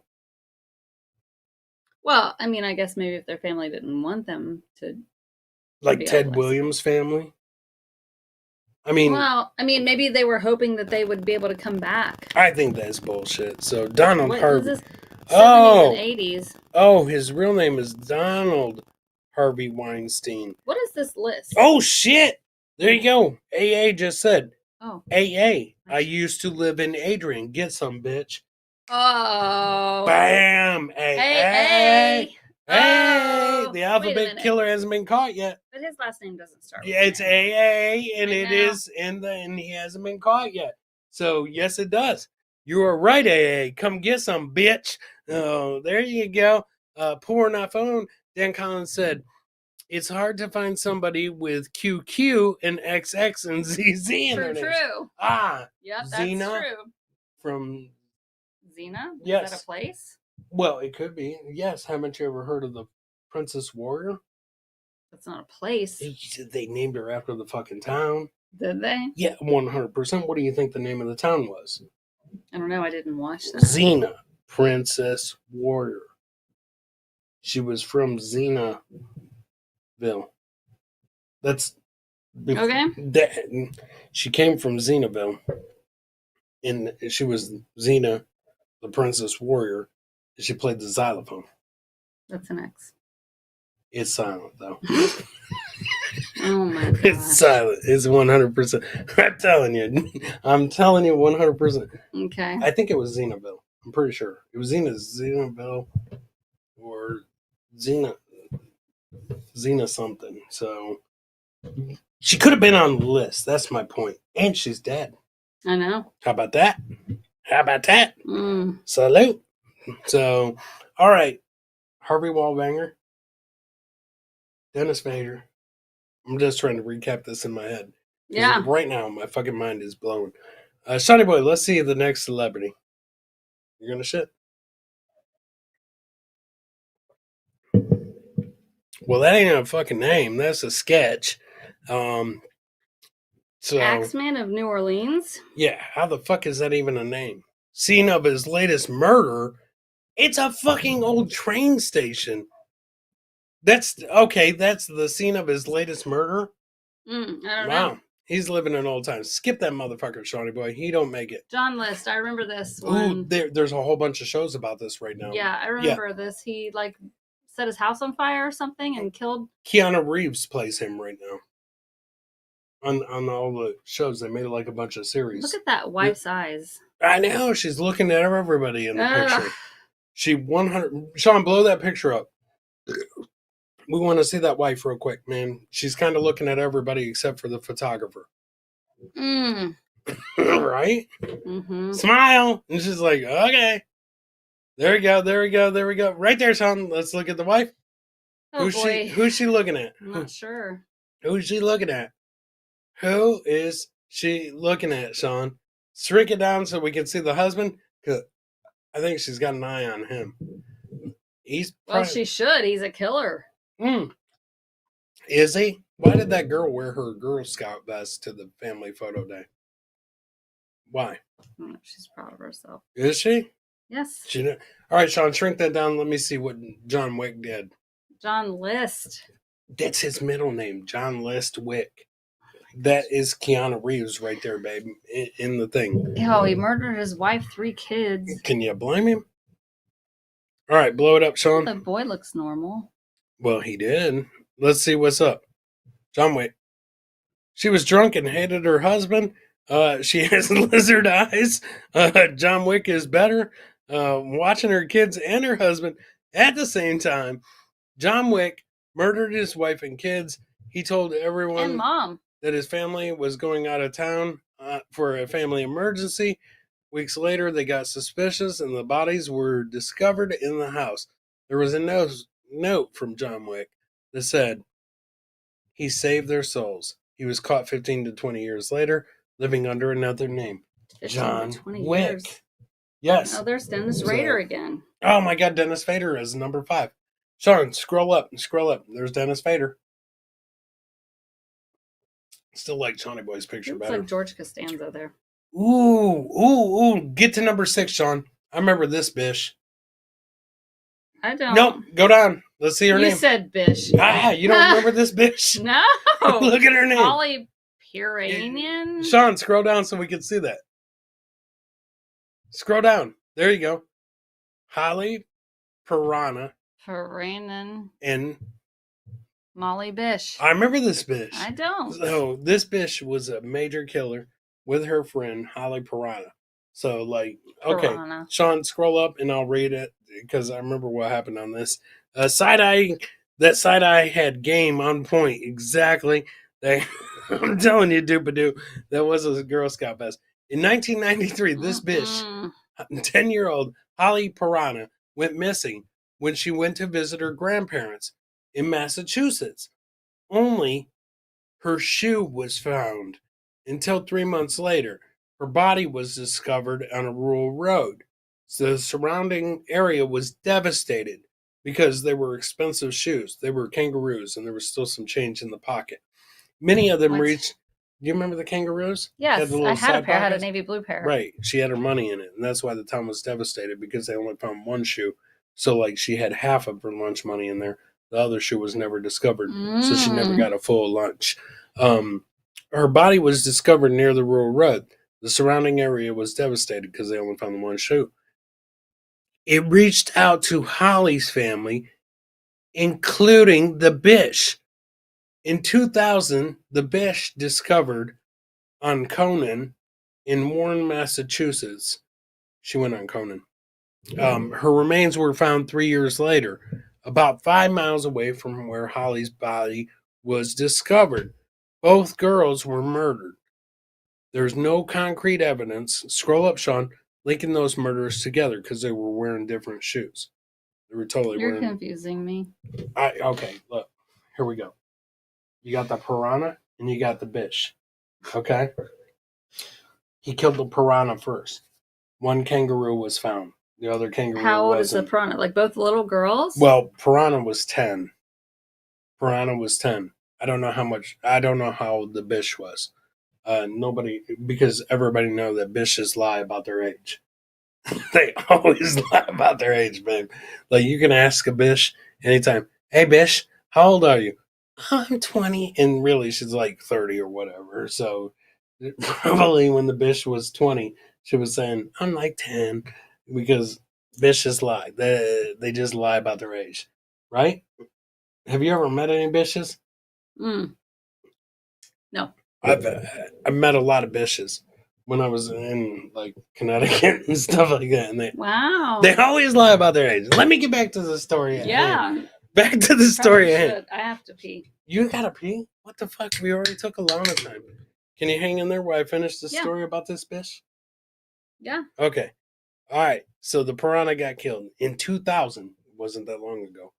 Well, I mean, I guess maybe if their family didn't want them to. Like Ted Williams' family? I mean, maybe they were hoping that they would be able to come back. I think that's bullshit. So, Donald Harvey. Is this 70s and 80s. Oh, his real name is Donald Harvey Weinstein. What is this list? Oh, shit. There you go. AA just said. Oh. AA. I used to live in Adrian. Get some, bitch. Oh. Bam. AA. Hey. Hey. The alphabet killer hasn't been caught yet. But his last name doesn't start with Yeah, it's AA, and right it is, and he hasn't been caught yet. So, yes, it does. You are right, AA. Come get some, bitch. Oh, there you go. Poor not phone. Dan Collins said, it's hard to find somebody with QQ and XX and ZZ in their names. True. Ah. Yep, that's Zena true. From Xena? Yes. Is that a place? Well, it could be. Yes. Haven't you ever heard of the Princess Warrior? That's not a place. They named her after the fucking town. Did they? Yeah, 100%. What do you think the name of the town was? I don't know. I didn't watch that. Xena, Princess Warrior. She was from Xenaville. That's okay. She came from Xenaville, and she was Xena, the Princess Warrior. And she played the xylophone. That's an X. It's silent though. Oh my god. It's silent. It's 100%. I'm telling you 100%. Okay. I think it was Xenaville. I'm pretty sure. It was Xenaville or Xena something. So she could have been on the list. That's my point. And she's dead. I know. How about that? Mm. Salute. So, all right. Harvey Wallbanger. Dennis Vader. I'm just trying to recap this in my head. Yeah. Right now, my fucking mind is blown. Shotty Boy, let's see the next celebrity. You're going to shit? Well, that ain't a fucking name. That's a sketch. So Axeman of New Orleans? Yeah, how the fuck is that even a name? Scene of his latest murder? It's a fucking old train station. That's the scene of his latest murder? I don't know. He's living in old times. Skip that motherfucker, Shawnee Boy. He don't make it. John List. I remember this one. Ooh, there's a whole bunch of shows about this right now. Yeah, I remember this. He set his house on fire or something and killed. Keanu Reeves plays him right now. On all the shows, they made like a bunch of series. Look at that wife's eyes. I know. She's looking at everybody in the picture. She 100. Sean, blow that picture up. We want to see that wife real quick, man. She's kind of looking at everybody except for the photographer. Right? Mm-hmm. Smile. And she's like, okay. There we go. Right there, Sean. Let's look at the wife. Oh, Who's she looking at? I'm not sure. Who's she looking at? Who is she looking at, Sean? Shrink it down so we can see the husband. Cause I think she's got an eye on him. She should. He's a killer. Is he? Why did that girl wear her Girl Scout vest to the family photo day? Why? She's proud of herself. Is she? Yes. All right, Sean, shrink that down. Let me see what John Wick did. John List. That's his middle name, John List Wick. That is Keanu Reeves right there, babe, in the thing. Oh, he murdered his wife, 3 kids. Can you blame him? All right, blow it up, Sean. The boy looks normal. Well, he did. Let's see what's up. John Wick. She was drunk and hated her husband. She has lizard eyes. John Wick is better. Watching her kids and her husband at the same time. John Wick murdered his wife and kids. He told everyone And mom. that his family was going out of town for a family emergency. Weeks later, they got suspicious and the bodies were discovered in the house. There was a note from John Wick that said, he saved their souls. He was caught 15 to 20 years later, living under another name. 15 John to 20 Wick. years. Yes. Oh, there's Dennis Rader again. Oh my God, Dennis Fader is number 5. Sean, scroll up. There's Dennis Fader. Still like Johnny Boy's picture Looks better. like George Costanza there. Ooh. Get to number 6, Sean. I remember this bish. I don't. Nope, go down. Let's see her You name. said Bish. You don't remember this bish? No. Look at her name. Holly Piranian. Sean, scroll down so we can see that. Scroll down. There you go. Holly Piranha Piranian. and Molly Bish. I remember this bish. I don't. So this bish was a major killer with her friend Holly Piranha. So like, okay, Piranha. Sean, scroll up and I'll read it because I remember what happened on this. Side-eye had game on point. Exactly. I'm telling you, Doopadoo, that was a Girl Scout best. In 1993, this bish, 10-year-old Holly Piranha, went missing when she went to visit her grandparents in Massachusetts. Only her shoe was found until 3 months later. Her body was discovered on a rural road. So the surrounding area was devastated because they were expensive shoes. They were kangaroos, and there was still some change in the pocket. Many of them reached. Do you remember the kangaroos? Yes, I had a pair. I had a pockets? navy blue pair. Right. She had her money in it, and that's why the town was devastated because they only found one shoe. So, like, she had half of her lunch money in there. The other shoe was never discovered, so she never got a full lunch. Her body was discovered near the rural road. The surrounding area was devastated because they only found the one shoe. It reached out to Holly's family, including the Bish. In 2000, the Bish discovered on Conan in Warren, Massachusetts. She went on Conan. Her remains were found 3 years later, about 5 miles away from where Holly's body was discovered. Both girls were murdered. There's no concrete evidence. Scroll up, Sean, linking those murders together because they were wearing different shoes. They were totally You're wearing. confusing me. Okay, look. Here we go. You got the piranha and you got the bish. Okay? He killed the piranha first. One kangaroo was found. The other kangaroo How old is the wasn't. piranha? Like both little girls? Well, piranha was 10. Piranha was 10. I don't know how old the bish was. Nobody, because everybody know that bishes lie about their age. They always lie about their age, babe. Like, you can ask a bish anytime, hey, bish, how old are you? I'm 20. And really, she's like 30 or whatever. So, probably when the bish was 20, she was saying, I'm like 10. Because bishes lie. They just lie about their age. Right? Have you ever met any bishes? No. I've met a lot of bishes when I was in like Connecticut and stuff like that, and they always lie about their age. Let me get back to the story. Back to the story ahead. I have to pee. You gotta pee? What the fuck? We already took a long time. Can you hang in there while I finish the story about this bish? Yeah. Okay. All right. So the piranha got killed in 2000. It wasn't that long ago.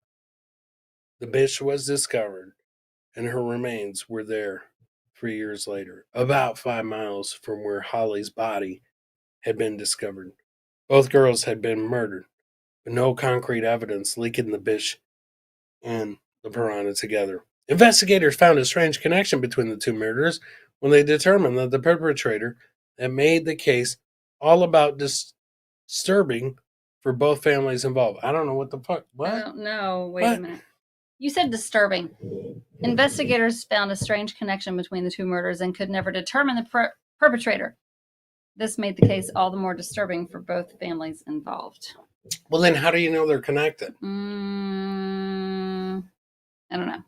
The bish was discovered, and her remains were there 3 years later, about 5 miles from where Holly's body had been discovered. Both girls had been murdered, but no concrete evidence linking the bish and the piranha together. Investigators found a strange connection between the two murders when they determined that the perpetrator had made the case all about disturbing for both families involved. I don't know what the fuck. What? I don't know. Wait a minute. You said disturbing. Investigators found a strange connection between the two murders and could never determine the perpetrator. This made the case all the more disturbing for both families involved. Well, then how do you know they're connected? I don't know.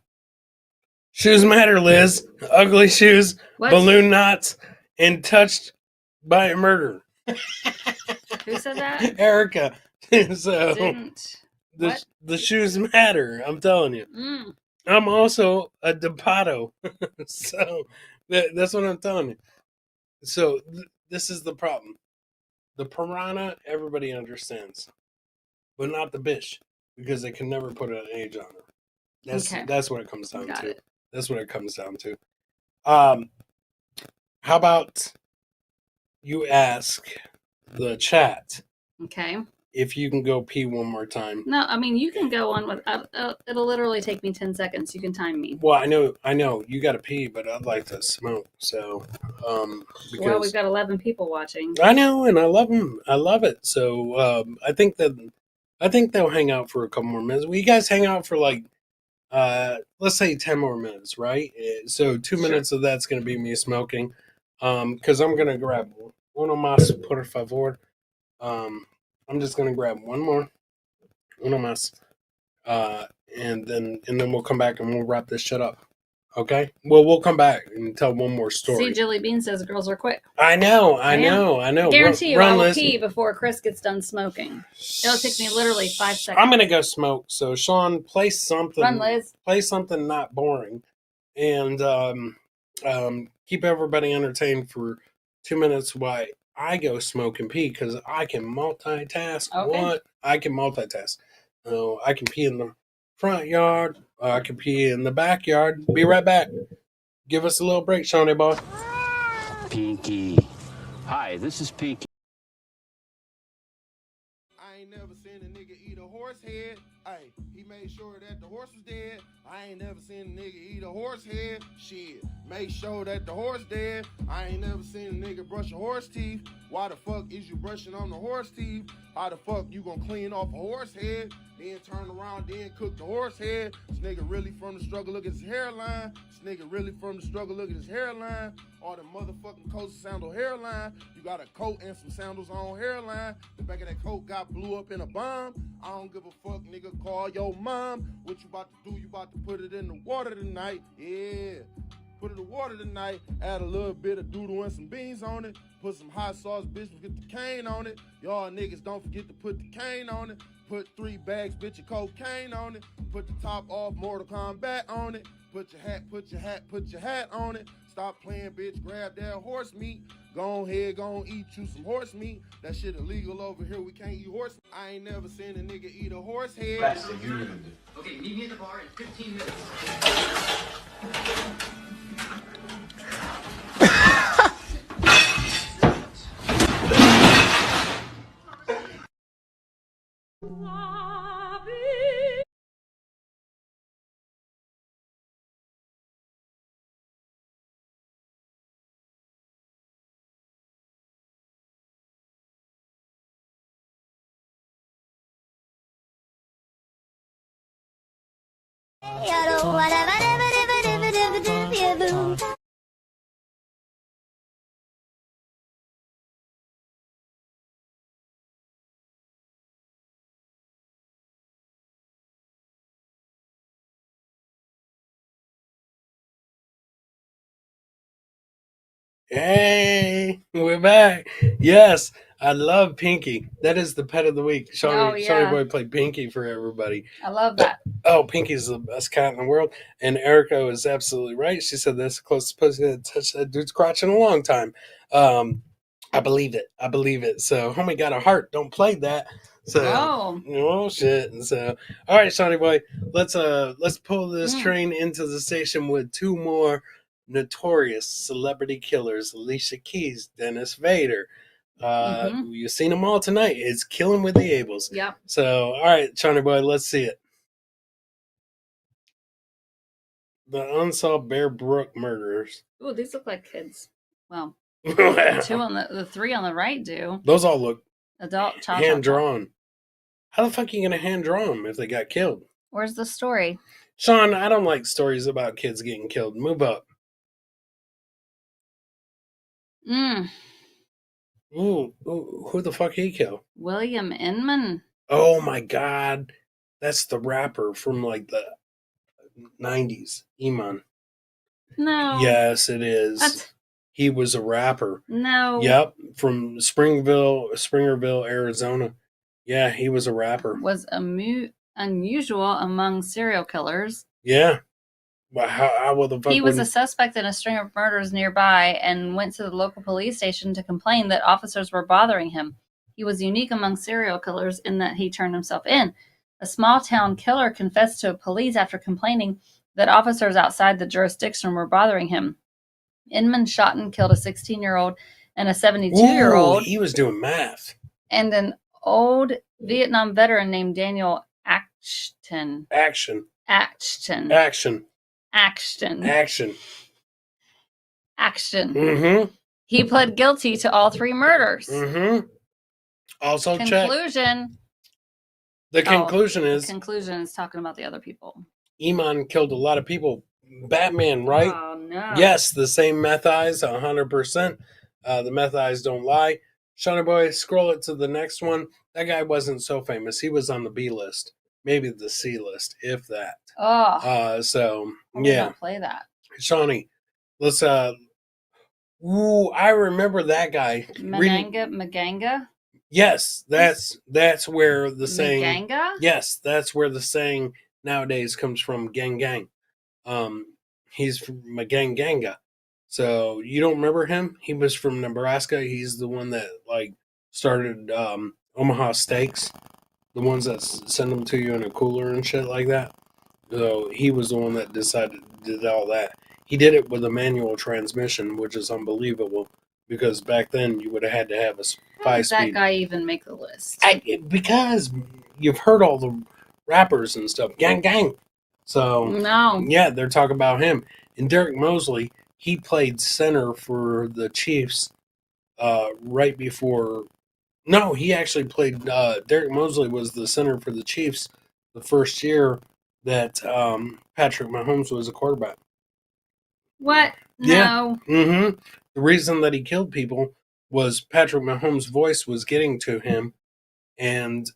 Shoes matter, Liz. Ugly shoes, What? balloon knots, and touched by a murderer. Who said that? Erica. So Didn't. What? the shoes matter. I'm telling you. Mm. I'm also a Depato. So that's what I'm telling you. So this is the problem. The piranha, everybody understands, but not the bitch, because they can never put an age on her. That's what it comes down Got to. it. That's what it comes down to. How about you ask the chat Okay. if you can go pee one more time? No, I mean, you can go on with it'll literally take me 10 seconds. You can time me. Well, I know you got to pee, but I'd like to smoke. So, because Well, we've got 11 people watching. I know, and I love them. I love it. So, I think they'll hang out for a couple more minutes. Will you guys hang out for like, let's say 10 more minutes, right? So 2 minutes of that's going to be me smoking. Because I'm going to grab uno más, por favor. I'm just going to grab one more, uno más. And then we'll come back and we'll wrap this shit up. Okay? Well, we'll come back and tell one more story. See, Jilly Bean says girls are quick. I know. Guarantee you, I will Liz. pee before Chris gets done smoking. It'll take me literally 5 seconds. I'm gonna go smoke. So Sean, play something. Run, Liz. Play something not boring, and keep everybody entertained for 2 minutes while I go smoke and pee, because I can multitask. Okay. What? I can multitask. I can pee in the front yard. I can pee in the backyard. Be right back. Give us a little break, Shawnee boy. Pinky. Hi, this is Pinky. I ain't never seen a nigga eat a horse head. Hey, he made sure that the horse was dead. I ain't never seen a nigga eat a horse head. Shit, make sure that the horse dead. I ain't never seen a nigga brush a horse teeth. Why the fuck is you brushing on the horse teeth? How the fuck you gonna clean off a horse head? Then turn around, then cook the horse head. This nigga really from the struggle, look at his hairline. This nigga really from the struggle, look at his hairline. All the motherfucking coat sandal hairline. You got a coat and some sandals on hairline. The back of that coat got blew up in a bomb. I don't give a fuck, nigga, call your mom. What you about to do? You about to put it in the water tonight. Yeah. Put it in the water tonight, add a little bit of doodle and some beans on it. Put some hot sauce, bitch, get the cane on it. Y'all niggas don't forget to put the cane on it. Put 3 bags, bitch, of cocaine on it. Put the top off, Mortal Kombat on it. Put your hat on it. Stop playing, bitch, grab that horse meat. Go ahead, go eat you some horse meat. That shit illegal over here, we can't eat horse meat. I ain't never seen a nigga eat a horse head. Okay, meet me at the bar in 15 minutes. Hey, we're back. Yes, I love Pinky. That is the pet of the week. Shawnee Boy played Pinky for everybody. I love that. Oh, Pinky's the best cat in the world. And Erica is absolutely right. She said that's the closest pussy to touch that dude's crotch in a long time. I believe it. So, homie got a heart. Don't play that. So, oh shit. And so, all right, Shawnee Boy, let's pull this train into the station with 2 more notorious celebrity killers: Alicia Keys, Dennis Vader. You've seen them all tonight. It's Killing with the Ables. Yeah. So, all right, Shawnee Boy, let's see it. The unsolved Bear Brook murderers. Ooh, these look like kids. Well, the 3 on the right do. Those all look adult hand drawn. How the fuck are you gonna hand draw them if they got killed? Where's the story? Sean, I don't like stories about kids getting killed. Move up. Ooh, who the fuck he killed? William Inman. Oh my god. That's the rapper from like the 90s. Iman. No. Yes, it is. That's... He was a rapper. No. Yep, from Springerville, Arizona. Yeah, he was a rapper. Was unusual among serial killers. Yeah. Well, how the fuck he was a suspect in a string of murders nearby and went to the local police station to complain that officers were bothering him. He was unique among serial killers in that he turned himself in. A small-town killer confessed to police after complaining that officers outside the jurisdiction were bothering him. Inman shot and killed a 16-year-old and a 72-year-old. He was doing math. And an old Vietnam veteran named Daniel Axton. Action. Mm-hmm. He pled guilty to all 3 murders. Mm-hmm. Also, conclusion. The conclusion is talking about the other people. Iman killed a lot of people. Batman, right? Oh no. Yes, the same meth eyes, 100%. The meth eyes don't lie. Shawnee Boy, scroll it to the next one. That guy wasn't so famous. He was on the B list, maybe the C list, if that. Oh. So yeah. Don't play that. Shawnee, let's. I remember that guy. Maganga. Yes, that's where the saying. Maganga. Yes, that's where the saying nowadays comes from. Gang gang. He's from Maganganga. So you don't remember him? He was from Nebraska. He's the one that like started Omaha Steaks, the ones that send them to you in a cooler and shit like that. So he was the one that did all that. He did it with a manual transmission, which is unbelievable because back then you would have had to have a 5-speed. How does that guy even make the list? Because you've heard all the rappers and stuff, gang gang. So no, yeah, they're talking about him. And Derek Mosley, he played center for the Chiefs right before. No, he actually played. Derek Mosley was the center for the Chiefs the first year that Patrick Mahomes was a quarterback. What? Yeah. No. Mm-hmm. The reason that he killed people was Patrick Mahomes' voice was getting to him, and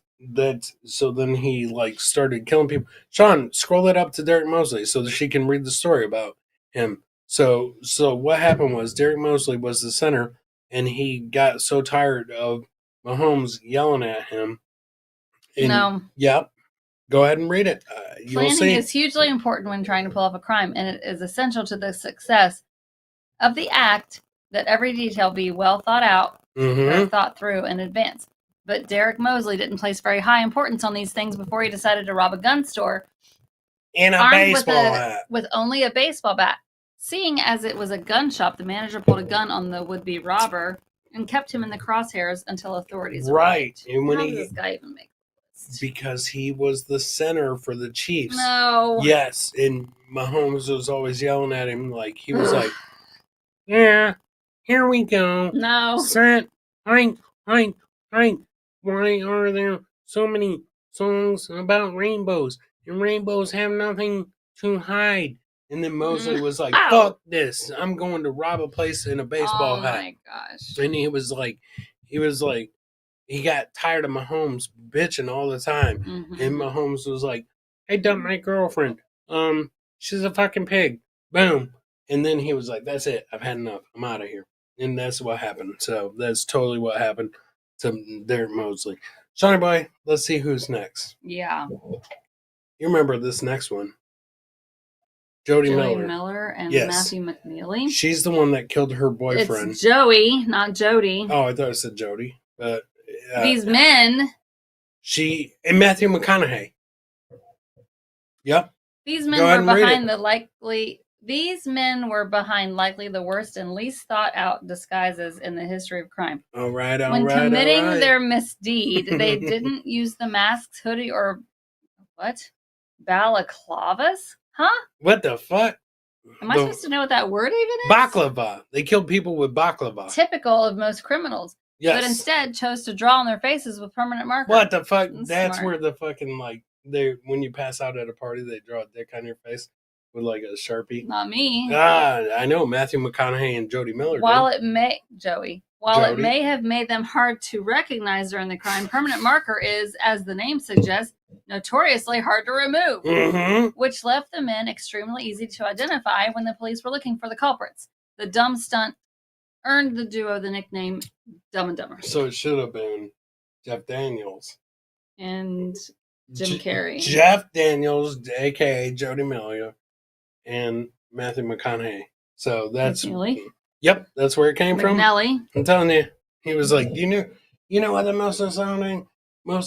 so then he like started killing people. Sean, scroll it up to Derek Mosley so that she can read the story about him. So what happened was Derek Mosley was the center, and he got so tired of Mahomes yelling at him. No. Yep. Go ahead and read it. Planning is hugely important when trying to pull off a crime, and it is essential to the success of the act that every detail be well thought out or thought through in advance. But Derek Mosley didn't place very high importance on these things before he decided to rob a gun store in a baseball bat with only a baseball bat. Seeing as it was a gun shop, the manager pulled a gun on the would-be robber and kept him in the crosshairs until authorities arrived. Right. And when How does this guy even make the list? Because he was the center for the Chiefs. No. Yes, and Mahomes was always yelling at him like he was like, "Yeah, here we go. No. Set. Why are there so many songs about rainbows? And rainbows have nothing to hide." And then Mosley was like, "Fuck this! I'm going to rob a place in a baseball hat." Oh my gosh! And he was like, he got tired of Mahomes bitching all the time, and Mahomes was like, "I dumped my girlfriend. She's a fucking pig." Boom. And then he was like, "That's it. I've had enough. I'm out of here." And that's what happened. So that's totally what happened to Derek Mosley. Johnny Boy, let's see who's next. Yeah. You remember this next one. Jody Miller and Matthew McNeely. She's the one that killed her boyfriend. It's Joey, not Jody. Oh, I thought it said Jody. But these men. And Matthew McConaughey. Yep. These men were behind These men were behind likely the worst and least thought out disguises in the history of crime. When committing their misdeed, they didn't use the masks, hoodie, or balaclavas? Huh? What the fuck? Am I supposed to know what that word even is? Baklava. They killed people with baklava. Typical of most criminals. Yes. But instead chose to draw on their faces with permanent markers. What the fuck? That's smart. Where the fucking when you pass out at a party, they draw a dick on your face with like a Sharpie. Not me. I know Matthew McConaughey and Jody Miller While did. it may have made them hard to recognize during the crime, permanent marker is, as the name suggests, notoriously hard to remove, which left the men extremely easy to identify when the police were looking for the culprits. The dumb stunt earned the duo the nickname Dumb and Dumber. So it should have been Jeff Daniels And Jim Carrey. Jeff Daniels, a.k.a. Jody Miller, and Matthew McConaughey. So that's... McNeely. Yep, that's where it came from. McNelly. I'm telling you, he was like, you know what the most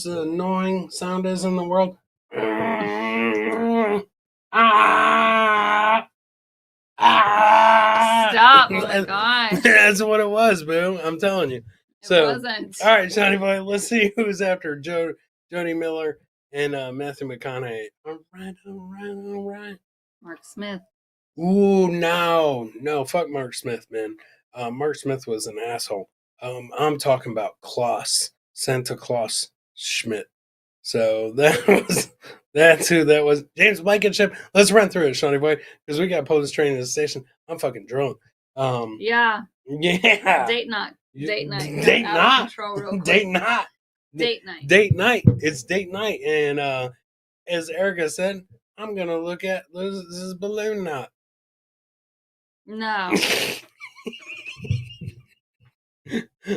annoying sound is in the world? Stop! Oh my gosh. That's what it was, boo. I'm telling you. It So, wasn't. all right, Johnny Boy, let's see who's after Jody Miller and Matthew McConaughey. All right. Mark Smith. Ooh, no, fuck Mark Smith, man. Mark Smith was an asshole. I'm talking about Santa Claus Schmidt. So that's who that was. James Blankenship. Let's run through it, Shawnee Boy, because we got police training at the station. I'm fucking drunk. Yeah. Date night. Date night. It's date night. And as Erica said, I'm gonna look at this balloon knot. No.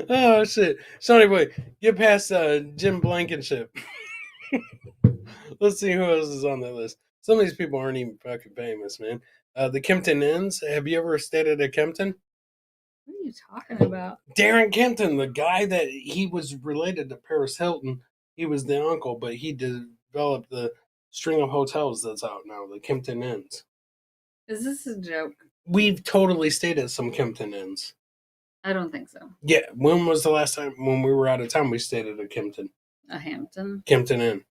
Oh shit, Shawnee Boy, get past Jim Blankenship. Let's see who else is on that list. Some of these people aren't even fucking famous, man. The Kempton Inns. Have you ever stayed at a Kempton? What are you talking about? Darren Kempton, the guy that he was related to Paris Hilton. He was the uncle, but he developed the string of hotels that's out now, the Kempton Inns. Is this a joke? We've totally stayed at some Kempton Inns. I don't think so. Yeah, when was the last time when we were out of town we stayed at a Kempton? A Hampton? Kempton Inn.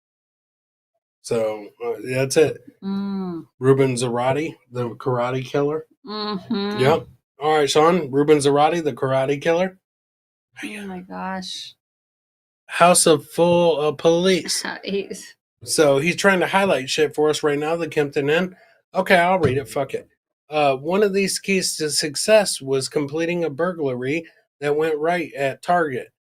So that's it. Ruben Zarate, the karate killer. Mm-hmm. Yep. All right, Sean. Ruben Zarate, the karate killer. Oh my gosh. House of full of police. He's So he's trying to highlight shit for us right now, the Kempton Inn. Okay, I'll read it. Fuck it. One of these keys to success was completing a burglary that went right at Target.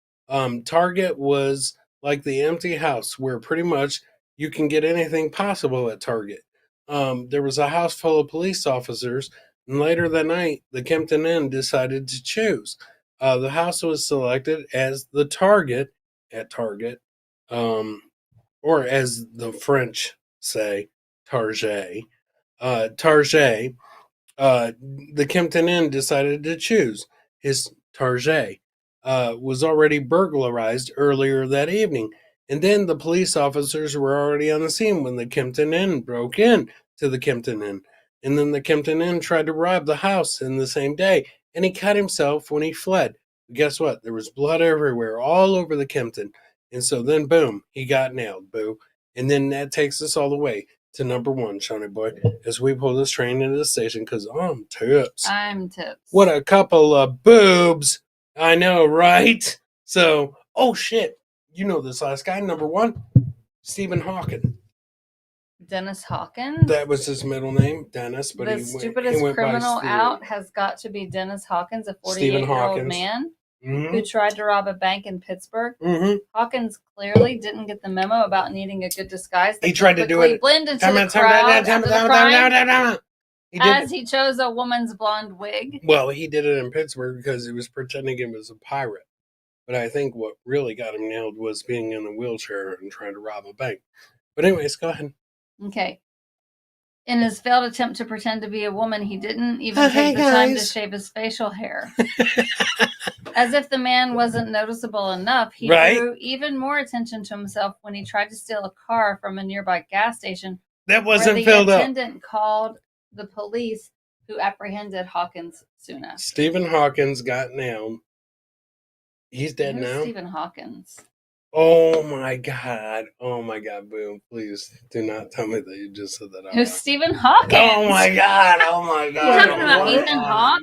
Target was like the empty house where pretty much you can get anything possible at Target. There was a house full of police officers, and later that night, the Kempton Inn decided to choose. The house was selected as the target at Target, or as the French say, Target. Target. The Kempton Inn decided to choose. His Target was already burglarized earlier that evening, and then the police officers were already on the scene when the Kempton Inn broke in to the Kempton Inn. And then the Kempton Inn tried to rob the house in the same day, and he cut himself when he fled. But guess what? There was blood everywhere, all over the Kempton. And so then, boom, he got nailed, boo. And then that takes us all the way to number one, Shawnee Boy, as we pull this train into the station, because I'm tips. I'm tips. What a couple of boobs. I know, right? So, oh shit. You know this last guy, number one, Stephen Hawking. Dennis Hawkins? That was his middle name, Dennis. But the stupidest criminal out has got to be Dennis Hawkins, a 48-year-old man who tried to rob a bank in Pittsburgh. Hawkins clearly didn't get the memo about needing a good disguise. He tried to do it. Blend into the crowd after the crime, as he chose a woman's blonde wig. Well, he did it in Pittsburgh because he was pretending he was a pirate. But I think what really got him nailed was being in a wheelchair and trying to rob a bank. But anyways, go ahead. Okay. In his failed attempt to pretend to be a woman, he didn't even take the time to shave his facial hair. As if the man wasn't noticeable enough, he drew even more attention to himself when he tried to steal a car from a nearby gas station. That wasn't filled up. The attendant called the police, who apprehended Hawkins soon after. Stephen Hawkins got nailed. He's dead now. Stephen Hawkins. Oh my god, boo. Please do not tell me that you just said that out. Who's Stephen Hawkins? Oh my god. You're talking about Ethan Hawke?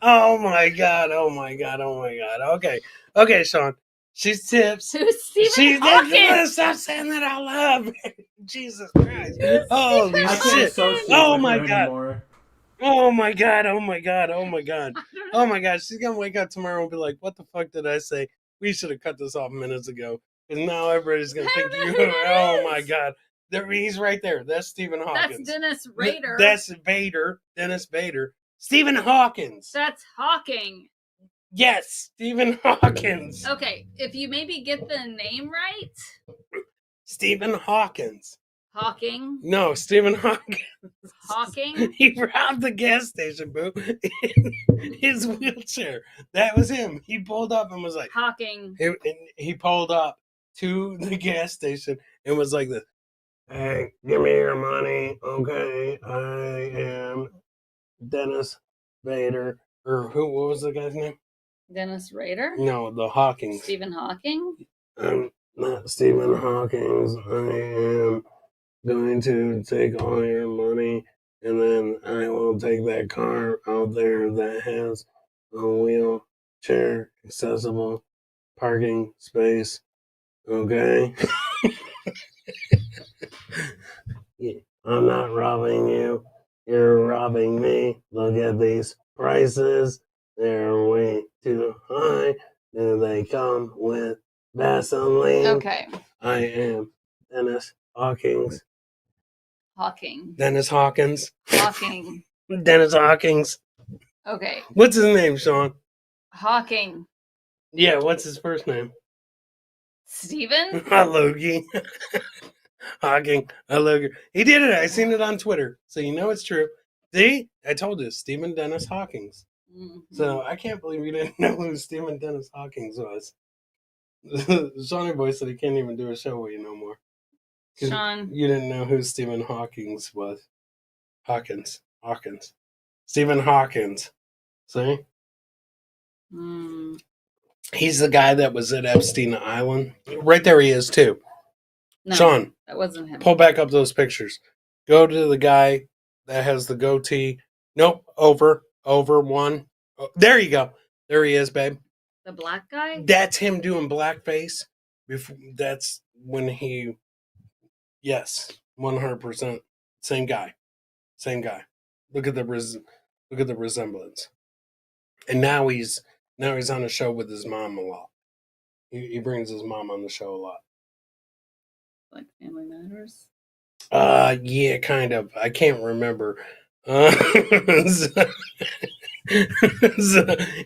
Oh my god. Okay, Sean. She's tips. Who's Stephen She's Hawking? Stop saying that out loud. Jesus Christ. Holy I shit. can't associate Oh with my her God. anymore. Oh my God. Oh my God. Oh my God. Oh my God. She's going to wake up tomorrow and be like, what the fuck did I say? We should have cut this off minutes ago. Because now everybody's going to think you. Oh my God. There, he's right there. That's Stephen Hawkins. That's Dennis Rader. That's Vader. Dennis Vader. Stephen Hawkins. That's Hawking. Yes. Stephen Hawkins. Okay, if you maybe get the name right. Stephen Hawkins. Hawking. No, Stephen Hawkins. Hawking. He robbed the gas station, boo, in his wheelchair. That was him. He pulled up and was like, Hawking. he pulled up to the gas station and was like this. Hey, give me your money, okay? I am Dennis Vader. Or who? What was the guy's name? Dennis Rader. No, the Hawkins. Stephen Hawking. I'm not Stephen Hawkins. I am going to take all your money and then I will take that car out there that has a wheelchair accessible parking space. Okay? I'm not robbing you. You're robbing me. Look at these prices. They're way too high. Do they come with Vaseline? Okay. I am Dennis Hawkins. Hawking. Dennis Hawkins. Hawking. Dennis Hawkins. Okay. What's his name, Sean? Hawking. Yeah, what's his first name? Stephen? Logie. Hawking. Logie. He did it. I seen it on Twitter. So you know it's true. See? I told you. Stephen Dennis Hawkins. Mm-hmm. So I can't believe you didn't know who Stephen Dennis Hawkins was. Shawnee Boy said he can't even do a show with you no more. Sean. You didn't know who Stephen Hawkins was. Hawkins. Stephen Hawkins. See? Mm. He's the guy that was at Epstein Island. Right there he is too. No, Sean, that wasn't him. pull back up those pictures. Go to the guy that has the goatee. Nope, over one. Oh, there you go. There he is, babe. The black guy? That's him doing blackface. That's when he. Yes, 100%. Same guy. Look at the resemblance. And now he's on a show with his mom a lot. He brings his mom on the show a lot. Like Family Matters? Yeah, kind of. I can't remember. So,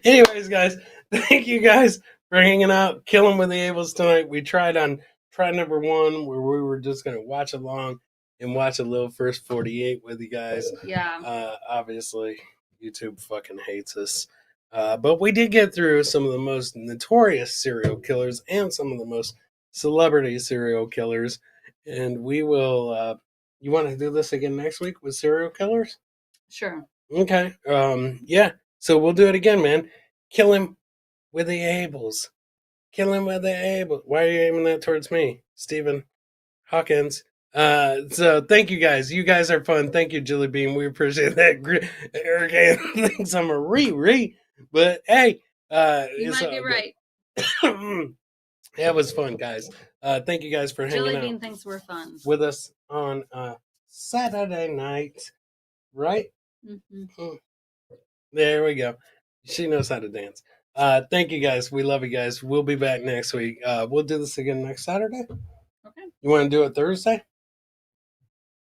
anyways, guys, thank you guys for hanging out, killing with the Ables tonight. We tried number 1 where we were just gonna watch along and watch a little first 48 with you guys. Yeah. Obviously, YouTube fucking hates us. But we did get through some of the most notorious serial killers and some of the most celebrity serial killers. And we will, you want to do this again next week with serial killers? Sure. Okay. Yeah. So we'll do it again, man. Kill him with the Ables. Kill him with the Ables. Why are you aiming that towards me, Stephen Hawkins? So thank you guys. You guys are fun. Thank you, Jilly Bean. We appreciate that. Eric thinks I'm a re. But hey, You might be right. That was fun, guys. Thank you guys for hanging Jilly out Bean thinks we're fun. with us on Saturday night, right? Mm-hmm. There we go. She knows how to dance. Thank you guys. We love you guys. We'll be back next week. We'll do this again next Saturday. Okay. You want to do it Thursday?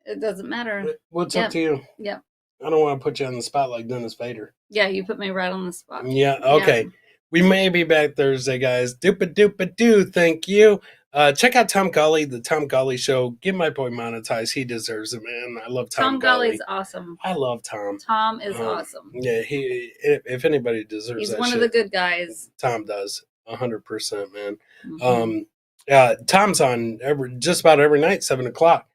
It doesn't matter. What's up to you? Yep. I don't want to put you on the spot like Dennis Vader. Yeah, you put me right on the spot. Yeah, okay. Yeah. We may be back Thursday, guys. Doopa-doo. Thank you. Check out Tom Gully, the Tom Gully Show. Get my boy monetized. He deserves it, man. I love Tom Gully. Gully's awesome. I love Tom. Tom is awesome. Yeah, if anybody deserves He's that one shit, of the good guys. Tom does. 100%, man. Mm-hmm. Tom's on just about every night, 7 o'clock.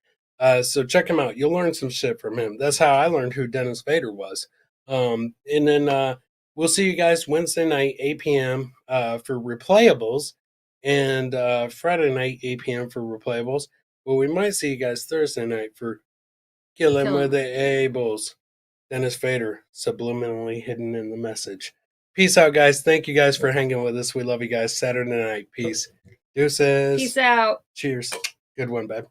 So check him out. You'll learn some shit from him. That's how I learned who Dennis Vader was. And then we'll see you guys Wednesday night, 8 p.m. For replayables, and Friday night, 8 p.m. for replayables. But we might see you guys Thursday night for Killing with the Ables. Dennis Vader, subliminally hidden in the message. Peace out, guys. Thank you guys for hanging with us. We love you guys. Saturday night. Peace. Deuces. Peace out. Cheers. Good one, babe.